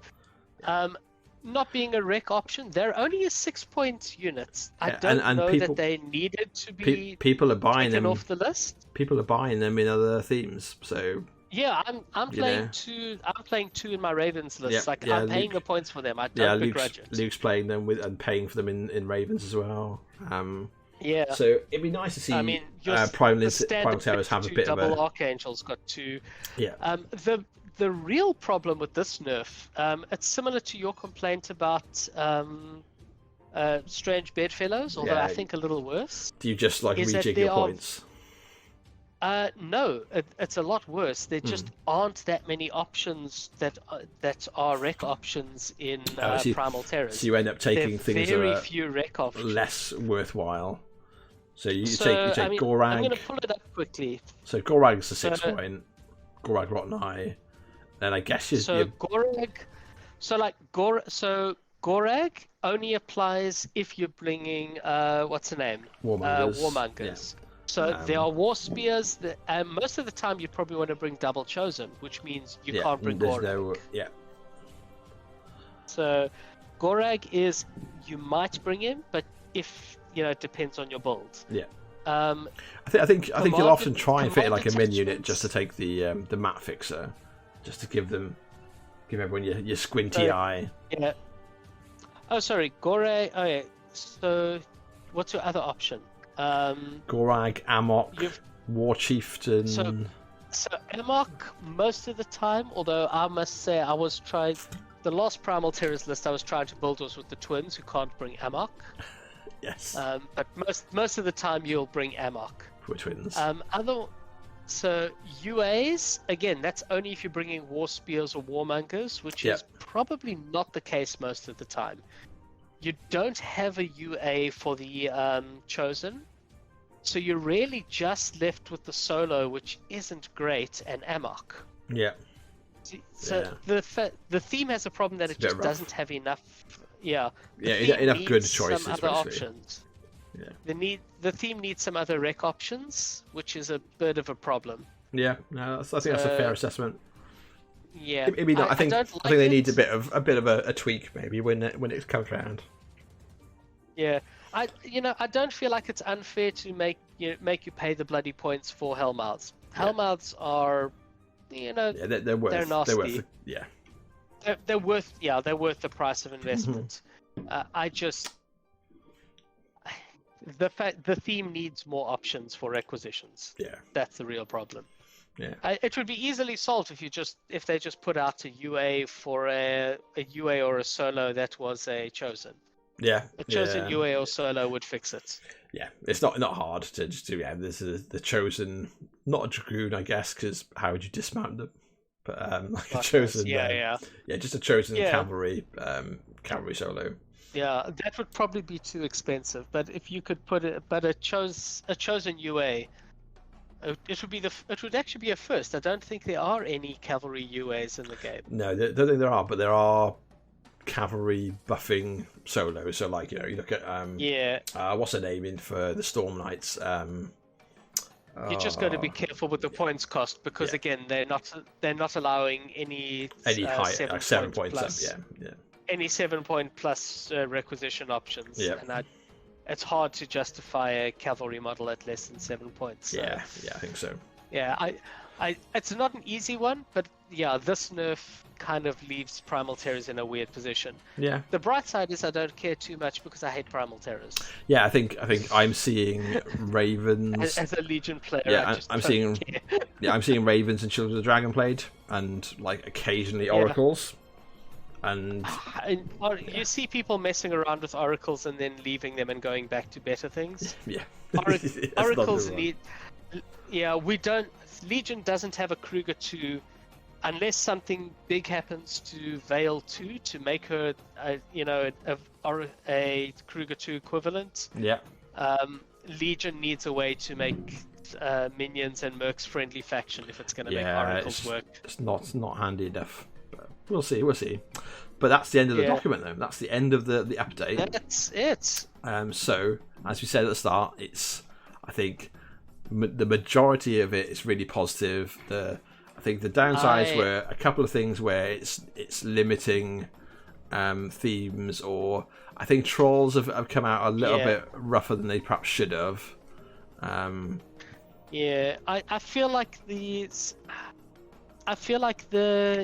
Not being a rec option, they're only a 6-point unit. I don't know that they needed to be people are buying taken them off the list. People are buying them in other themes, so yeah, I'm playing two. I'm playing 2 in my Ravens list. I'm paying the points for them. I don't begrudge it. Luke's playing them and paying for them in Ravens as well. Yeah. So it'd be nice to see. Primal Terrors have a bit of a double Archangel's got 2. Yeah. The real problem with this nerf, it's similar to your complaint about Strange Bedfellows, although I think a little worse. Do you just rejig your points? No, it's a lot worse. There just aren't that many options that are rec options in Primal Terrors. So you end up taking things that are few rec options. less worthwhile. So you take Gorag. I'm going to pull it up quickly. So Gorag's a 6-point. Gorag Rotten Eye. Then I guess Gorag. Gorag only applies if you're bringing what's the name? Warmongers. Yeah. So there are war spears, and most of the time you probably want to bring double chosen, which means you can't bring Gorag. So Gorag you might bring him, but if it depends on your build. Yeah. I think you'll often try and fit in a min unit just to take the map fixer, just to give everyone your squinty eye. Yeah. Oh, sorry, Gorag. Oh, yeah. So, what's your other option? Gorag, Amok, War Chieftain. So Amok most of the time. Although I must say, I was trying. The last Primal Terrors list I was trying to build was with the twins who can't bring Amok. Yes. But most of the time you'll bring Amok. For twins. So UAs, again, that's only if you're bringing War Spears or Warmongers, which is probably not the case most of the time. You don't have a UA for the Chosen, so you're really just left with the Solo, which isn't great, and Amok. Yeah. So the theme has a problem that it just doesn't have enough. Enough good choices. Some other options. Yeah. The theme needs some other rec options, which is a bit of a problem. Yeah, no, I think that's a fair assessment. Yeah, I think they need a bit of a tweak maybe when it comes around. Yeah, I don't feel like it's unfair to make you pay the bloody points for Hellmouths. Hellmouths are, they're worth. They're nasty. They're worth. They're worth the price of investment. The theme needs more options for requisitions. Yeah, that's the real problem. Yeah, it would be easily solved if they just put out a UA for a UA or a solo that was a chosen. Yeah, a chosen UA or solo would fix it. Yeah, it's not hard to just do. Yeah, this is the chosen, not a dragoon, I guess, because how would you dismount them? But a chosen, just a chosen cavalry solo. Yeah, that would probably be too expensive. But if you could put a chosen UA, it would actually be a first. I don't think there are any cavalry UAs in the game. No, I don't think there are, but there are cavalry buffing solos. So you look at what's her name in for the Storm Knights. You just got to be careful with the points cost because again they're not allowing any high 7 points plus, up. Yeah. Any 7 point plus requisition options. Yeah. And it's hard to justify a cavalry model at less than 7 points. So. Yeah, I think so. Yeah, it's not an easy one, but this nerf kind of leaves Primal Terrors in a weird position. Yeah. The bright side is I don't care too much because I hate Primal Terrors. Yeah, I think I'm seeing Ravens as a Legion player. Yeah, I'm seeing Ravens and Children of the Dragon played, and occasionally Oracles. And you see people messing around with oracles and then leaving them and going back to better things. Yeah, oracles need. Yeah, we don't. Legion doesn't have a Kruger 2 unless something big happens to Veil 2 to make her, a Kruger 2 equivalent. Yeah. Legion needs a way to make minions and mercs friendly faction if it's going to make oracles work. It's not handy enough. We'll see. But that's the end of the document, though. That's the end of the update. That's it. So, as we said at the start, it's, I think, the majority of it is really positive. I think the downsides were a couple of things where it's limiting themes, or I think trolls have come out a little bit rougher than they perhaps should have. I feel like the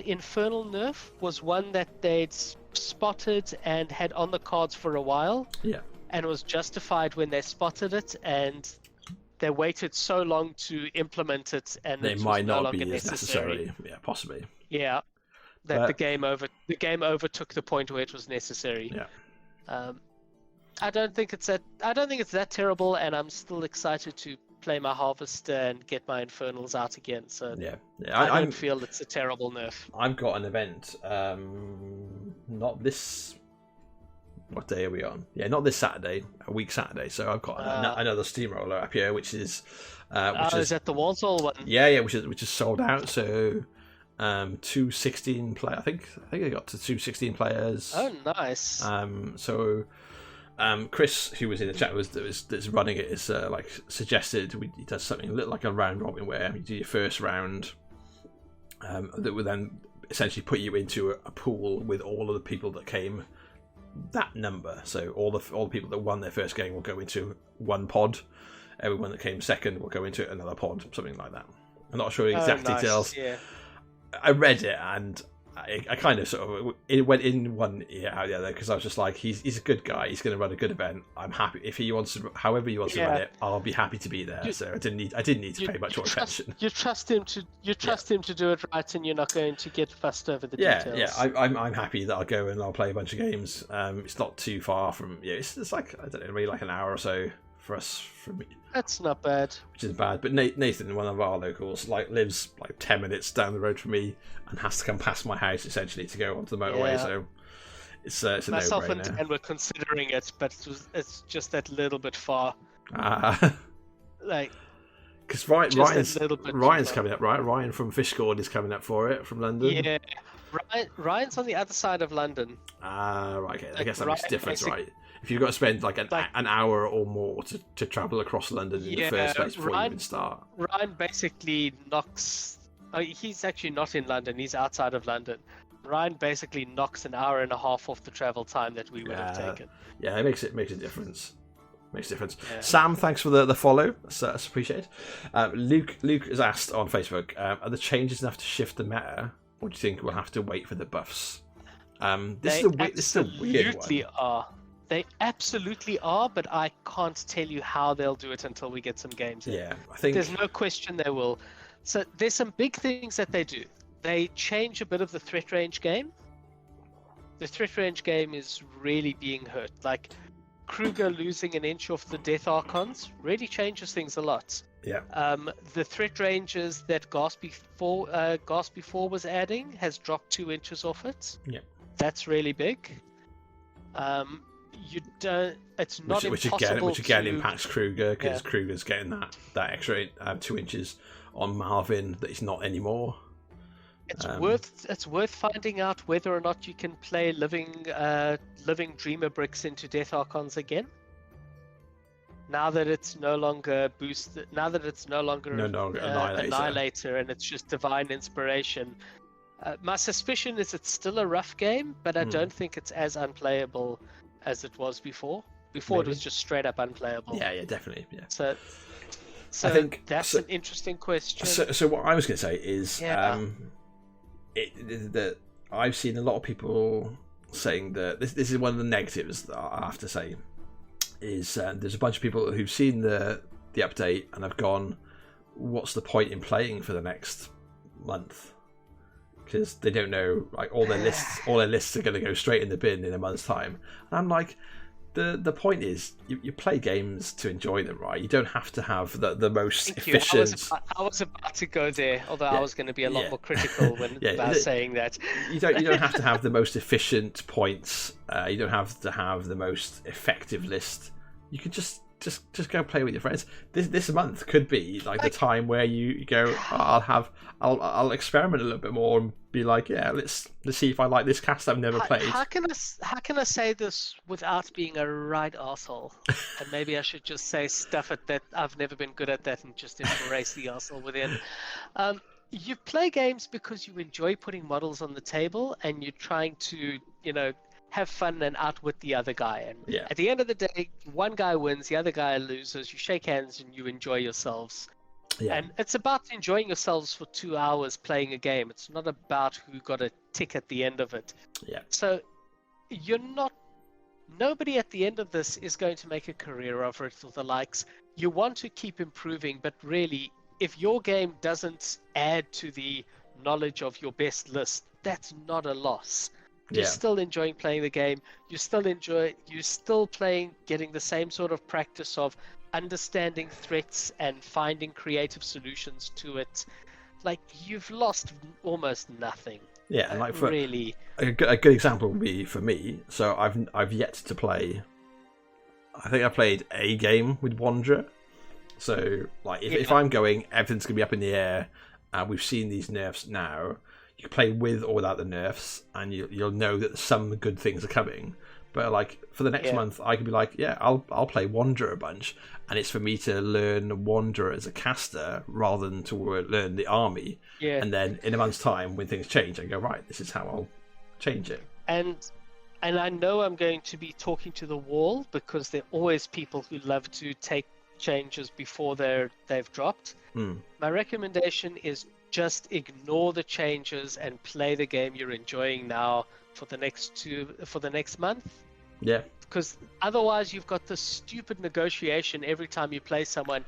Infernal nerf was one that they'd spotted and had on the cards for a while. Yeah. And was justified when they spotted it, and they waited so long to implement it, and they it might was no not longer be as necessary. Yeah, possibly. Yeah. That the game overtook the point where it was necessary. Yeah. I don't think it's that terrible, and I'm still excited to play my Harvester and get my Infernals out again. So I don't feel it's a terrible nerf. I've got an event, not this. What day are we on? Yeah, not this Saturday, a week Saturday. So I've got another steamroller up here, which is is that the Wartable one? Yeah, which is sold out. So 216 player. I think they got to 216 players. Oh, nice. So Chris, who was in the chat, that's running it, is like suggested he does something a little like a round robin where you do your first round, that would then essentially put you into a pool with all of the people that came that number. So all the people that won their first game will go into one pod. Everyone that came second will go into another pod, something like that. I'm not sure the exact details. Yeah. I read it and I kind of sort of went in one ear out the other, because I was just like, he's a good guy. He's going to run a good event. I'm happy if he wants to, however he wants to run it. I'll be happy to be there. So I didn't need to pay much more attention. You trust him to do it right, and you're not going to get fussed over the details. Yeah. I'm happy that I'll go and I'll play a bunch of games. It's not too far from It's like, I don't know, maybe like an hour or so for us from. That's not bad. Which isn't bad. But Nathan, one of our locals, lives 10 minutes down the road from me and has to come past my house essentially to go onto the motorway. So it's a no-brainer. Myself and Dan were considering it, but it's just that little bit far. Because Ryan's coming up, right? Ryan from Fishgourd is coming up for it from London. Yeah, Ryan's on the other side of London. Right. Okay. I guess that makes a difference, right? If you've got to spend an hour or more to travel across London in the first place before you even start. Ryan basically knocks. He's actually not in London. He's outside of London. Ryan basically knocks an hour and a half off the travel time that we would have taken. Yeah, it makes a difference. Makes a difference. Yeah. Sam, thanks for the follow. That's appreciated. Luke has asked on Facebook, are the changes enough to shift the meta, or do you think we'll have to wait for the buffs? This is a weird one. Are. They absolutely are, but I can't tell you how they'll do it until we get some games in. Yeah, I think there's no question they will. So there's some big things that they do. They change a bit of the threat range game. The threat range game is really being hurt. Like Kruger losing an inch off the Death Archons really changes things a lot. Yeah. The threat ranges that Gas before was adding has dropped 2 inches off it. Yeah. That's really big. You don't. It's not impossible. Which again impacts Kruger, because Kruger's getting that extra 2 inches on Marvin that he's not anymore. It's worth finding out whether or not you can play living Dreamer bricks into Death Archons again. Now that it's no longer boosted. Now that it's no longer Annihilator, and it's just Divine Inspiration. My suspicion is it's still a rough game, but I don't think it's as unplayable as it was before. Maybe. It was just straight up unplayable. Yeah, definitely. Yeah. So I think that's an interesting question. So what I was going to say is, that I've seen a lot of people saying that this is one of the negatives that I have to say is there's a bunch of people who've seen the update and have gone, what's the point in playing for the next month? Because they don't know, all their lists are going to go straight in the bin in a month's time. And I'm like, the point is, you play games to enjoy them, right? You don't have to have the most efficient. I was about to go there, although I was going to be a lot more critical when about saying that. You don't have to have the most efficient points. You don't have to have the most effective list. You can just just go play with your friends. This month could be like the time where you go, I'll experiment a little bit more and be like, yeah, let's see if I like this cast I've never played. How can I say this without being a right arsehole? And maybe I should just say stuff at that I've never been good at that and just embrace the arsehole within. You play games because you enjoy putting models on the table and you're trying to, have fun and outwit the other guy. And at the end of the day, one guy wins, the other guy loses. You shake hands and you enjoy yourselves. Yeah. And it's about enjoying yourselves for 2 hours playing a game. It's not about who got a tick at the end of it. Yeah. So nobody at the end of this is going to make a career of it or the likes. You want to keep improving, but really, if your game doesn't add to the knowledge of your best list, that's not a loss. You're still enjoying playing the game. You're still playing, getting the same sort of practice of understanding threats and finding creative solutions to it. Like, you've lost almost nothing. Yeah, and like for really a good example would be for me. So I've yet to play. I think I played a game with Wanderer. So like if I'm going, everything's gonna be up in the air, and we've seen these nerfs now. You can play with or without the nerfs, and you'll know that some good things are coming. But like for the next month, I could be like, I'll play Wanderer a bunch, and it's for me to learn Wanderer as a caster rather than to learn the army. Yeah. And then in a month's time, when things change, I go, right, this is how I'll change it. And I know I'm going to be talking to the wall because there are always people who love to take changes before they've dropped. My recommendation is just ignore the changes and play the game you're enjoying now for the next month. Yeah. Because otherwise you've got this stupid negotiation every time you play someone.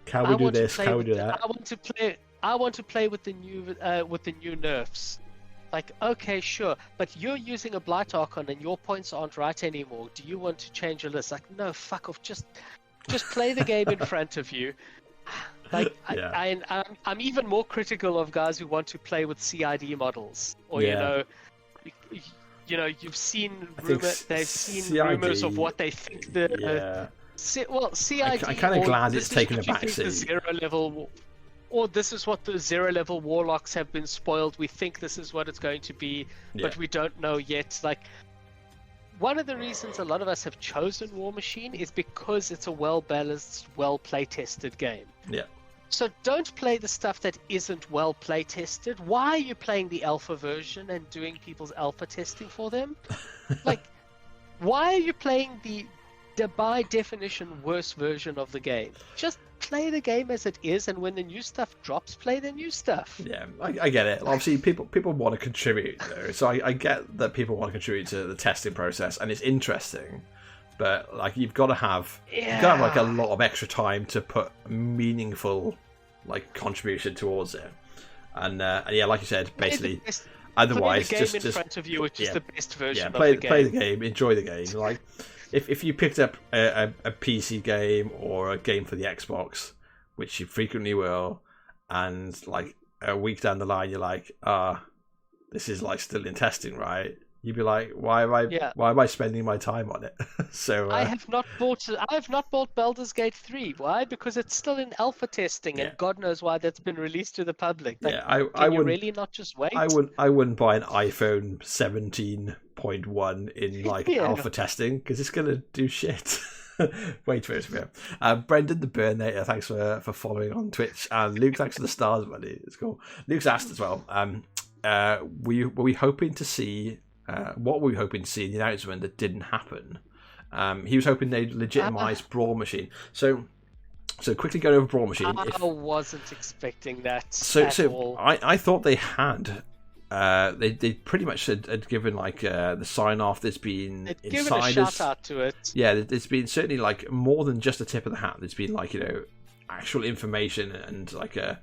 Can we do this? Can we do that? I want to play with the new nerfs. Like, okay, sure, but you're using a Blight Archon and your points aren't right anymore. Do you want to change your list? Like, no, fuck off. Just play the game in front of you. Like, I'm even more critical of guys who want to play with CID models, or you've seen rumors of what they think the CID. I'm kind of glad it's taken a backseat. Zero level, or this is what the 0 level warlocks have been spoiled. We think this is what it's going to be, but we don't know yet. Like, one of the reasons a lot of us have chosen Warmachine is because it's a well-balanced, well-play-tested game. Yeah. So don't play the stuff that isn't well play-tested. Why are you playing the alpha version and doing people's alpha testing for them? Like, why are you playing the by definition worst version of the game? Just play the game as it is, and when the new stuff drops, play the new stuff. Yeah, I get it. Obviously, people want to contribute, though. So I get that people want to contribute to the testing process, and it's interesting. But like, you've got to have like a lot of extra time to put meaningful like contribution towards it. And like you said, basically, otherwise play the game just in front of you, which is the best version of play the game. Play the game, enjoy the game. Like, if you picked up a PC game or a game for the Xbox, which you frequently will, and like a week down the line you're like, this is like still in testing, right? You'd be like, why am I spending my time on it? So I have not bought Baldur's Gate 3. Why? Because it's still in alpha testing, and God knows why that's been released to the public. Like, I would really not just wait. I wouldn't buy an iPhone 17.1 in like alpha testing, because it's gonna do shit. Wait for it. Brendan the Burnator, thanks for following on Twitch, and Luke, thanks for the stars, buddy. It's cool. Luke's asked as well. Were we hoping to see? What were we hoping to see in the announcement that didn't happen? He was hoping they'd legitimize Warmachine. So quickly going over Warmachine. I wasn't expecting that. So I thought they had. They pretty much had given like the sign off. There's been insiders. Given a shout out to it. Yeah, there's been certainly like more than just a tip of the hat. There's been like actual information and like a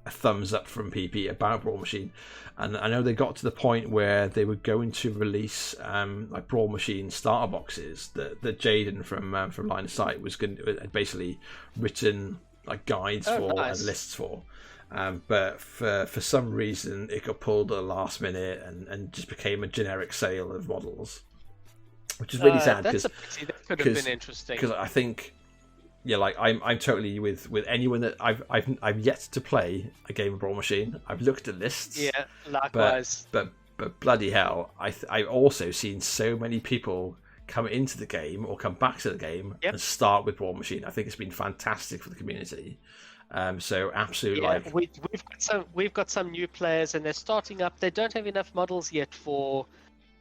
thumbs up from PP about Warmachine, and I know they got to the point where they were going to release like Warmachine starter boxes that Jaden from Line of Sight had basically written like guides for and lists for, but for some reason it got pulled at the last minute and just became a generic sale of models. which is really sad. That's a pity. That could have been interesting. Because I think, yeah, like I'm totally with anyone that I've yet to play a game of Warmachine. I've looked at lists. Yeah, likewise. But bloody hell, I've also seen so many people come into the game or come back to the game and start with Warmachine. I think it's been fantastic for the community. So absolutely, like we've got some new players and they're starting up. They don't have enough models yet for,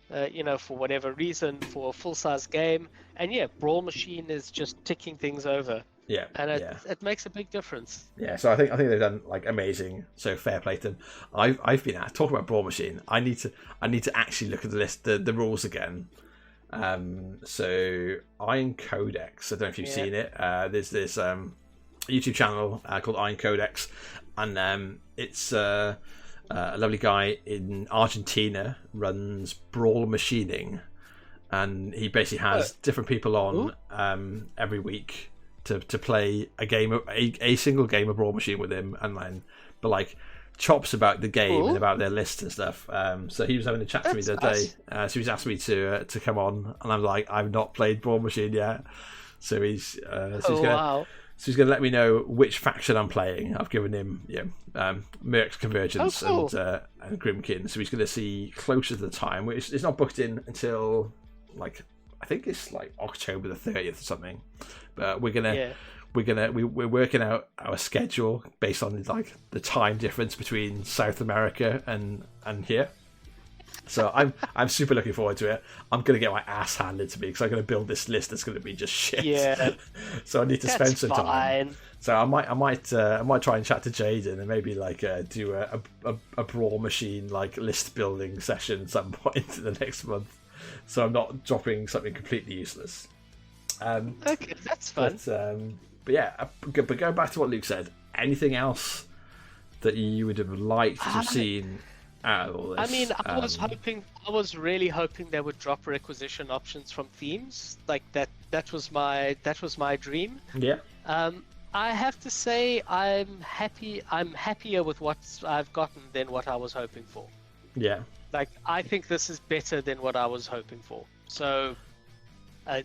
for whatever reason, for a full-size game. And yeah, Warmachine is just ticking things over. Yeah, and it makes a big difference. Yeah, so I think they've done like amazing. So fair play to them. I've been talking about Warmachine. I need to actually look at the list, the rules again. So Iron Codex. I don't know if you've seen it. There's this YouTube channel called Iron Codex, and it's a lovely guy in Argentina runs Brawl Machining, and he basically has different people on every week to play a single game of Warmachine with him, and then like chops about the game and about their list and stuff. So he was having a chat to me the other day. So he's asked me to come on, and I'm like, I've not played Warmachine yet. So he's he's gonna let me know which faction I'm playing. I've given him Mercs Convergence and Grimkin. So he's gonna see closer to the time, which is not booked in until like I think it's like October the 30th or something. But we're working out our schedule based on like the time difference between South America and here. So I'm super looking forward to it. I'm gonna get my ass handed to me because I'm gonna build this list that's gonna be just shit. Yeah. So I need to spend some time. So I might try and chat to Jaden and maybe like do a Brawl Machine like list building session at some point in the next month. So I'm not dropping something completely useless. Okay, that's fun. But yeah, but going back to what Luke said, anything else that you would have liked to have seen out of all this? I mean, I was really hoping they would drop requisition options from themes. Like that was my dream. Yeah. I have to say I'm happier with what I've gotten than what I was hoping for. Yeah. Like, I think this is better than what I was hoping for. So, I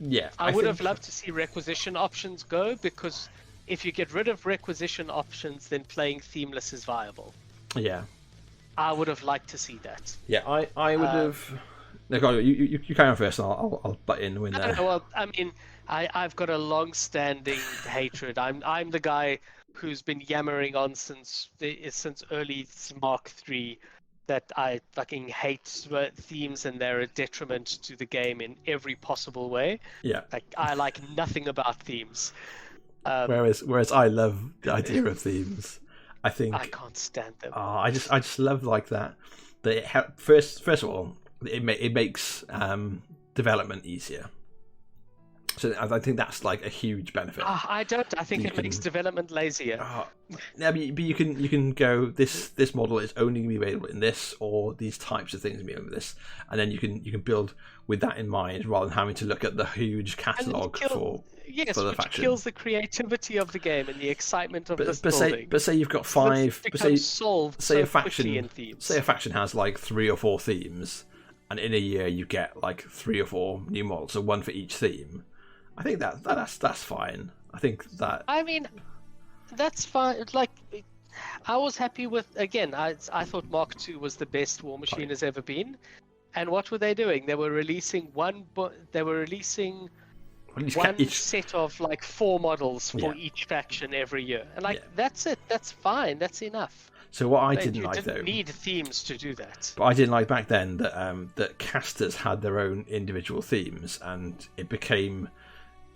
would have loved to see requisition options go, because if you get rid of requisition options, then playing themeless is viable. Yeah. I would have liked to see that. Yeah, I would have... No, go on, you carry on first, and I'll butt in when... Well, I mean, I've got a long-standing hatred. I'm the guy who's been yammering on since early Mark III, that I fucking hate themes and they're a detriment to the game in every possible way. Yeah. Like, I like nothing about themes. Whereas I love the idea of themes. I think I can't stand them. I just love like that. That first of all, it makes development easier. So I think that's like a huge benefit. I don't. I think it makes development lazier. Yeah, but you can go, this model is only going to be available in this, or these types of things will be available in this, and then you can build with that in mind rather than having to look at the huge catalogue for the faction. Kills the creativity of the game and the excitement of this building. But say you've got five. Say a faction has like 3 or 4 themes, and in a year you get like 3 or 4 new models, so one for each theme. I think that's fine. I think that. I mean, that's fine. Like, I was happy with. Again, I thought Mark II was the best Warmachine has ever been. And what were they doing? They were releasing one set of like 4 models for each faction every year, and that's it. That's fine. That's enough. So what I didn't need themes to do that. But I didn't like back then that casters had their own individual themes, and it became.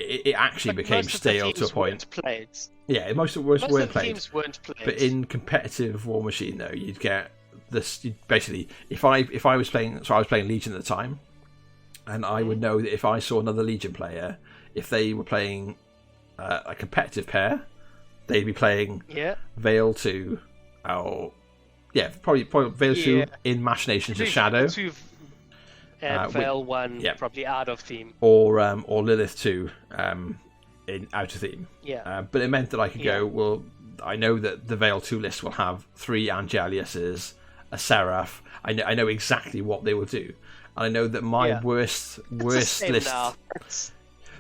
It actually became stale to a point. Yeah, most weren't played. Themes weren't played. But in competitive Warmachine, though, you'd get this. Basically, if I was playing, so I was playing Legion at the time, and I would know that if I saw another Legion player, if they were playing a competitive pair, they'd be playing Veil 2, or probably Veil 2 in Machinations of Shadow. And Veil 1 probably out of theme, or Lilith 2 in out of theme. But it meant that I could go, well, I know that the Veil 2 list will have 3 Angeliuses, a Seraph. I know exactly what they will do, and I know that my worst list. Now.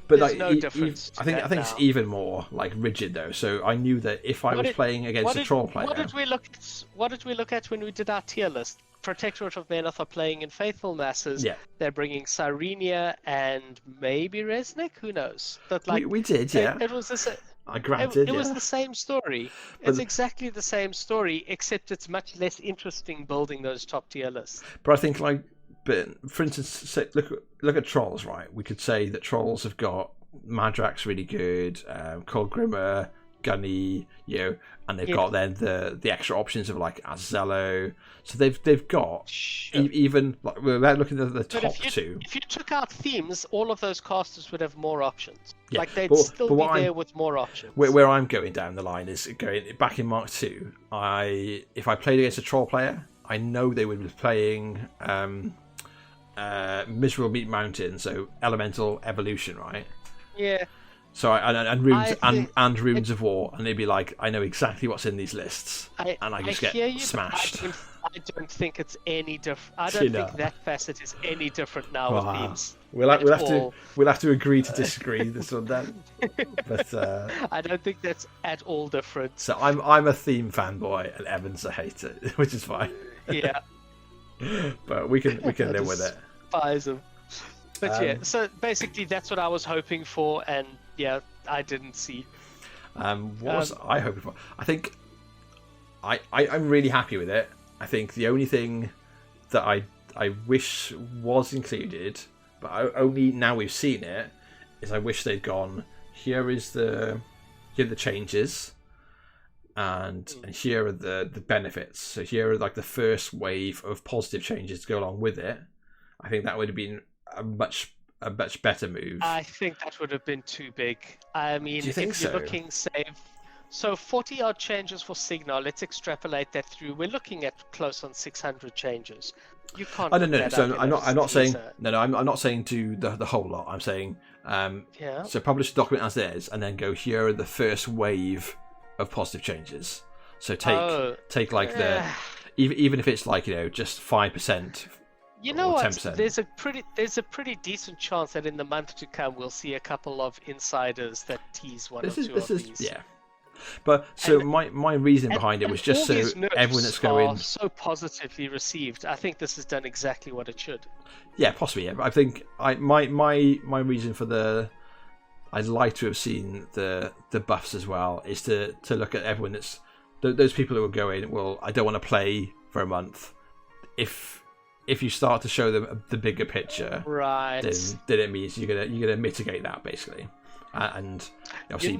But there's like, no difference. I think it's even more like rigid though. So I knew that if I was playing against a troll player, what did we look at when we did our tier list? Protectorate of Meneth are playing in Faithful Masses. Yeah. They're bringing Cyrenia and maybe Resnick. Who knows? But like we did, yeah. It was this. It was the same story. It's exactly the same story, except it's much less interesting building those top tier lists. But I think, like, for instance, say, look at Trolls, right? We could say that Trolls have got Madrak's really good, Cold Grimmer, Gunny, and they've got then the extra options of like Azello. So they've got even like without looking at the top two. If you took out themes, all of those casters would have more options. Yeah, like they'd still be there with more options. Where I'm going down the line is going back in Mark II. If I played against a troll player, I know they would be playing Miserable Meat Mountain, so Elemental Evolution, right? Yeah. So and runes and runes of war, and they'd be like, I know exactly what's in these lists, and I just get smashed. I don't think it's any different. I don't think that facet is any different now with themes. We'll have to agree to disagree this one then. But I don't think that's at all different. So I'm a theme fanboy, and Evan's a hater, which is fine. Yeah. But we can live with it. Buys them. But yeah, so basically that's what I was hoping for, and yeah, I didn't see. What was I hoping for? I think I'm really happy with it. I think the only thing that I wish was included, but only now we've seen it, is I wish they'd gone, here are the changes, and here are the benefits. So here are like the first wave of positive changes to go along with it. I think that would have been a much better move. I think that would have been too big. I mean, if you're looking, say, so 40 odd changes for Signal, let's extrapolate that through. We're looking at close on 600 changes. You can't. I don't know. So I'm not saying I'm not saying do the whole lot. I'm saying so publish the document as is, and then go, here are the first wave of positive changes. So take like even if it's like just 5%. You know what? 10%. There's a pretty decent chance that in the month to come we'll see a couple of insiders that tease one or two of these. Yeah. But so my reason behind it was just so everyone that's going so positively received. I think this has done exactly what it should. Yeah, possibly. Yeah, but I think my reason for I'd like to have seen the buffs as well is to look at everyone that's those people who are going, well, I don't want to play for a month. If you start to show them the bigger picture, right, then it means you're gonna mitigate that basically. And obviously,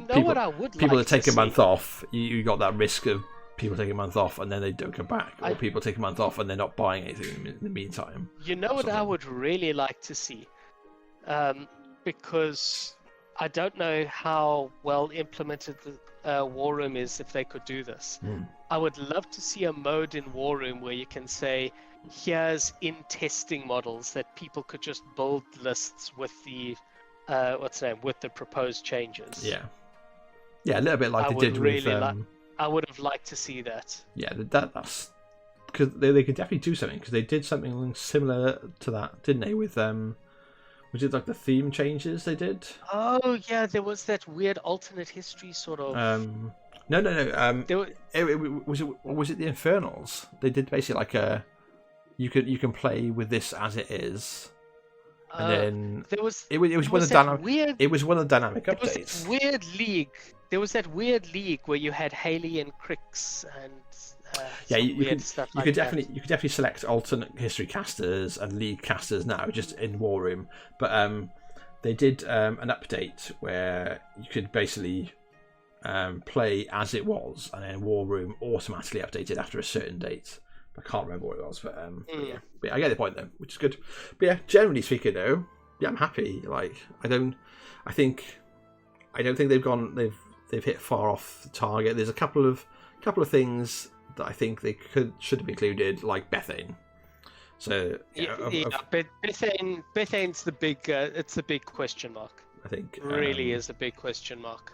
people that take a month off, you got that risk of people taking a month off and then they don't come back, or people take a month off and they're not buying anything in the meantime. You know what I would really like to see, because I don't know how well implemented the Warroom is if they could do this. I would love to see a mode in Warroom where you can say, here's in testing models that people could just build lists with the with the proposed changes. Yeah, a little bit like they did with. I would have liked to see that. Yeah, that's because they could definitely do something, because they did something similar to that, didn't they? With was it like the theme changes they did? Oh yeah, there was that weird alternate history sort of. No. Was it the Infernals? They did basically like a. You can play with this as it is, and then it was one of the dynamic updates. There was that weird league where you had Haley and Crix and you could definitely select alternate history casters and league casters now just in Warroom, but they did an update where you could basically play as it was, and then Warroom automatically updated after a certain date. I can't remember what it was, but I get the point though, which is good. But yeah, generally speaking though, I'm happy. Like I don't think they've hit far off the target. There's a couple of things that I think they should have included, like Bethane. So Bethane's the big it's the big question mark. I think really is a big question mark.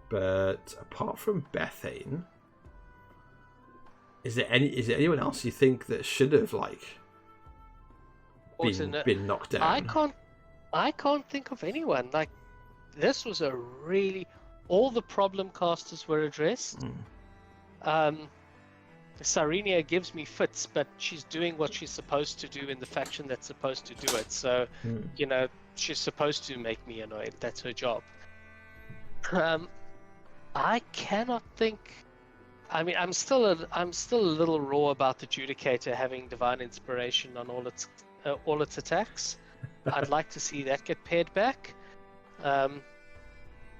But apart from Bethane, is there anyone else you think that should have been knocked down. I can't think of anyone. Like, this was a really... All the problem casters were addressed. Sarenia gives me fits, but she's doing what she's supposed to do in the faction that's supposed to do it. So, you know, she's supposed to make me annoyed. That's her job. I cannot think... I mean, I'm still a little raw about the Judicator having Divine Inspiration on all its attacks. I'd like to see that get paired back.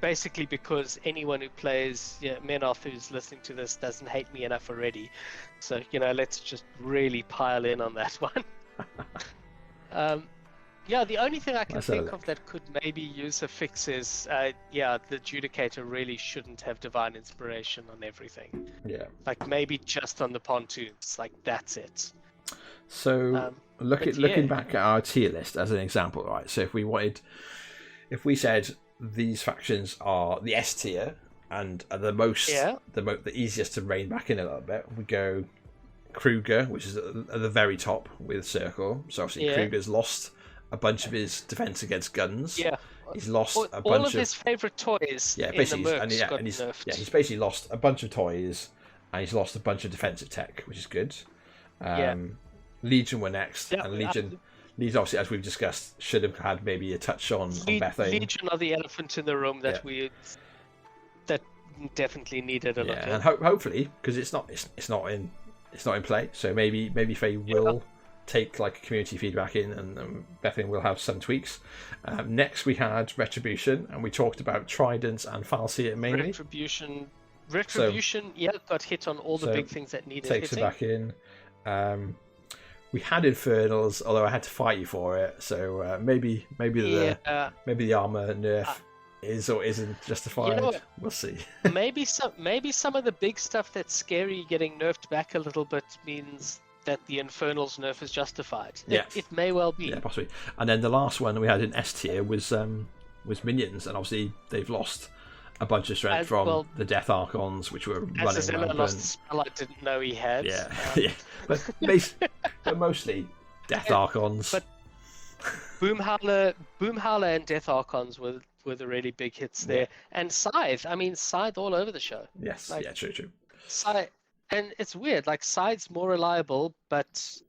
Basically because anyone who plays Menoth who's listening to this doesn't hate me enough already. So, you know, let's just really pile in on that one. Yeah, the only thing I can think of that could maybe use a fix is, the Judicator really shouldn't have Divine Inspiration on everything. Yeah. Like, maybe just on the pontoons. Like, that's it. So, looking back at our tier list as an example, right? So if we said these factions are the S tier and are the easiest to rein back in a little bit, we go Kruger, which is at the very top with Circle. So obviously Kruger's lost a bunch of his defense against guns. Yeah, he's lost a bunch all of his favorite toys. Yeah, basically, he's basically lost a bunch of toys, and he's lost a bunch of defensive tech, which is good. Legion were next, and Legion obviously, as we've discussed, should have had maybe a touch on Bethane. Legion are the elephant in the room that that definitely needed a look at. And hopefully, because it's not in play, so maybe Faye will take like community feedback in, and Bethany will have some tweaks. Next we had Retribution, and we talked about Tridents and Falseer mainly. Retribution, got hit on all the big things that needed takes hitting. Takes it back in. We had Infernals, although I had to fight you for it, so maybe the armor nerf is or isn't justified. You know, we'll see. maybe some of the big stuff that's scary getting nerfed back a little bit means that the Infernals nerf is justified. Yeah, it may well be. Yeah, possibly. And then the last one we had in S tier was Minions, and obviously they've lost a bunch of strength from the Death Archons, which were running rampant. Lost a spell I didn't know he had. Yeah, but mostly Death Archons. But Boomhowler and Death Archons were the really big hits there. And Scythe, Scythe all over the show. Yes, true. Scythe, and it's weird, like Scythe's more reliable, but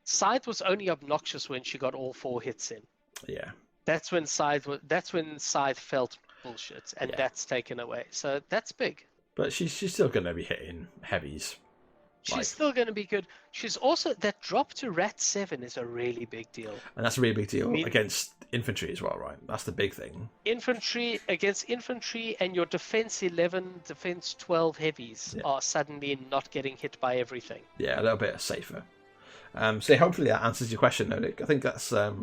Scythe was only obnoxious when she got all 4 hits in. Yeah. That's when Scythe felt bullshit, and that's taken away. So that's big. But she's still going to be hitting heavies. She's still going to be good. She's also, that drop to Rat 7 is a really big deal. And that's a really big deal against infantry as well, right? That's the big thing. Against infantry, and your defense 11, defense 12 heavies are suddenly not getting hit by everything. Yeah, a little bit safer. So hopefully that answers your question, Nick. I think that's I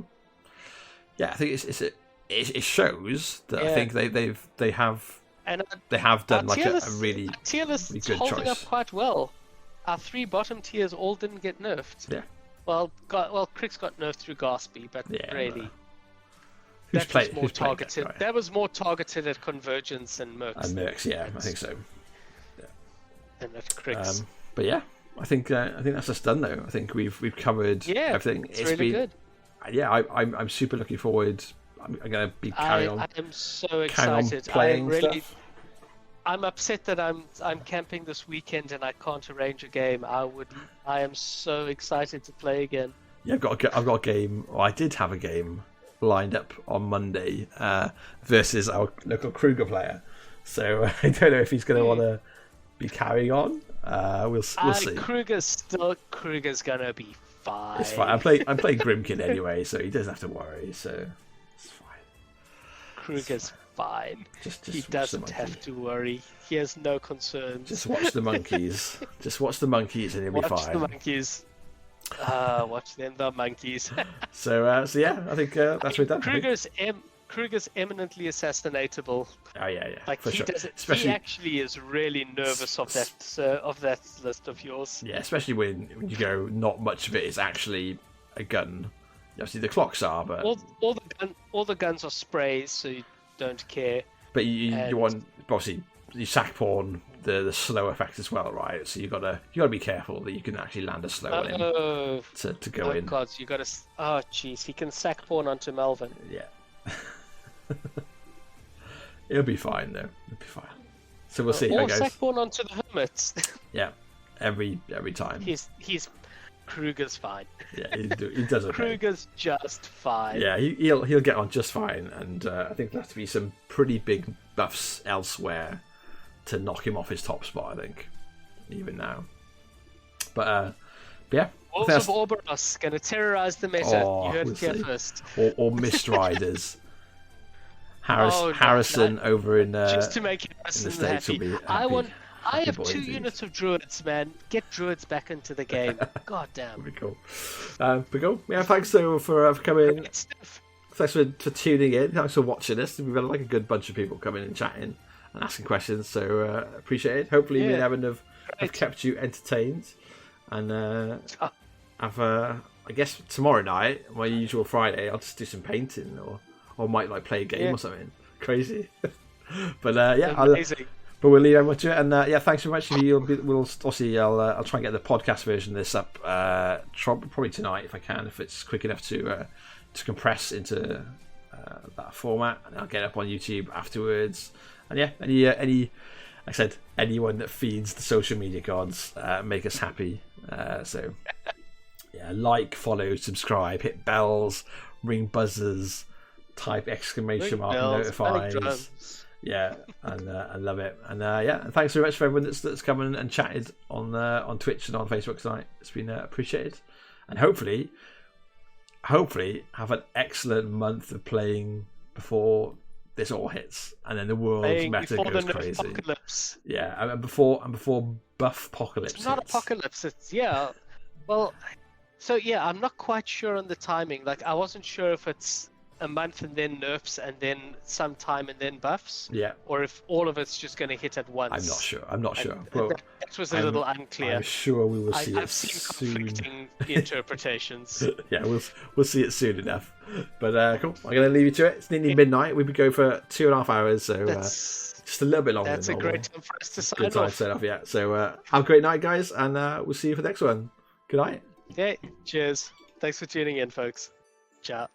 think it shows that I think they have done like a really tier list really good holding choice. Up quite well. Our 3 bottom tiers all didn't get nerfed. Yeah. Well, Crick's got nerfed through Gaspy, but really, who's more targeted. That was more targeted at Convergence and Mercs. And Mercs, I think so. Yeah. And at Crick's. But yeah, I think that's us done though. I think we've covered everything. It's really good. Yeah, I'm super looking forward. I'm going to be carrying on. I am so excited. Playing stuff. I'm upset that I'm camping this weekend and I can't arrange a game. I am so excited to play again. Yeah, I've got a game. Well, I did have a game lined up on Monday versus our local Kruger player. So I don't know if he's going to want to be carrying on. We'll see. Kruger's going to be fine. It's fine. I'm playing Grimkin anyway, so he doesn't have to worry. So it's fine. Kruger's fine. He doesn't have to worry. He has no concerns. Just watch the monkeys. Just watch the monkeys and he'll be fine. Watch the monkeys. Watch them, the monkeys. So yeah, I think that's what we've done. Kruger's eminently assassinatable. Oh yeah, like for he sure. He actually is really nervous of that list of yours. Yeah, especially when you go, not much of it is actually a gun. Obviously the clocks are, but all the guns are sprays, so you don't care. But you want, obviously you sack pawn the slow effect as well, right? So you gotta be careful that you can actually land a slow on him to go in. Oh god, you gotta. Oh jeez, he can sack pawn onto Melvin. Yeah. It'll be fine though. It'll be fine. So we'll see how it goes. Or sack pawn onto the hermits. Yeah, every time. He's Kruger's fine. Yeah, he does okay. Kruger's just fine. Yeah, he'll get on just fine, and I think there'll have to be some pretty big buffs elsewhere to knock him off his top spot. I think, even now. But yeah. Wolves of Orboros gonna terrorize the meta. You heard it here first. Or Mist Riders. Harrison over in just to make Harrison happy. I have 2 indeed. units of druids, man. Get druids back into the game. God damn. Pretty cool. Pretty cool. Yeah, thanks for coming. Thanks for tuning in. Thanks for watching this. We've got like a good bunch of people coming and chatting and asking questions, so appreciate it. Hopefully me and Evan have kept you entertained. And I guess tomorrow night, my usual Friday, I'll just do some painting or might like play a game or something crazy. But but we'll leave everyone to it. And thanks very much. I'll try and get the podcast version of this up probably tonight if I can, if it's quick enough to compress into that format, and I'll get it up on YouTube afterwards. And any like I said, anyone that feeds the social media gods make us happy. So like, follow, subscribe, hit bells, ring buzzers, type exclamation mark notifies. Yeah, and I love it. And and thanks very much for everyone that's come and chatted on Twitch and on Facebook tonight. It's been appreciated, and hopefully have an excellent month of playing before this all hits, and then the world's meta goes crazy. Apocalypse. Yeah, and before buff apocalypse. It's not apocalypse. It's Well, so I'm not quite sure on the timing. Like, I wasn't sure if it's a month and then nerfs and then some time and then buffs. Yeah. Or if all of it's just going to hit at once. I'm not sure. Well, that was a little unclear. I'm sure we will see I've seen conflicting interpretations. Yeah, we'll see it soon enough. But cool. I'm going to leave you to it. It's nearly midnight. We've been going for 2.5 hours, so just a little bit longer. That's than a normal. great time for us to sign off. Yeah. So have a great night, guys, and we'll see you for the next one. Good night. Yeah. Cheers. Thanks for tuning in, folks. Ciao.